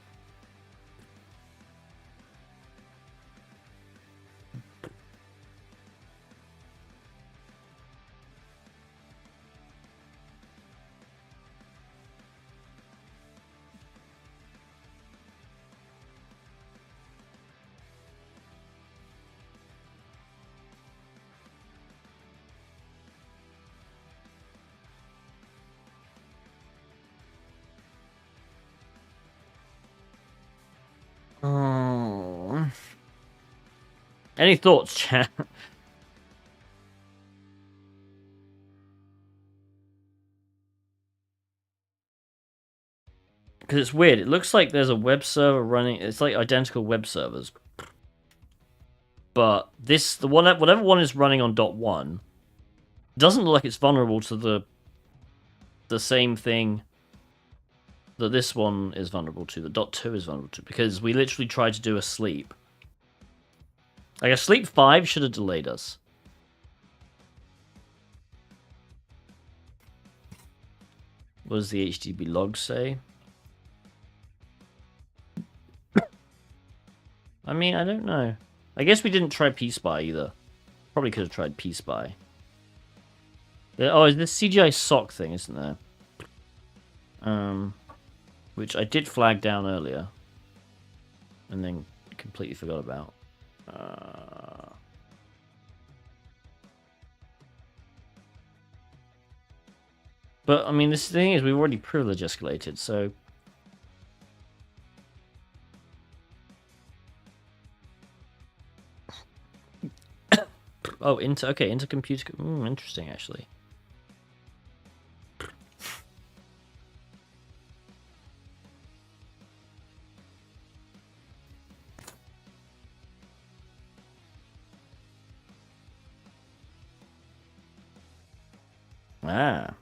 Oh. Any thoughts, chat? Because it's weird. It looks like there's a web server running. It's like identical web servers. But this, whatever one is running on .1, doesn't look like it's vulnerable to the same thing that this one is vulnerable to, that .2 is vulnerable to, because we literally tried to do a sleep. Like, a sleep 5 should have delayed us. What does the HTTP log say? I mean, I don't know. I guess we didn't try pspy either. Probably could have tried pspy. Oh, is this CGI sock thing, isn't there? Which I did flag down earlier. And then completely forgot about. But, I mean, this thing is, we've already privilege escalated, so... Oh, intercomputer... interesting, actually. Ah.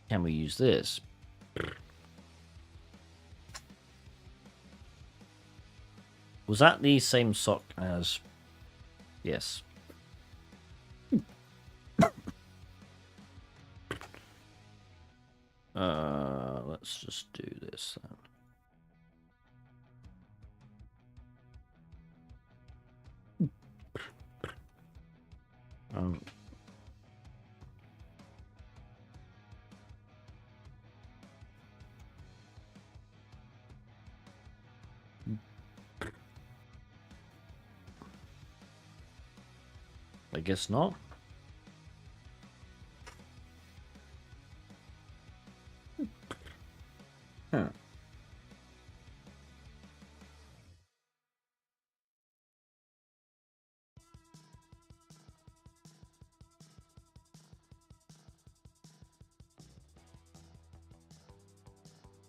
Can we use this? Was that the same sock as... Yes. Let's just do this then. I guess not. Huh.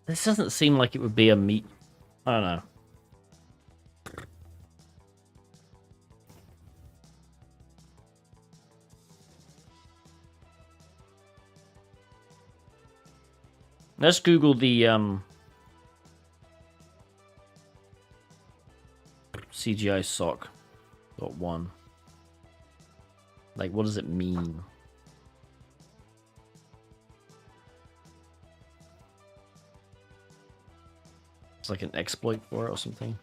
This doesn't seem like it would be a meat. I don't know. Let's Google the CGI sock .1. Like, what does it mean? It's like an exploit for it or something.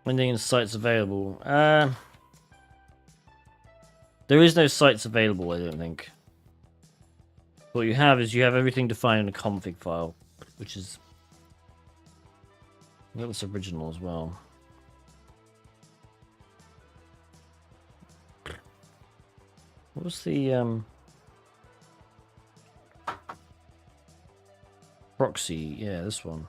Lending in sites available. There is no sites available, I don't think. What you have is you have everything defined in a config file, which is... I think it's original as well. What was the proxy? Yeah, this one.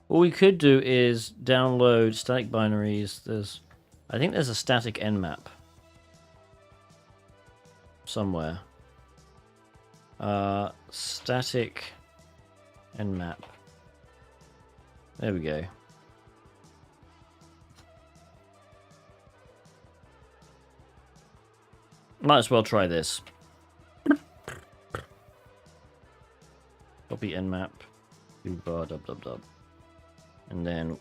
What we could do is download static binaries. I think there's a static nmap somewhere. Static nmap. There we go. Might as well try this. Copy nmap. Bar dub dub dub. And then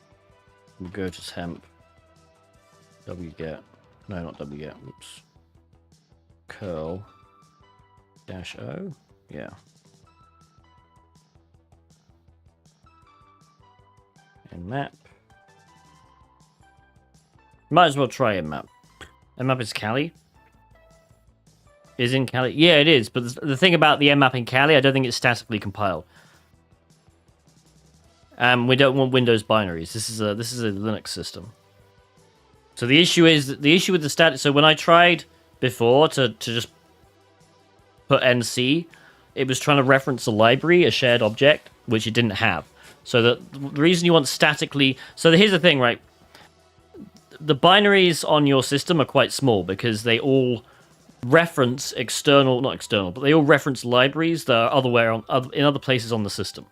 we'll go to temp. wget. No, not wget. Oops. Curl. -o. Yeah. Nmap. Might as well try nmap. Nmap is Kali. Is in Kali. Yeah, it is. But the thing about the nmap in Kali, I don't think it's statically compiled. We don't want Windows binaries. This is a Linux system. So the issue with the static. So when I tried before to just put NC, it was trying to reference a library, a shared object, which it didn't have. So the reason you want statically. So here's the thing, right? The binaries on your system are quite small because they all reference not external, but they all reference libraries that are in other places on the system.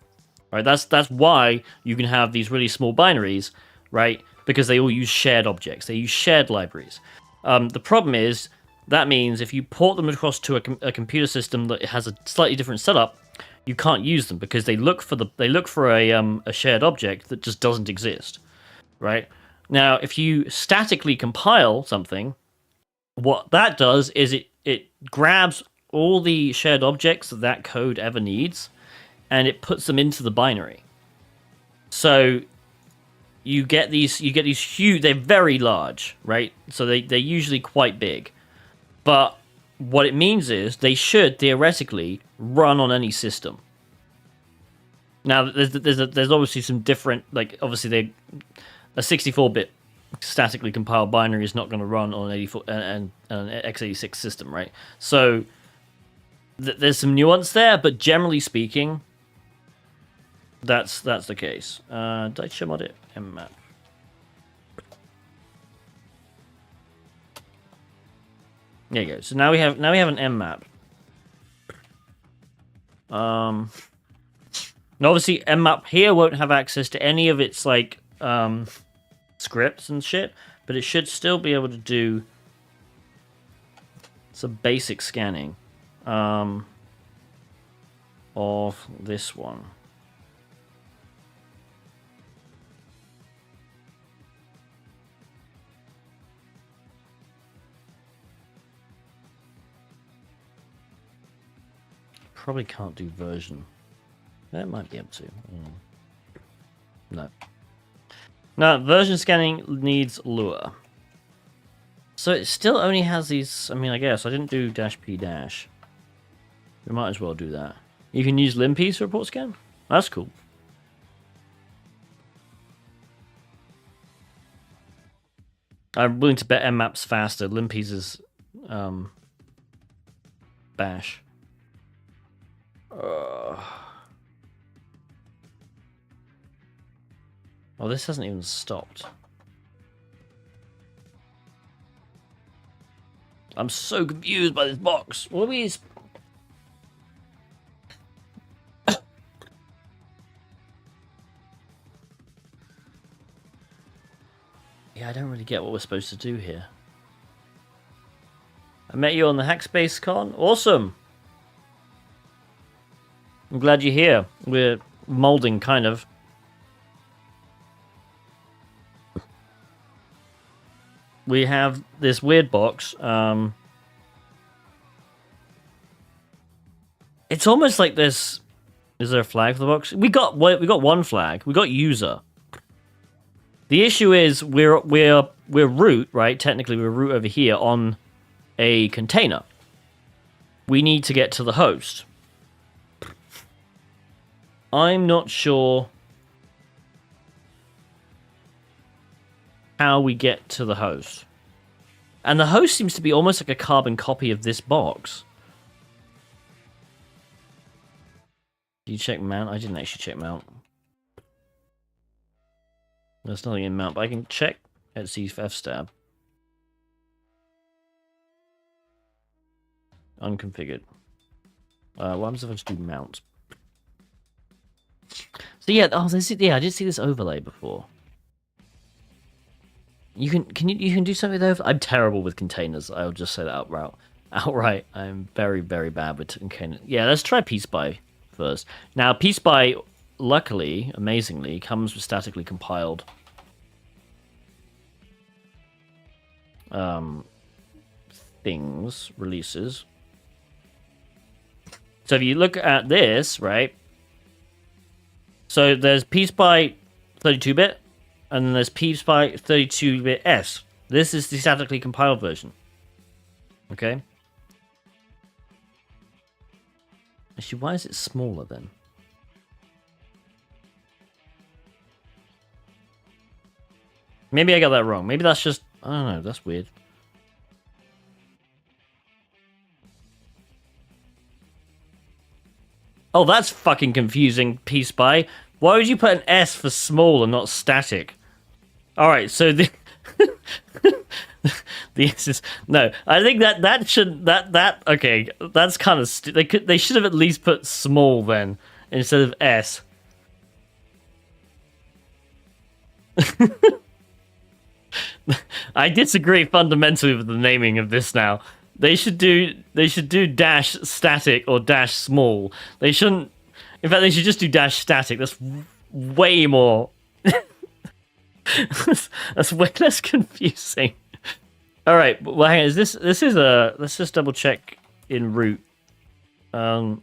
Right, that's why you can have these really small binaries, right? Because they all use shared objects. They use shared libraries. The problem is that means if you port them across to a computer system that has a slightly different setup, you can't use them because they look for a shared object that just doesn't exist, right? Now, if you statically compile something, what that does is it grabs all the shared objects that code ever needs, and it puts them into the binary. So you get these huge. They're very large, right? So they're usually quite big. But what it means is they should theoretically run on any system. Now there's obviously some different, like obviously a 64-bit statically compiled binary is not going to run on an x86 system, right? So there's some nuance there, but generally speaking, that's the case. Did I chmod it? Mmap. There you go. So now we have an mmap. Now obviously mmap here won't have access to any of its like scripts and shit, but it should still be able to do some basic scanning. of this one. Probably can't do version. That might be able to. No. No, version scanning needs Lua. So it still only has these. I mean, I guess I didn't do -p dash. We might as well do that. You can use limpys for report scan. That's cool. I'm willing to bet mmap's faster. Limpys is bash. Oh, this hasn't even stopped. I'm so confused by this box. What are we? Yeah, I don't really get what we're supposed to do here. I met you on the Hackspace Con. Awesome. I'm glad you're here. We're molding, kind of. We have this weird box. It's almost like this. Is there a flag for the box? We got one flag. We got user. The issue is we're root, right? Technically, we're root over here on a container. We need to get to the host. I'm not sure how we get to the host. And the host seems to be almost like a carbon copy of this box. Did you check mount? I didn't actually check mount. There's nothing in mount, but I can check at fstab. Unconfigured. What happens if I just do mount? So yeah, I did see this overlay before. You can do something with overlay. I'm terrible with containers. I'll just say that outright. I'm very, very bad with containers. Yeah, let's try PSpy first. Now, PSpy, luckily, amazingly, comes with statically compiled releases. So if you look at this, right? So there's PSpy 32-bit, and then there's PSpy 32-bit S. This is the statically compiled version. Okay? Actually, why is it smaller then? Maybe I got that wrong. Maybe that's just... I don't know, that's weird. Oh, that's fucking confusing, PSpy. Why would you put an S for small and not static? Alright, so the... the S is... No, I think that should... Okay, that's kind of... They should have at least put small then, instead of S. I disagree fundamentally with the naming of this now. They should do dash static or dash small. They shouldn't. In fact, they should just do dash static. That's way more. That's way less confusing. All right, well, hang on. This is a. Let's just double check in root. So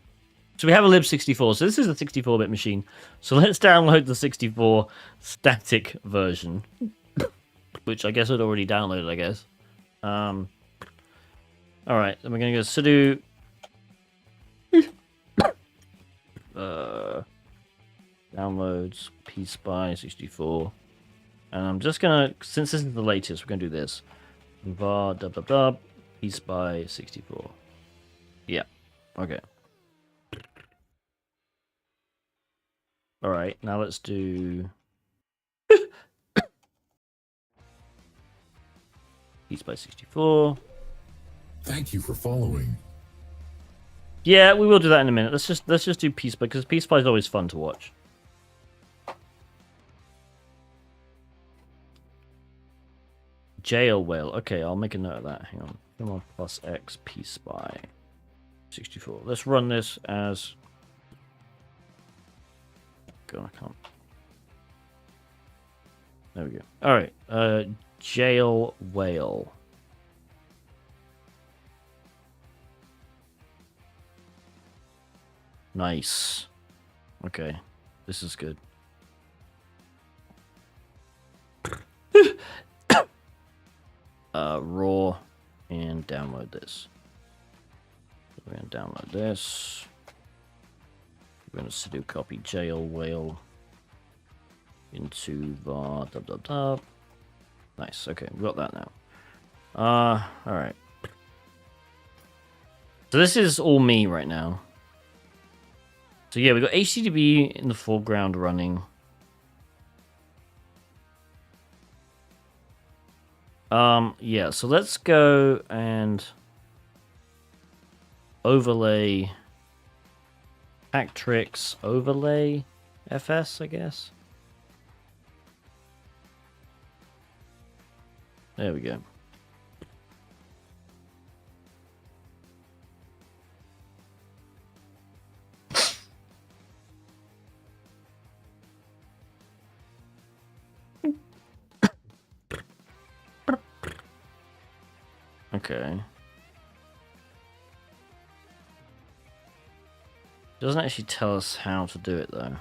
we have a lib64. So this is a 64-bit machine. So let's download the 64 static version, which I guess I'd already downloaded. I guess. All right, then we're gonna go sudo downloads PSpy 64, and I'm just gonna, since this is the latest, we're gonna do this var PSpy 64. Yeah, okay. All right, now let's do PSpy 64. Thank you for following. Yeah, we will do that in a minute. Let's just do PSpy, because PSpy is always fun to watch. Jail whale. Okay, I'll make a note of that. Hang on. Come on, plus X PSpy 64. Let's run this as God, I can't. There we go. Alright, jail whale. Nice. Okay, this is good. Raw and download this. We're gonna download this. We're gonna sudo copy jail whale into the Nice. Okay, we got that now. All right. So this is all me right now. So yeah, we got HTTP in the foreground running. Yeah, so let's go and overlay Actrix overlay FS, I guess. There we go. Okay. Doesn't actually tell us how to do it though.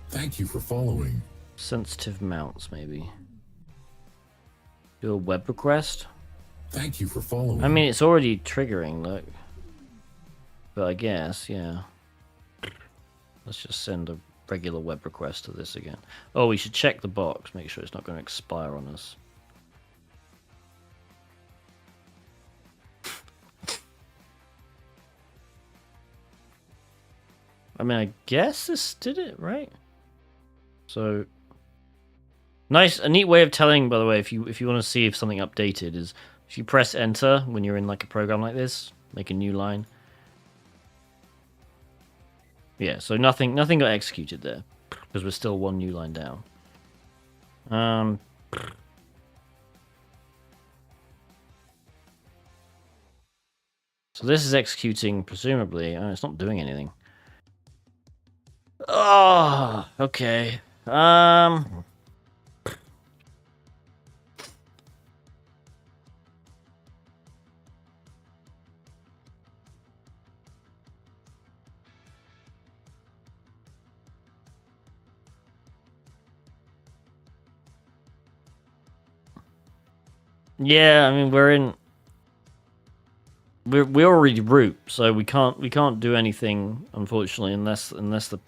Thank you for following. Sensitive mounts, maybe. Do a web request? Thank you for following. I mean, it's already triggering, look. But I guess, yeah. Let's just send a regular web request to this again. Oh, we should check the box, make sure it's not going to expire on us. I mean, I guess this did it, right? So, nice, a neat way of telling, by the way, if you want to see if something updated is if you press enter when you're in like a program like this, make a new line. Yeah, so nothing got executed there because we're still one new line down. So this is executing presumably. Oh, it's not doing anything. Oh, okay. Yeah, I mean we already root, so we can't do anything unfortunately unless the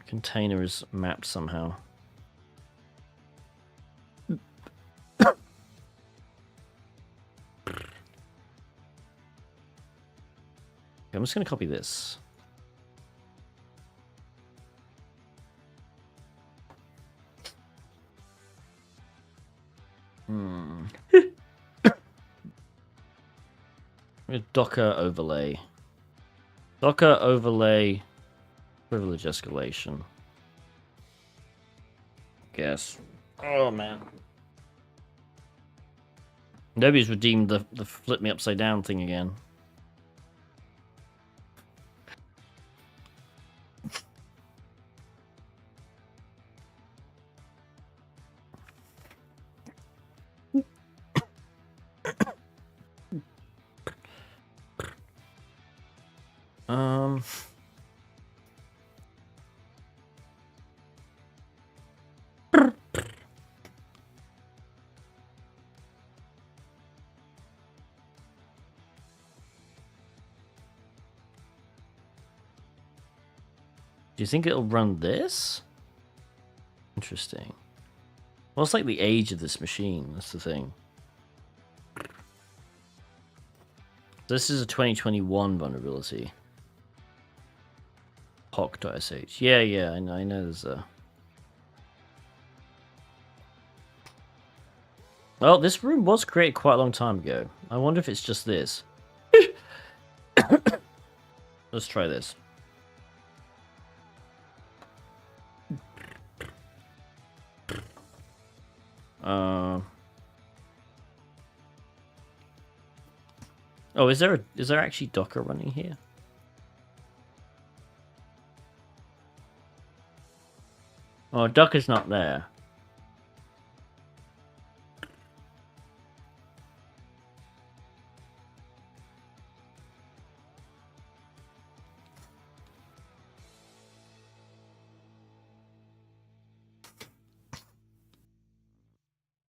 container is mapped somehow. I'm just gonna copy this. Docker overlay. Docker overlay privilege escalation. Guess. Oh man. Nobody's redeemed the flip me upside down thing again. Do you think it'll run this? Interesting. What's like the age of this machine? That's the thing. This is a 2021 vulnerability. Hoc.sh. Yeah, I know there's a... Well, this room was created quite a long time ago. I wonder if it's just this. Let's try this. Oh, is there actually Docker running here? Oh, Docker's not there.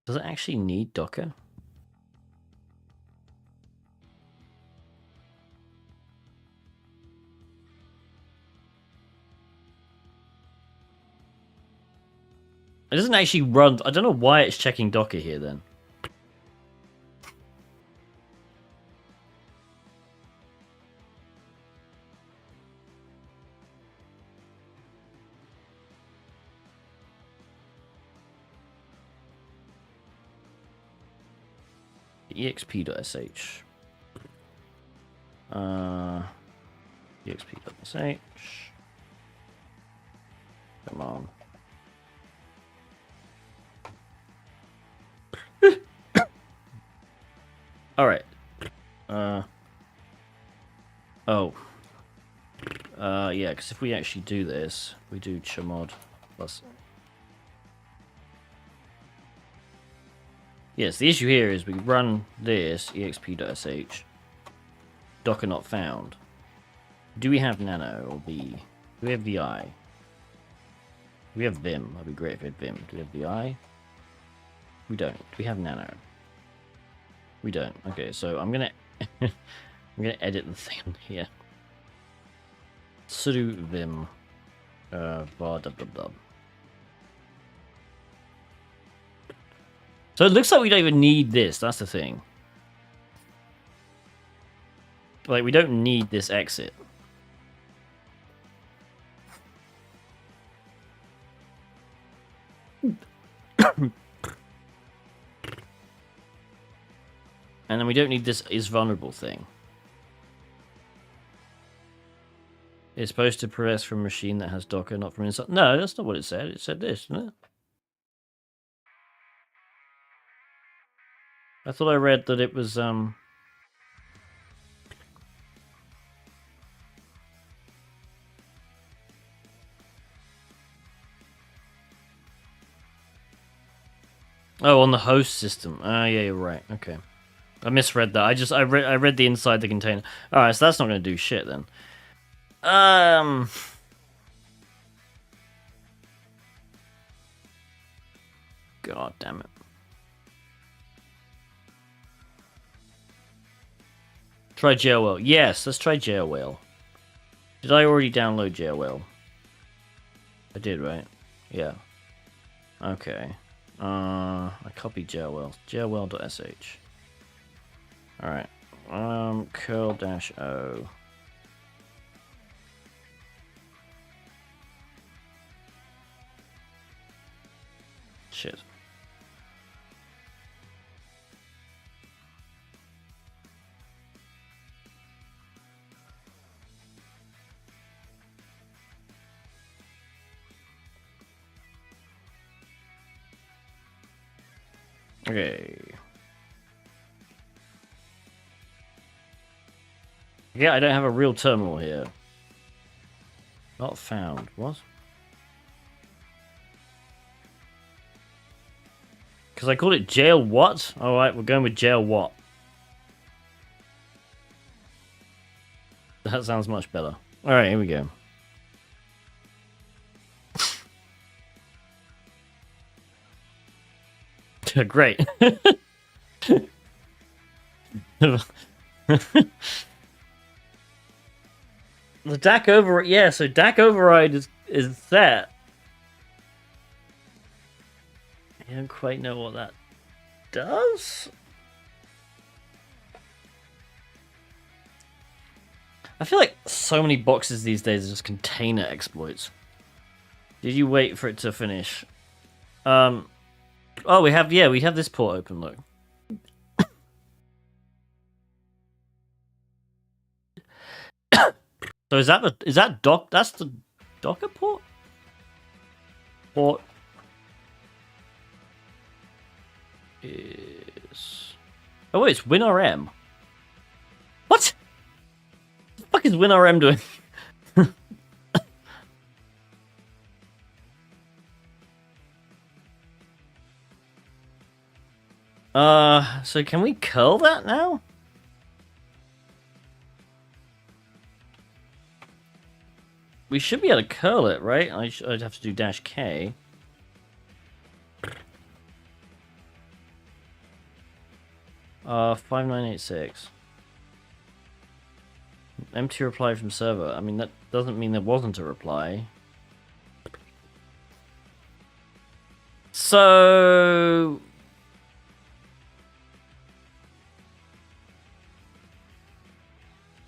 Does it actually need Docker? It doesn't actually run. I don't know why it's checking Docker here then. exp.sh. exp.sh. Come on. All right. Yeah, because if we actually do this, we do chmod plus. Yes, the issue here is we run this exp.sh. Docker not found. Do we have nano or v? Do we have vi? Do we have vim? That'd be great if we had vim. Do we have vi? We don't. Do we have nano? We don't. Okay, so I'm gonna I'm gonna edit the thing on here. Sudo vim var dub. So it looks like we don't even need this. That's the thing. Like, we don't need this exit. And then we don't need this is vulnerable thing. It's supposed to progress from a machine that has Docker, not from inside. No, that's not what it said. It said this, didn't it? I thought I read that it was Oh, on the host system. Ah, yeah, you're right. Okay. I misread that. I read the inside the container. Alright, so that's not gonna do shit then. God damn it. Try Jailwhale. Yes, let's try Jailwhale. Did I already download Jailwhale? I did, right? Yeah. Okay. I copied Jailwhale. Jailwhale.sh. Alright. curl-o. Shit. Okay. Yeah, I don't have a real terminal here. Not found. What? Because I called it jail what? Alright, we're going with jail what? That sounds much better. Alright, here we go. Great. The DAC override, yeah, so DAC override is set. I don't quite know what that does. I feel like so many boxes these days are just container exploits. Did you wait for it to finish? Oh, we have this port open, look. So is that that's the Docker port? Port is... Oh wait, it's WinRM. What? The fuck is WinRM doing? So can we curl that now? We should be able to curl it, right? I'd have to do -K. Uh, 5986. Empty reply from server. I mean, that doesn't mean there wasn't a reply. So...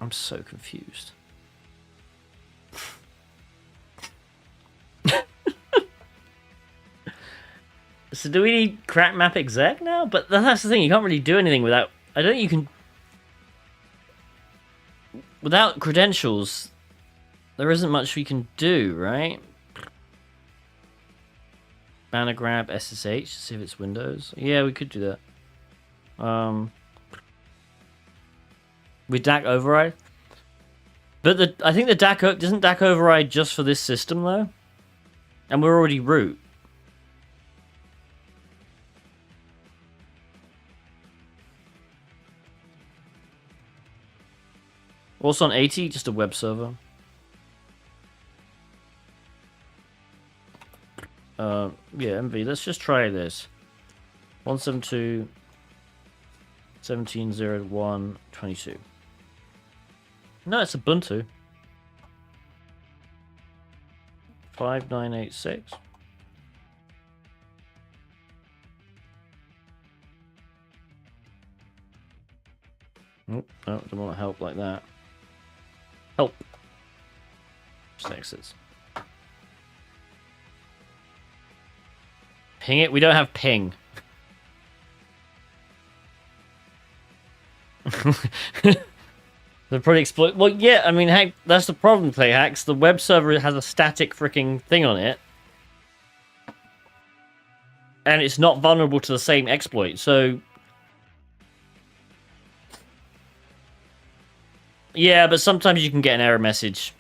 I'm so confused. So do we need crack map exec now? But that's the thing, you can't really do anything without... I don't think you can... Without credentials, there isn't much we can do, right? Banner grab SSH, see if it's Windows. Yeah, we could do that. With DAC override. But I think the DAC... Doesn't DAC override just for this system, though? And we're already root. Also on 80, just a web server. Yeah, MV, let's just try this. 172.17.01.22. No, it's Ubuntu. 5986. Nope, no, don't want to help like that. Help. Just exits. Ping it? We don't have ping. The probably exploit. Well, yeah, I mean, heck, that's the problem, Playhacks. The web server has a static freaking thing on it. And it's not vulnerable to the same exploit, so... Yeah, but sometimes you can get an error message.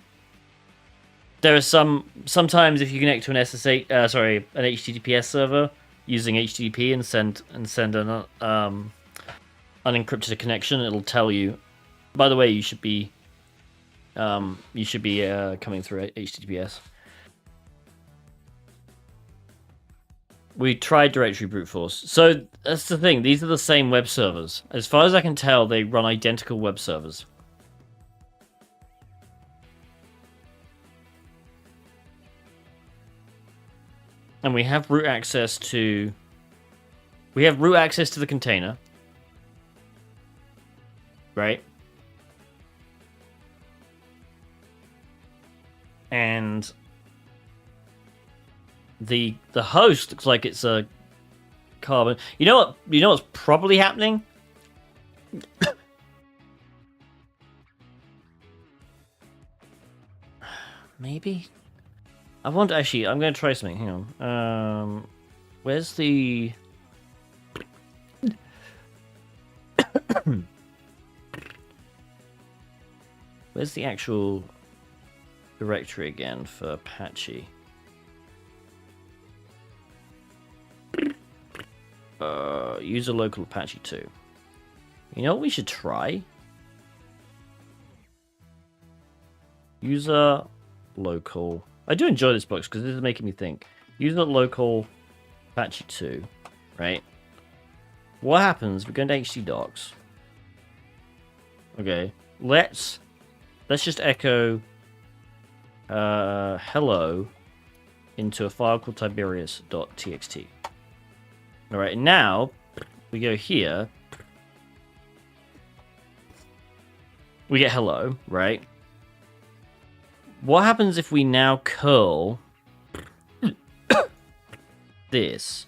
There are sometimes if you connect to an an HTTPS server using HTTP and send an unencrypted connection, it'll tell you. By the way, you should be coming through HTTPS. We tried directory brute force. So that's the thing. These are the same web servers. As far as I can tell, they run identical web servers. And we have root access to... We have root access to the container. Right? And... The host looks like it's a carbon. You know what's probably happening? Maybe? I want to actually... I'm going to try something. Hang on. Where's the... Where's the actual directory again for Apache? User local Apache 2. You know what we should try? User local... I do enjoy this box because this is making me think. User local Apache 2, right? What happens? We're going to htdocs. Okay, let's just echo hello into a file called tiberius.txt. All right, now we go here. We get hello, right? What happens if we now curl this?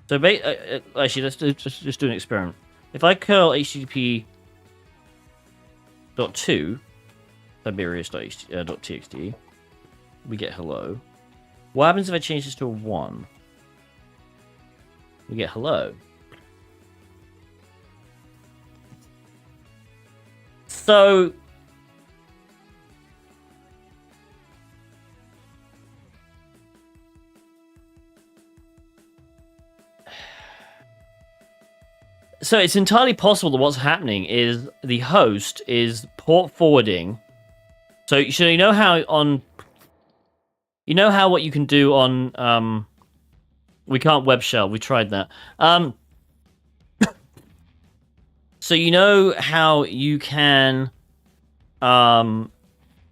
So actually, let's just do an experiment. If I curl http://2 tiberius.txt, we get hello. What happens if I change this to a 1? We get hello. So it's entirely possible that what's happening is the host is port forwarding. So you know how on, you know how what you can do on we can't web shell, we tried that. So you know how you can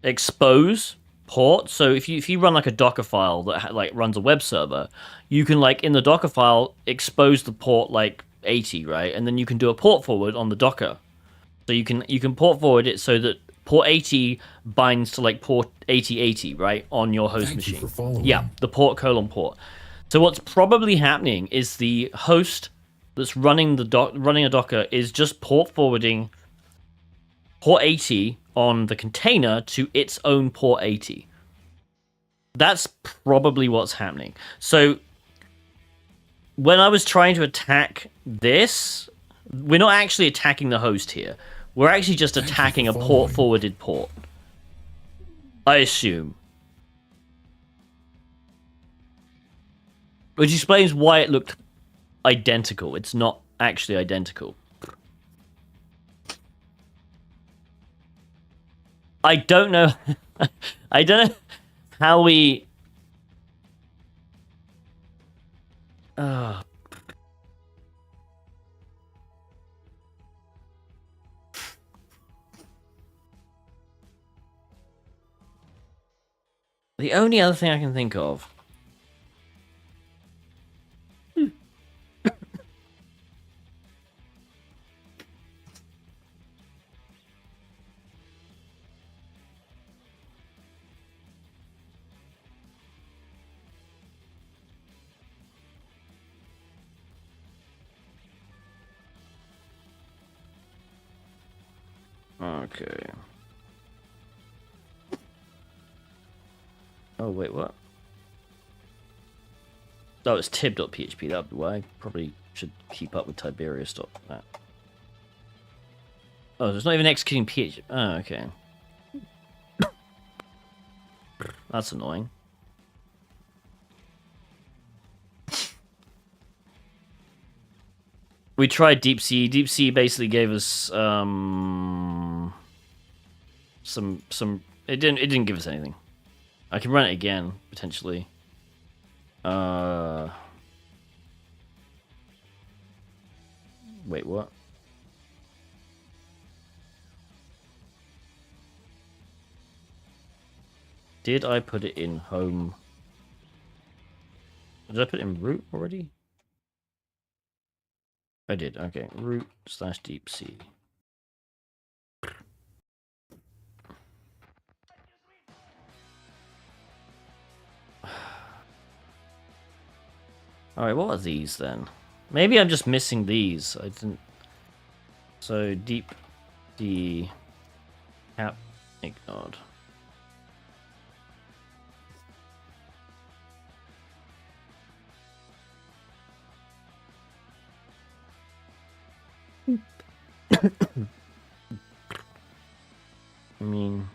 expose port. So if you run like a Docker file that like runs a web server, you can like in the Docker file expose the port like 80, right? And then you can do a port forward on the Docker. So you can port forward it so that port 80 binds to like port 8080, right, on your host Thank you machine. for following. Yeah, the port : port. So what's probably happening is the host that's running running a Docker is just port forwarding port 80 on the container to its own port 80. That's probably what's happening. So when I was trying to attack this, we're not actually attacking the host here. We're actually just attacking a port forwarded port, I assume. Which explains why it looked identical. It's not actually identical. I don't know. I don't know how we. The only other thing I can think of. Okay. Oh, wait, what? Oh, it's tib.php. That would be why. I probably should keep up with Tiberius. That. Oh, there's not even executing PHP. Oh, okay. That's annoying. We tried DeepC. DeepC basically gave us some. It didn't give us anything. I can run it again potentially. Wait, what? Did I put it in home? Did I put it in root already? I did. Okay, root/deepc. Alright, what are these then? Maybe I'm just missing these. I didn't. So deep D cap ignored. I mean,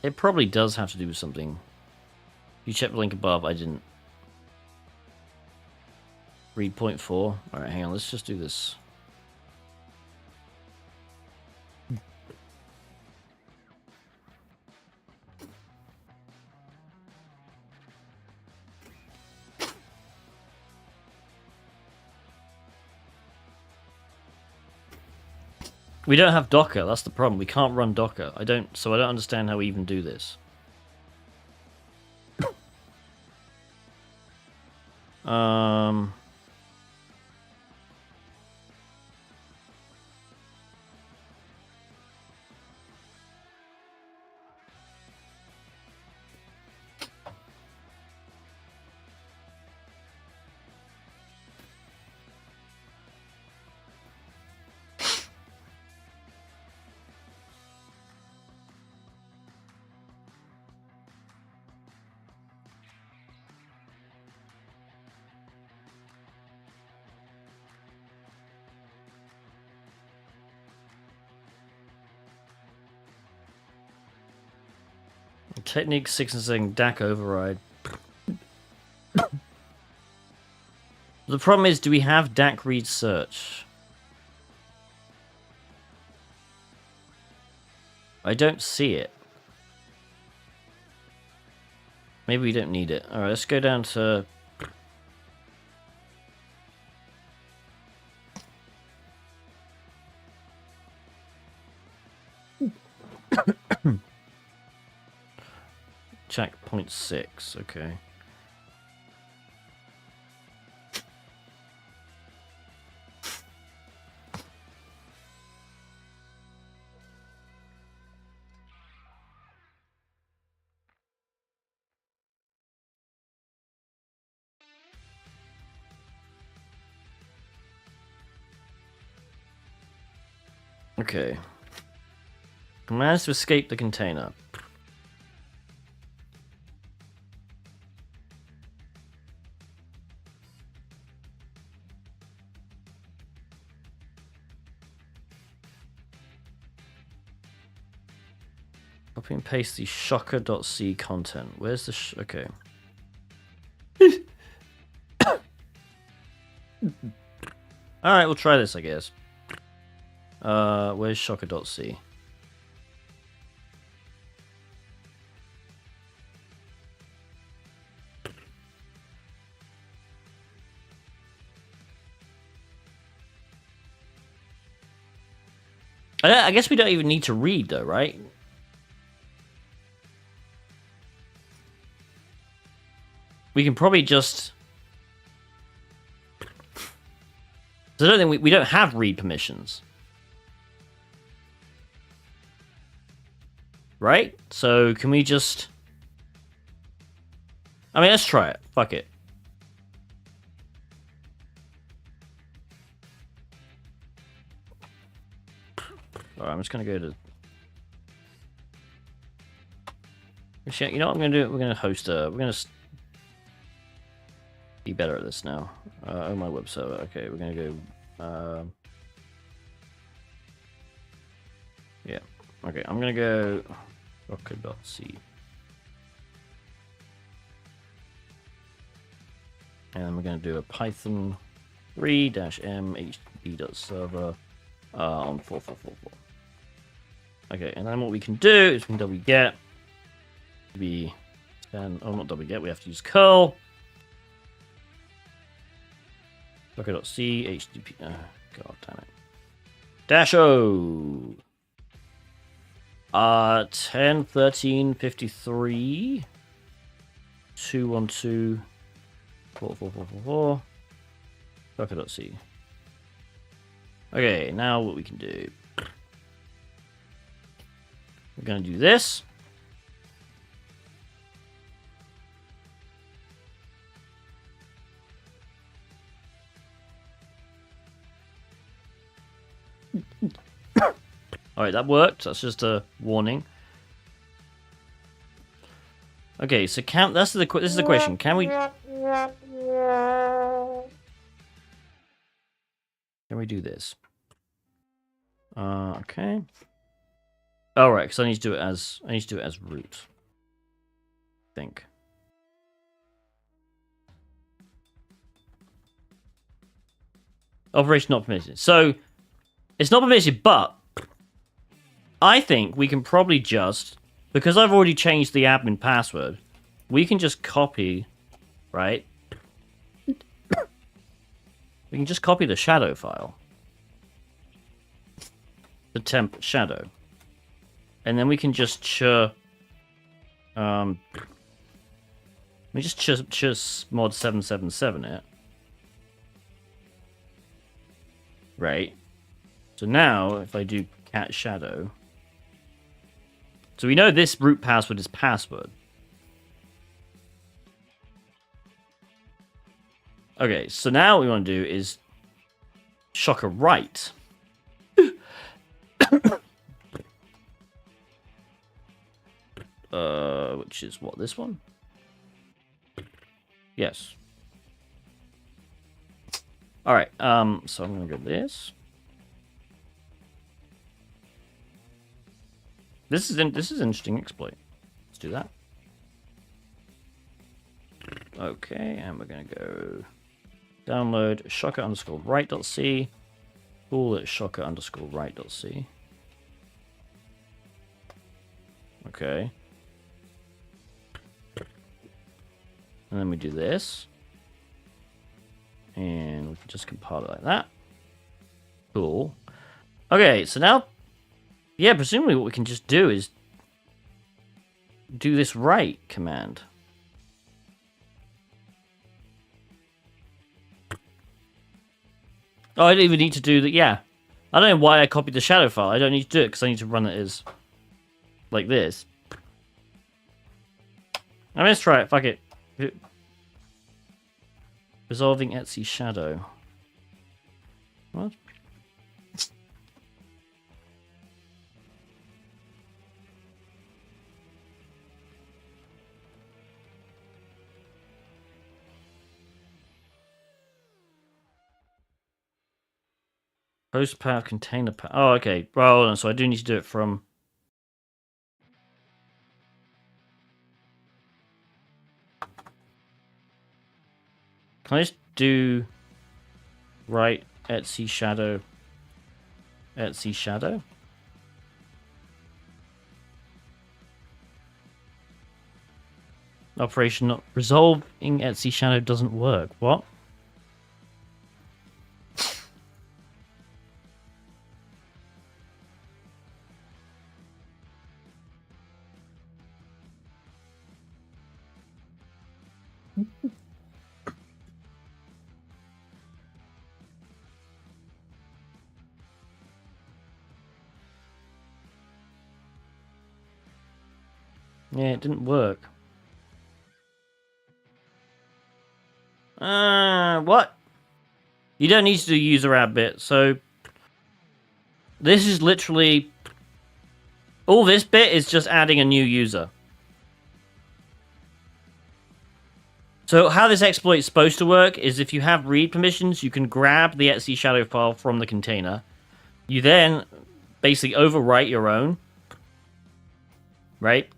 it probably does have to do with something. You check the link above. I didn't. Read point 4. Alright, hang on. Let's just do this. We don't have Docker, that's the problem. We can't run Docker. So I don't understand how we even do this. Technique 6 and saying DAC override. The problem is, do we have DAC read search? I don't see it. Maybe we don't need it. Alright, let's go down to... Checkpoint 6, okay. Okay. Managed to escape the container. Copy and paste the shocker.c content. Where's the okay. Alright, we'll try this, I guess. Where's shocker.c? I guess we don't even need to read, though, right? We can probably just... So I don't think we don't have read permissions. Right? So can we just... I mean, let's try it. Fuck it. Alright, I'm just gonna go to... Actually, you know what I'm gonna do? We're gonna host a... We're gonna... Be better at this now. Oh, my web server. Okay, we're gonna go... Yeah. Okay, I'm gonna go... Rocker.c. And we're gonna do a Python 3-m http.server on 4444. Okay, and then what we can do is we can wget be 10. Oh, not wget. We have to use curl. Docker.c http. Oh, god damn it. -o. 10 13 53 212 4444 Docker.c. Okay, now what we can do. We're gonna do this. Alright, that worked. That's just a warning. Okay, so this is the question. Can we do this? Okay. All right, because I need to do it as root. I think. Operation not permitted. So it's not permitted, but I think we can probably just, because I've already changed the admin password, we can just copy, right? We can just copy the shadow file. The temp shadow. And then we can just we just mod 777 it. Right. So now if I do cat shadow, so we know this root password is password. Okay, so now what we want to do is shocker write. Which is what, this one? Yes. All right. So I'm gonna go this. This is an interesting exploit. Let's do that. Okay, and we're gonna go download shocker underscore write.c, call it shocker underscore write.c. Okay. And then we do this. And we can just compile it like that. Cool. Okay, so now, yeah, presumably what we can just do is do this write command. Oh, I don't even need to do that. Yeah. I don't know why I copied the shadow file. I don't need to do it because I need to run it as like this. I mean, let's try it. Fuck it. Resolving Etsy shadow. What? Post path container path. Oh, okay. Well, hold on. So I do need to do it from. Can I just do write Etsy shadow? Etsy shadow? Operation not resolving Etsy shadow doesn't work. What? Yeah, it didn't work. What? You don't need to do user add bit, so this is literally all this bit is just adding a new user. So how this exploit is supposed to work is if you have read permissions, you can grab the Etsy shadow file from the container. You then basically overwrite your own, right?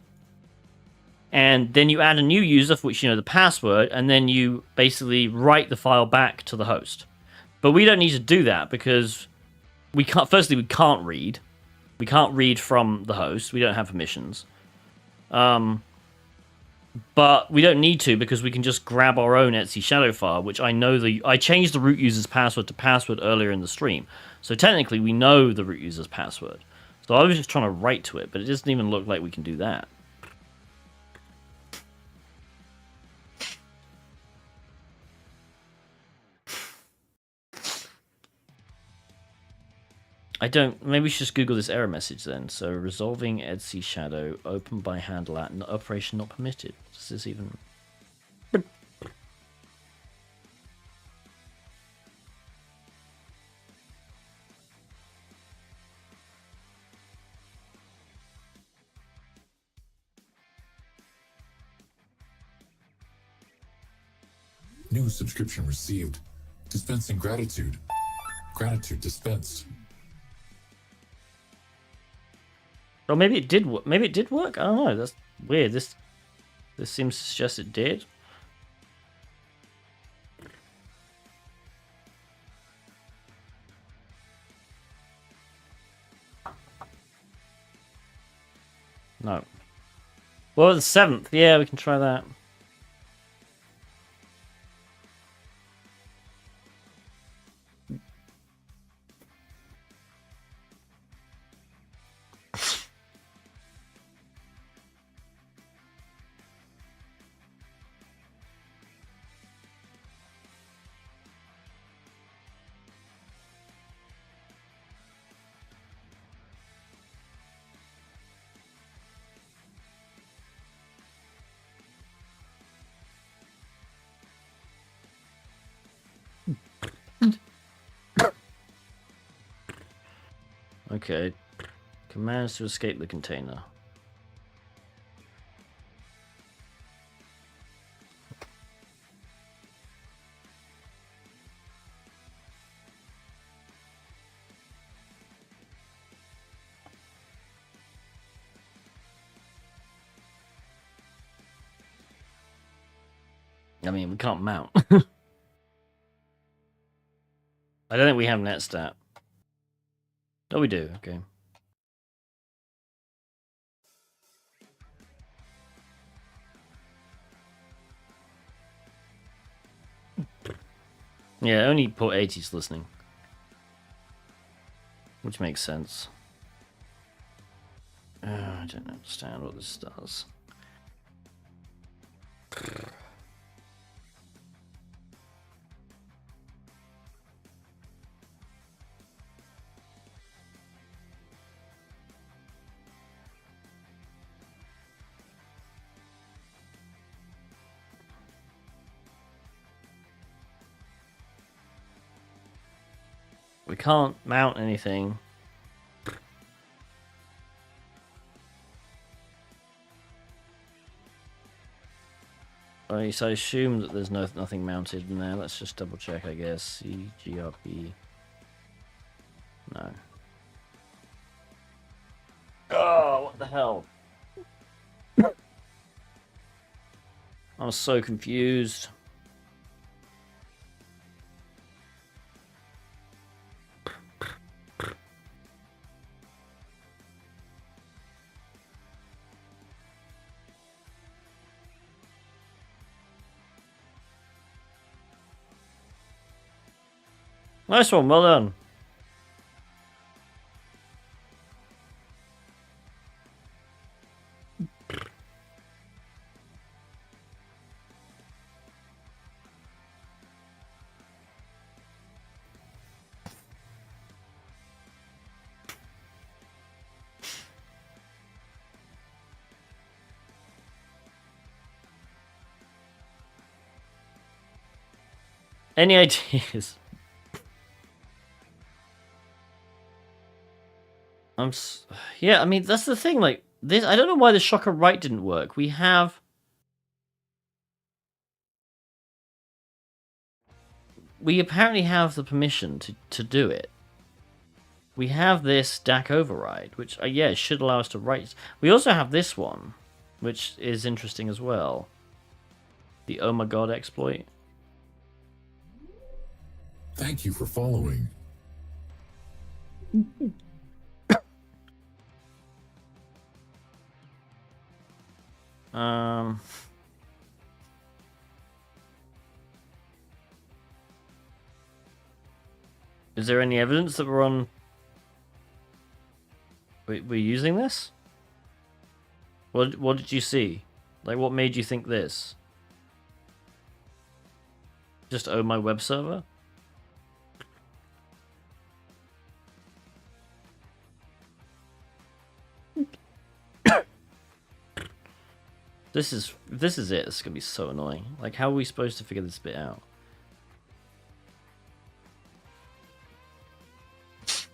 And then you add a new user for which you know the password, and then you basically write the file back to the host. But we don't need to do that because we can't. Firstly, we can't read. We can't read from the host. We don't have permissions. But we don't need to because we can just grab our own Etsy shadow file, which I changed the root user's password to password earlier in the stream. So technically we know the root user's password. So I was just trying to write to it, but it doesn't even look like we can do that. Maybe we should just Google this error message then. So resolving Etsy shadow, open by handle at, operation not permitted. Does this even... New subscription received. Dispensing gratitude. Gratitude dispensed. Or maybe it did. Maybe it did work. I don't know. That's weird. This seems to suggest it did. No. Well, the 7th. Yeah, we can try that. Okay. Commands to escape the container. I mean, we can't mount. I don't think we have net stat. Oh, we do. Okay. Yeah, only port 80's listening. Which makes sense. I don't understand what this does. We can't mount anything. Alright, so I assume that there's nothing mounted in there. Let's just double check, I guess. CGRP. No. Oh, what the hell? I was so confused. Nice one, well done. Any ideas? Yeah, I mean, that's the thing, like, this, I don't know why the shocker right didn't work. We apparently have the permission to do it. We have this DAC override, which, yeah, should allow us to write. We also have this one, which is interesting as well. The oh my god exploit. Thank you for following. Is there any evidence that we're on... We're using this? What did you see? Like, what made you think this? Just oh my web server? This is it. This is gonna be so annoying. Like, how are we supposed to figure this bit out?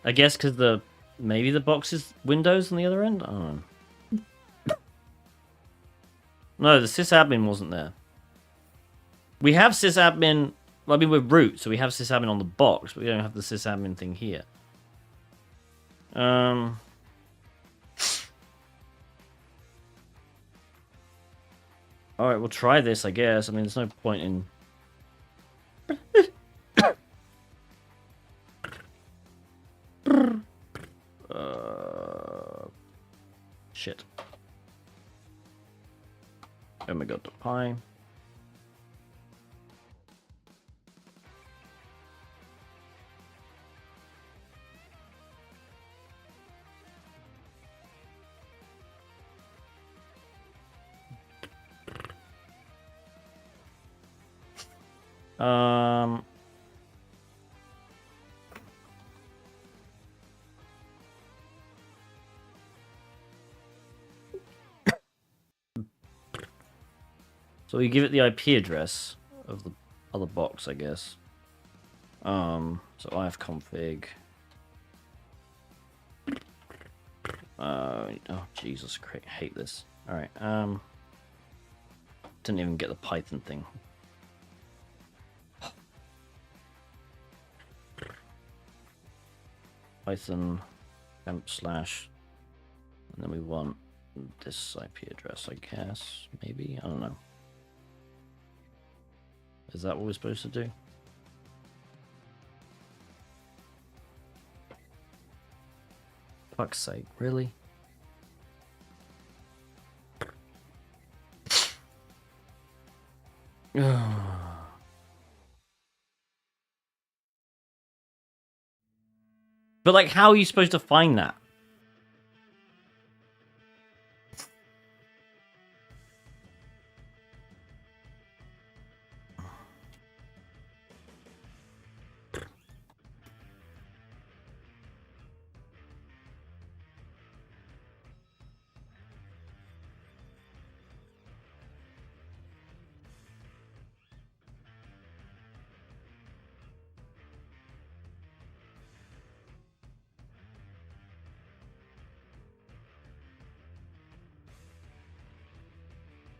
I guess because maybe the box is Windows on the other end. I don't know. No, the sysadmin wasn't there. We have sysadmin. I mean, we're root, so we have sysadmin on the box, but we don't have the sysadmin thing here. Alright, we'll try this, I guess. I mean, there's no point in... Shit. Oh my god, the pie. So we give it the IP address of the other box, I guess. So ifconfig. Oh Jesus Christ, I hate this. Alright, didn't even get the Python thing. Python /, and then we want this IP address, I guess. Maybe, I don't know. Is that what we're supposed to do? Fuck's sake, really? But like, how are you supposed to find that?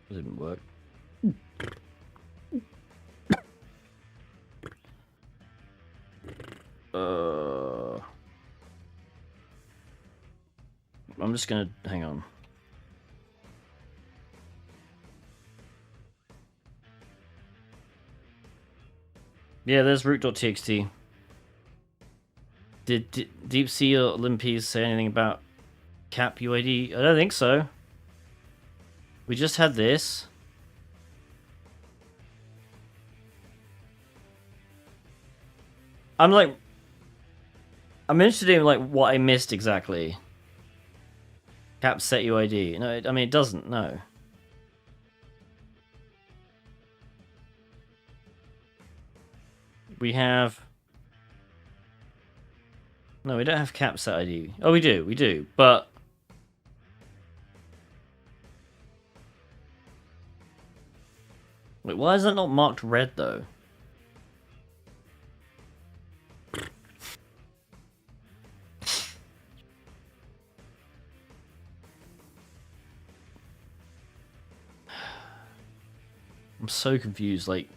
It didn't work. I'm just gonna hang on. Yeah, there's root.txt. Did Deep Sea or Limpies say anything about cap UID? I don't think so. We just had this. I'm interested in like what I missed exactly. Cap set UID. No, I mean it doesn't. No. We have. No, we don't have cap set ID. Oh, we do, but. Wait, why is that not marked red though? I'm so confused, like...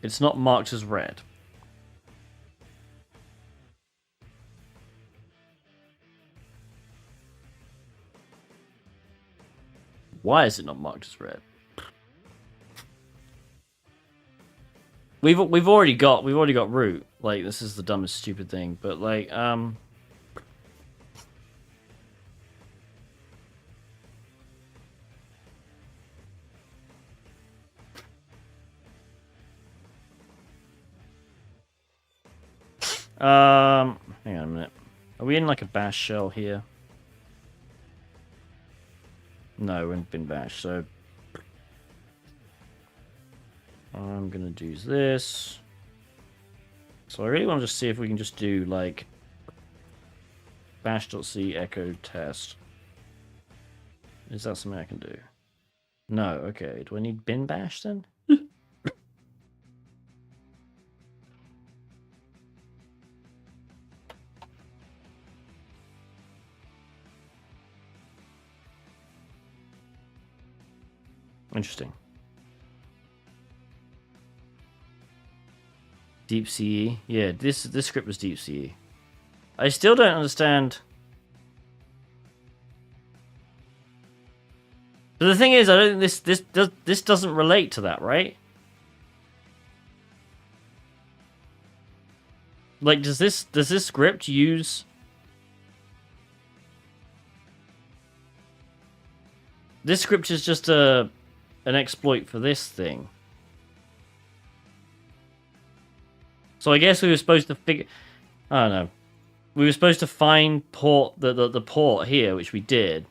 It's not marked as red. Why is it not marked as red? We've already got root. Like, this is the dumbest stupid thing, but like hang on a minute. Are we in like a bash shell here? No, we're in bin bash, so I'm gonna do this. So I really want to just see if we can just do like bash.c echo test. Is that something I can do? No, okay. Do I need bin bash then? Interesting. Deep CE. Yeah, this script was Deep CE. I still don't understand. But the thing is, I don't think this doesn't relate to that, right? Like, does this script use? This script is just an exploit for this thing. So I guess we were supposed to figure... I don't know. We were supposed to find the port here, which we did.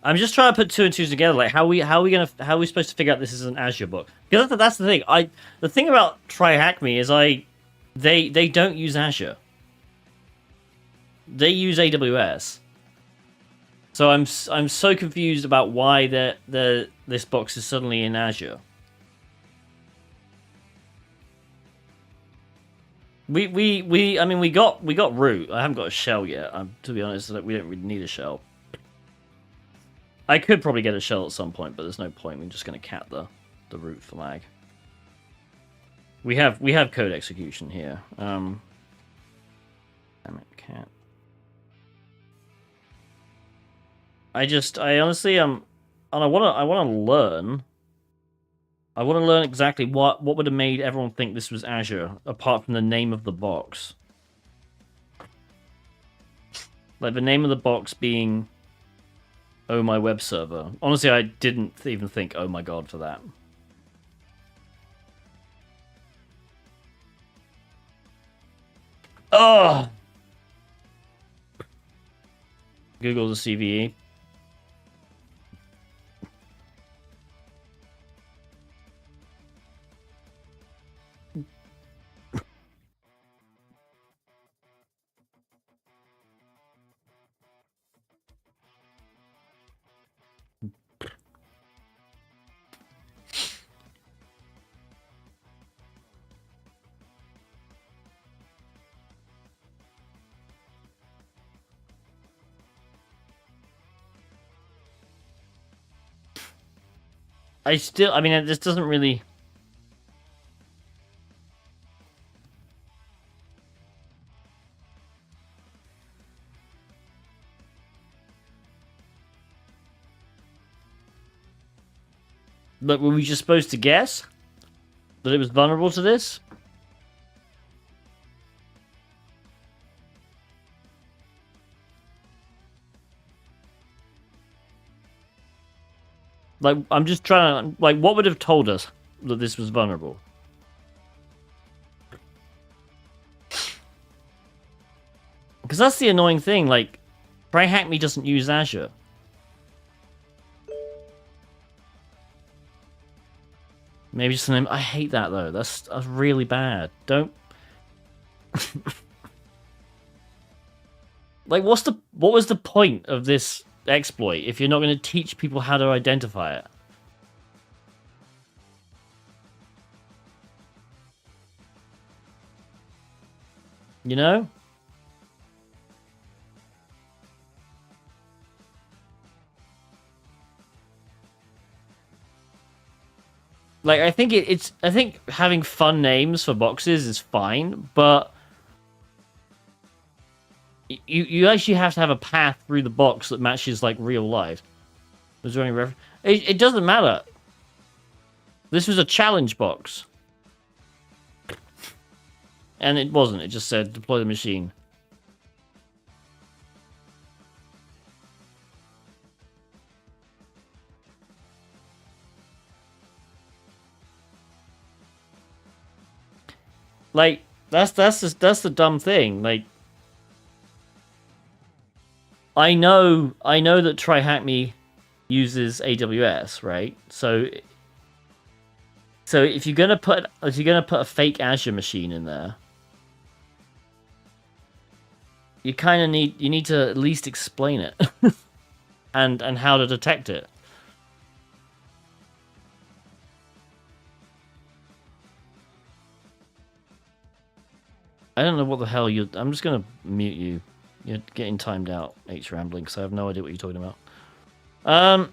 I'm just trying to put two and two together. Like, how are we supposed to figure out this is an Azure book? Because that's the thing. The thing about TryHackMe is they don't use Azure. They use AWS. So I'm so confused about why this box is suddenly in Azure. I mean we got root. I haven't got a shell yet. To be honest, we don't really need a shell. I could probably get a shell at some point, but there's no point. We're just going to cat the the root flag. We have code execution here. Damn it, can't. I honestly and I wanna learn. I want to learn exactly what would have made everyone think this was Azure, apart from the name of the box. Like the name of the box being "Oh my web server." Honestly, I didn't even think "Oh my god" for that. Oh! Google the CVE. I mean, this doesn't really... But were we just supposed to guess that it was vulnerable to this? Like, I'm just trying to... Like, what would have told us that this was vulnerable? Because that's the annoying thing, like, TryHackMe doesn't use Azure. Maybe just the name... I hate that, though. That's really bad. Don't... Like, what was the point of this exploit if you're not going to teach people how to identify it? You know? Like, I think I think having fun names for boxes is fine, but you actually have to have a path through the box that matches like real life. Was there any reference? It doesn't matter. This was a challenge box, and it wasn't. It just said deploy the machine. Like, that's the dumb thing. Like, I know that TryHackMe uses AWS, right? So if you're gonna put a fake Azure machine in there, you kind of need to at least explain it and how to detect it. I don't know what the hell you... I'm just going to mute you. You're getting timed out, H Rambling, because I have no idea what you're talking about.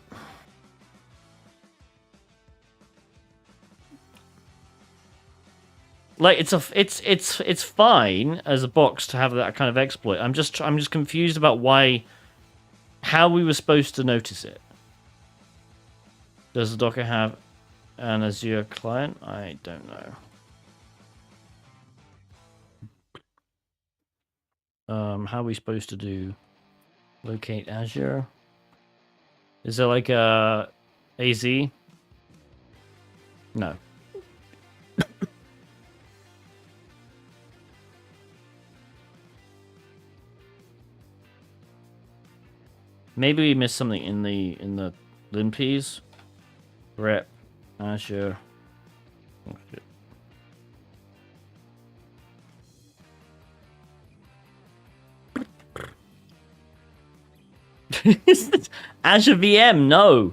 Like, it's fine as a box to have that kind of exploit. I'm just confused about how we were supposed to notice it. Does the Docker have an Azure client? I don't know. How are we supposed to do locate Azure? Is there like a AZ? No. Maybe we missed something in the linpies. Rep Azure. Oh, shit. Azure VM, no.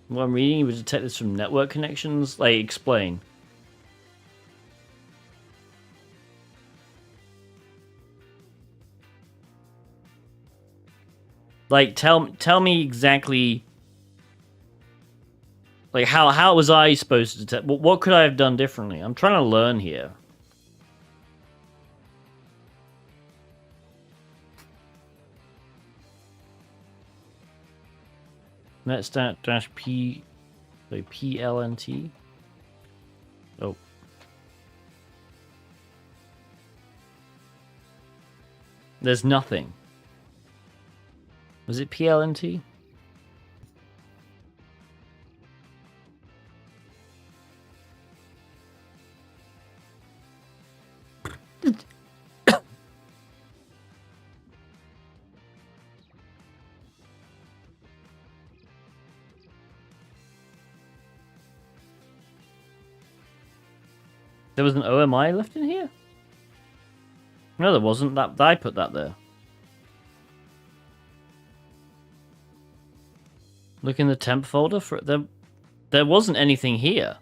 What I'm reading, you would detect this from network connections. Like, explain. Like, tell me exactly. Like, how was I supposed to detect? What could I have done differently? I'm trying to learn here. Netstat dash p, so PLNT. Oh. There's nothing. Was it PLNT? There was an OMI left in here? No, there wasn't. That I put that there. Look in the temp folder for there. There wasn't anything here.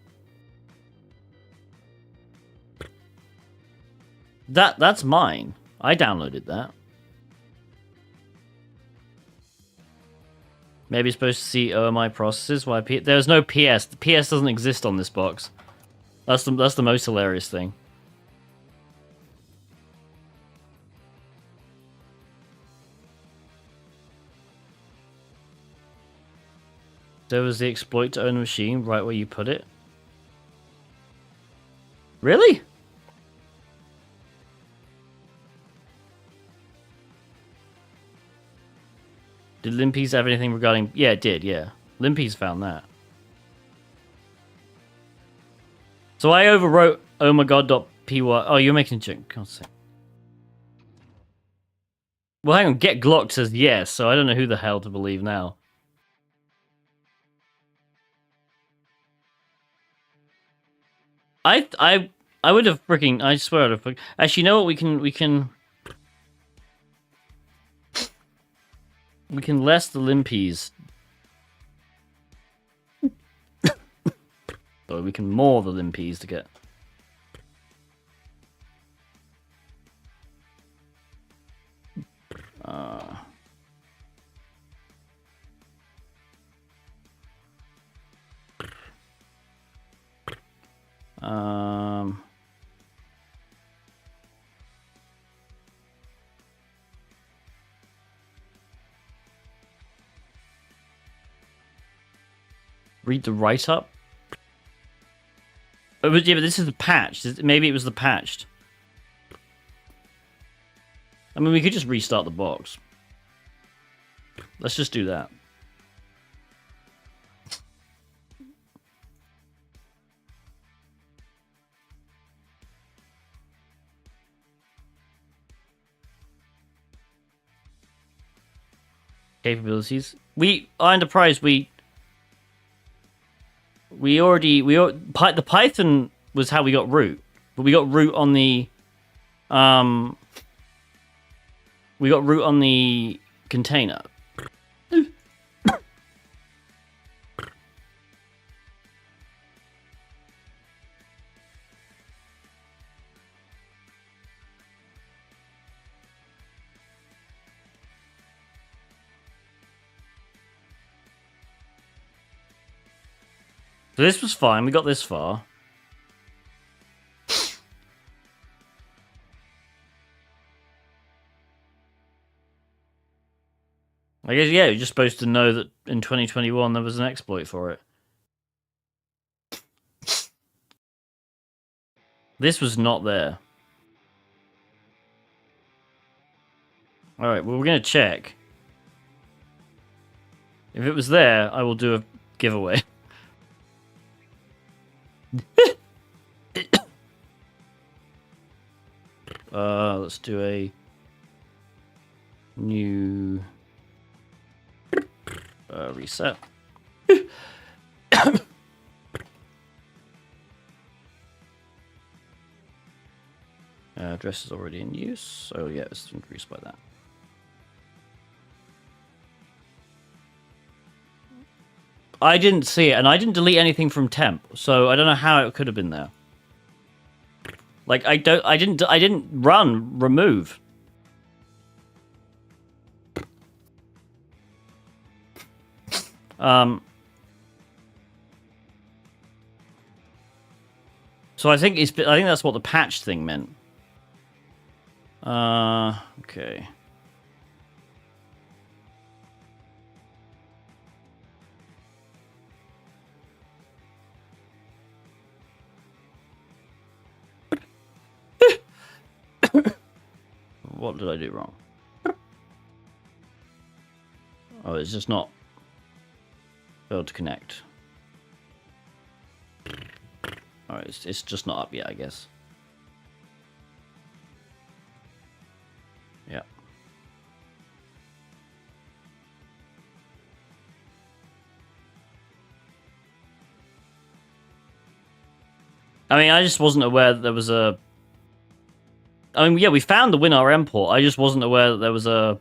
That's mine. I downloaded that. Maybe you're supposed to see OMI processes. Why there's no PS. The PS doesn't exist on this box. That's the most hilarious thing. There was the exploit to own a machine right where you put it. Really? Did Limpies have anything regarding... Yeah, it did, yeah. Limpies found that. So I overwrote ohmygod.py. Oh, you're making a joke. God's sake. Well, hang on. Get Glock says yes, so I don't know who the hell to believe now. I would have freaking... I swear I'd have... Actually, you know what? We can less the Limpies. Or we can more the Limpies to get... Read the write-up? Oh, but yeah, but this is the patched. Maybe it was the patched. I mean, we could just restart the box. Let's just do that. Capabilities. The Python was how we got root, but we got root on the container. So this was fine. We got this far. I guess, yeah, you're just supposed to know that in 2021 there was an exploit for it. This was not there. Alright, well, we're going to check. If it was there, I will do a giveaway. Let's do a new reset. Address is already in use, so yeah, it's increased by that. I didn't see it, and I didn't delete anything from temp, so I don't know how it could have been there. Like, I didn't run remove. So I think that's what the patch thing meant. Okay. What did I do wrong? Oh, it's just not able to connect. Alright, it's just not up yet, I guess. Yeah. I mean, I just wasn't aware that there was a... I mean, yeah, we found the WinRM port. I just wasn't aware that there was a...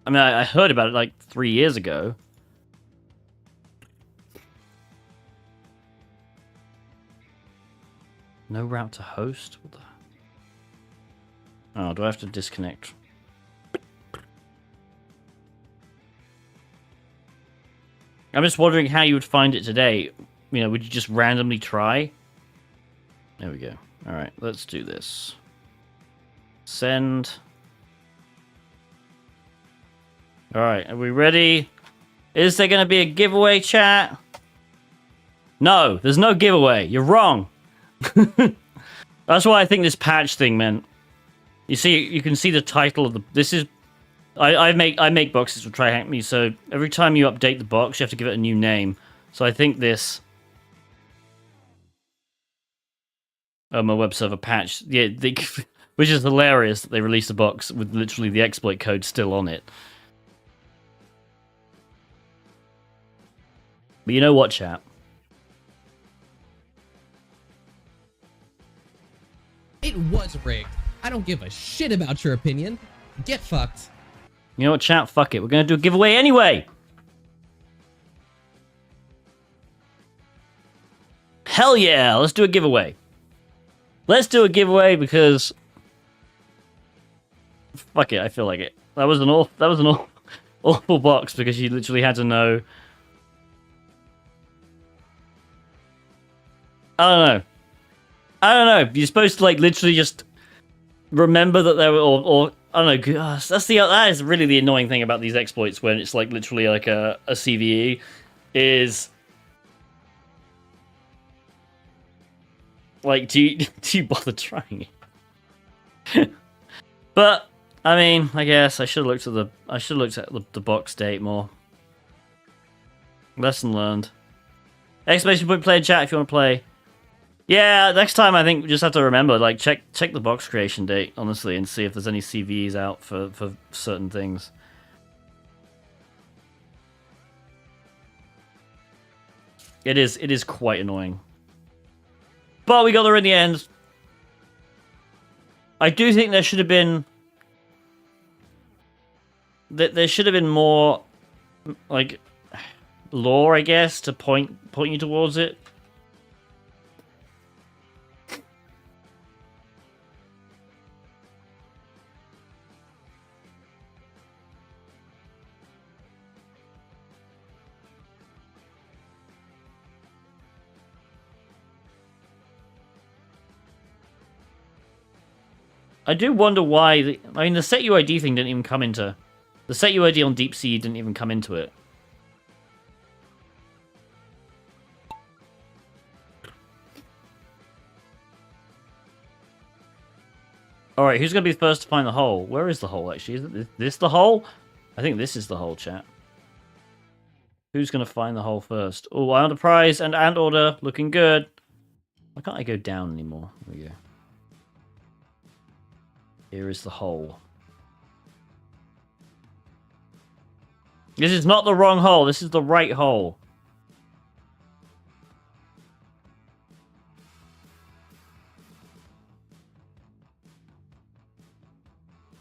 I mean, I heard about it like 3 years ago. No route to host? What the... Oh, do I have to disconnect? I'm just wondering how you would find it today. You know, would you just randomly try? There we go. Alright, let's do this. Send. Alright, are we ready? Is there going to be a giveaway, chat? No, there's no giveaway. You're wrong. That's what I think this patch thing meant. You see, you can see the title of the... This is... I make boxes for Try Hack Me, so every time you update the box, you have to give it a new name. So I think this... Oh, my web server patch. Yeah, which is hilarious that they released a box with literally the exploit code still on it. But you know what, chat? It was rigged. I don't give a shit about your opinion. Get fucked. You know what, chat? Fuck it. We're going to do a giveaway anyway. Hell yeah. Let's do a giveaway. Let's do a giveaway because... Fuck it. I feel like it. That was an awful box because you literally had to know... I don't know. You're supposed to like literally just remember that there were, or I don't know. Gosh, that is really the annoying thing about these exploits when it's like literally like a CVE is like do you bother trying it? But I mean, I guess I should have looked at the box date more. Lesson learned. Exclamation point play in chat if you want to play. Yeah, next time I think we just have to remember, like, check the box creation date, honestly, and see if there's any CVEs out for certain things. It is quite annoying. But we got there in the end. I do think there should have been... There should have been more, like, lore, I guess, to point you towards it. I do wonder why... I mean, the set UID thing didn't even come into... The set UID on Deep Sea didn't even come into it. Alright, who's going to be the first to find the hole? Where is the hole, actually? Is this the hole? I think this is the hole, chat. Who's going to find the hole first? Oh, I earned a prize and order. Looking good. Why can't I go down anymore? There we go. Here is the hole. This is not the wrong hole. This is the right hole.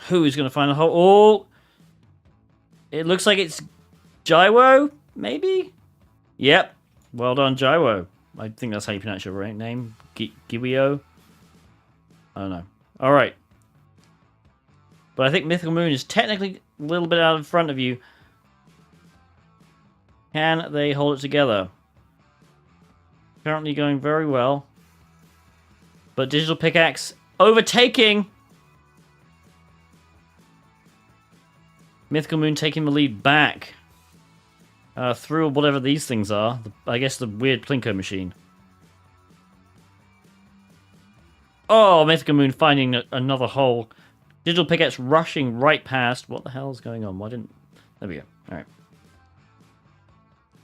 Who is going to find the hole? Oh! It looks like it's Jaiwo, maybe? Yep. Well done, Jaiwo. I think that's how you pronounce your right name. Giwio? I don't know. Alright. But I think Mythical Moon is technically a little bit out in front of you. Can they hold it together? Currently going very well. But Digital Pickaxe overtaking! Mythical Moon taking the lead back. Through whatever these things are. I guess the weird Plinko machine. Oh, Mythical Moon finding another hole. Digital Pickaxe rushing right past. What the hell is going on? Why didn't... There we go. Alright.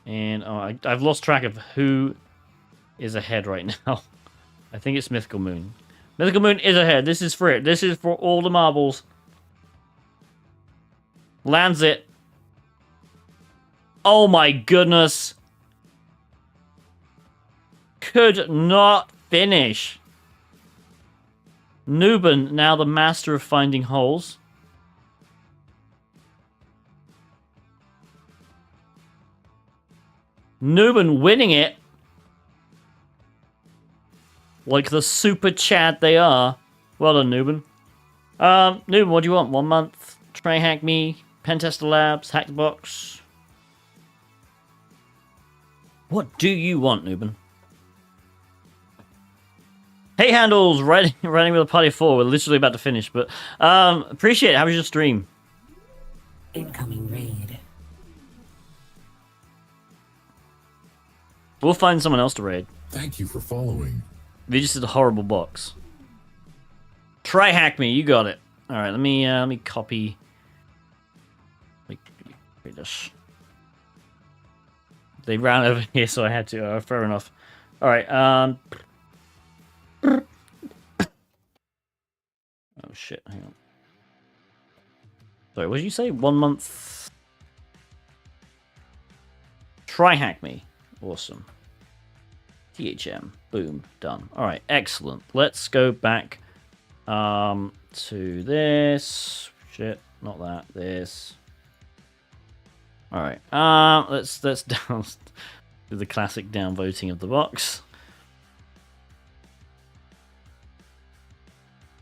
And I've lost track of who is ahead right now. I think it's Mythical Moon. Mythical Moon is ahead. This is for it. This is for all the marbles. Lands it. Oh my goodness. Could not finish. Nuben, now the master of finding holes. Nuben winning it. Like the super Chad they are. Well done, Nuben. Nuben, what do you want? 1 month? Try hack me? Pentester Labs? Hack the box? What do you want, Nuben? Hey, Handles! Running with a party of 4. We're literally about to finish, but... appreciate it. How was your stream? Incoming raid. We'll find someone else to raid. Thank you for following. They just did a horrible box. Try hack me. You got it. All right. Let me copy. Let me read this. They ran over here, so I had to. Fair enough. All right. Oh shit! Hang on. Sorry. What did you say? 1 month. Try hack me. Awesome. THM. Boom. Done. Alright, excellent. Let's go back to this. Shit, not that. This. Alright. Let's down do the classic downvoting of the box.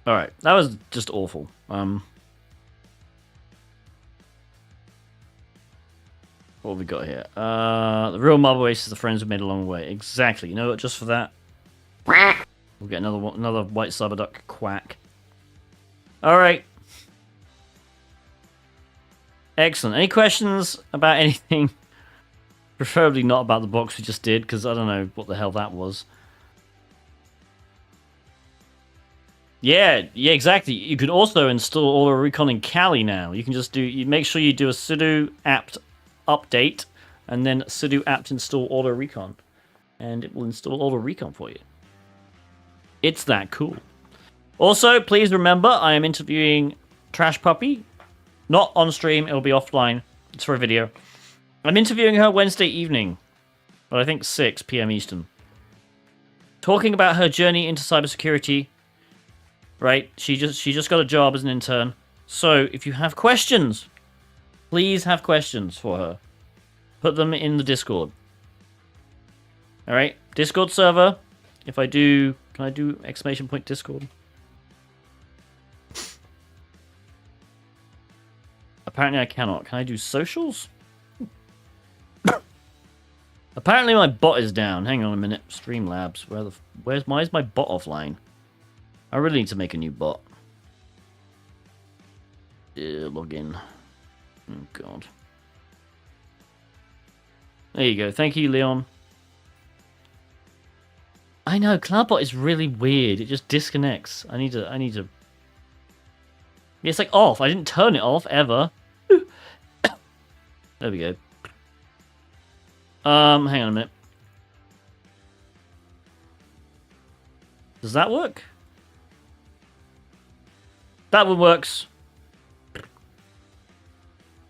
Alright, that was just awful. What have we got here? The real Marble Ace is the friends we made along the way. Exactly. You know what? Just for that, we'll get another white cyberduck quack. All right. Excellent. Any questions about anything? Preferably not about the box we just did, because I don't know what the hell that was. Yeah, exactly. You can also install Auto Recon in Kali now. You can just you make sure you do a sudo apt update and then sudo apt install Auto Recon, and it will install Auto Recon for you. It's that cool. Also, please remember, I am interviewing Trash Puppy. Not on stream, it'll be offline. It's for a video. I'm interviewing her Wednesday evening, but I think 6 PM Eastern. Talking about her journey into cybersecurity. Right? She just got a job as an intern. So, if you have questions, please have questions for her. Put them in the Discord. Alright? Discord server. If I do... Can I do exclamation point Discord? Apparently I cannot. Can I do socials? Apparently my bot is down. Hang on a minute. Streamlabs. Why is my bot offline? I really need to make a new bot. Log in. Oh, God. There you go. Thank you, Leon. I know, CloudBot is really weird. It just disconnects. I need to... Yeah, it's like off. I didn't turn it off, ever. There we go. Hang on a minute. Does that work? That one works.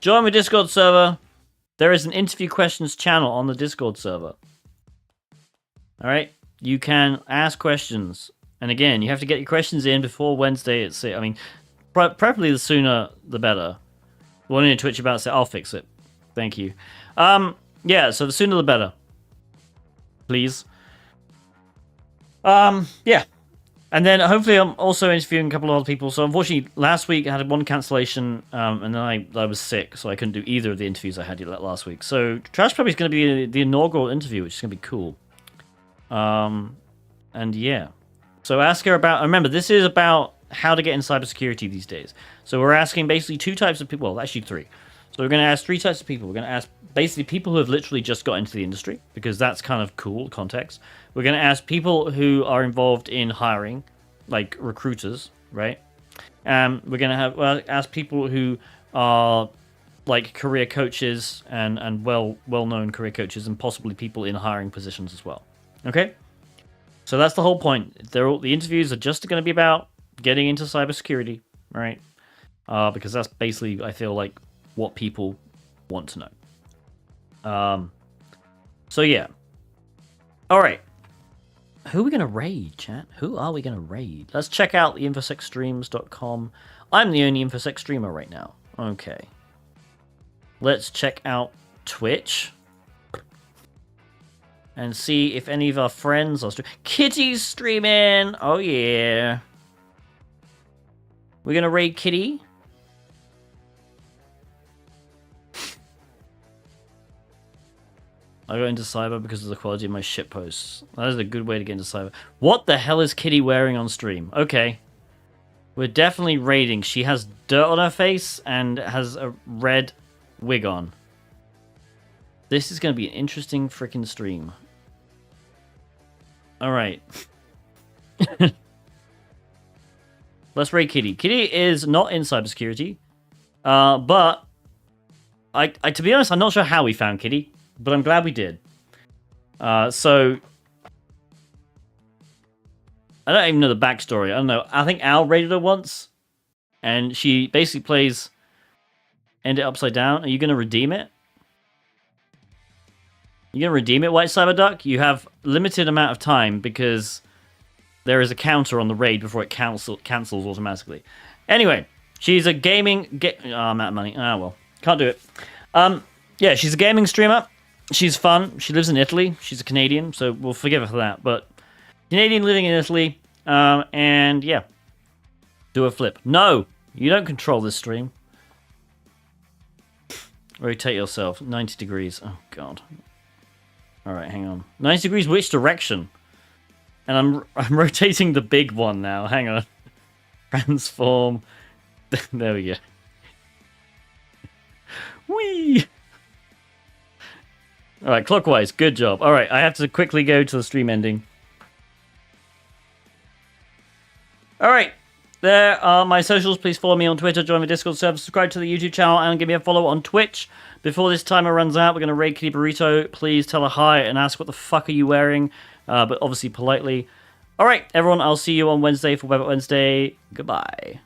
Join my Discord server. There is an interview questions channel on the Discord server. Alright? You can ask questions. And again, you have to get your questions in before Wednesday at 6. I mean, preferably the sooner the better. Wanting to Twitch about it, I'll fix it. Thank you. Yeah, so the sooner the better. Please. Yeah. And then hopefully I'm also interviewing a couple of other people. So unfortunately, last week I had one cancellation, and then I was sick, so I couldn't do either of the interviews I had last week. So Trash Puppy is going to be the inaugural interview, which is going to be cool. And yeah. So ask her about... Remember, this is about how to get in cybersecurity these days. So we're asking basically two types of people. Well, actually three. So we're going to ask three types of people. We're going to ask basically people who have literally just got into the industry, because that's kind of cool context. We're going to ask people who are involved in hiring, like recruiters, right? We're going to ask people who are like career coaches and well-known career coaches, and possibly people in hiring positions as well. Okay? So that's the whole point. The interviews are just going to be about getting into cybersecurity, right? Because that's basically, I feel like, what people want to know. So yeah. All right. Who are we going to raid, chat? Who are we going to raid? Let's check out the infosecstreams.com. I'm the only infosec streamer right now. Okay. Let's check out Twitch. And see if any of our friends are streaming. Kitty's streaming! Oh yeah. We're going to raid Kitty. I got into cyber because of the quality of my shitposts. That is a good way to get into cyber. What the hell is Kitty wearing on stream? Okay. We're definitely raiding. She has dirt on her face and has a red wig on. This is going to be an interesting freaking stream. Alright. Let's raid Kitty. Kitty is not in cybersecurity. But I to be honest, I'm not sure how we found Kitty. But I'm glad we did. So I don't even know the backstory. I don't know. I think Al raided her once, and she basically plays End It Upside Down. Are you going to redeem it? You going to redeem it, White Cyberduck? You have limited amount of time because there is a counter on the raid before it cancels automatically. Anyway, she's a gaming... I'm out of money. Ah, well. Can't do it. Yeah, she's a gaming streamer. She's fun. She lives in Italy. She's a Canadian, so we'll forgive her for that. But Canadian living in Italy, and yeah, do a flip. No, you don't control this stream. Rotate yourself 90 degrees. Oh god. All right, hang on. 90 degrees, which direction? And I'm rotating the big one now. Hang on. Transform. There we go. Whee! Alright, clockwise. Good job. Alright, I have to quickly go to the stream ending. Alright, there are my socials. Please follow me on Twitter, join the Discord server, subscribe to the YouTube channel, and give me a follow on Twitch. Before this timer runs out, we're going to raid Kitty Burrito. Please tell her hi and ask what the fuck are you wearing, but obviously politely. Alright, everyone, I'll see you on Wednesday for Web Wednesday. Goodbye.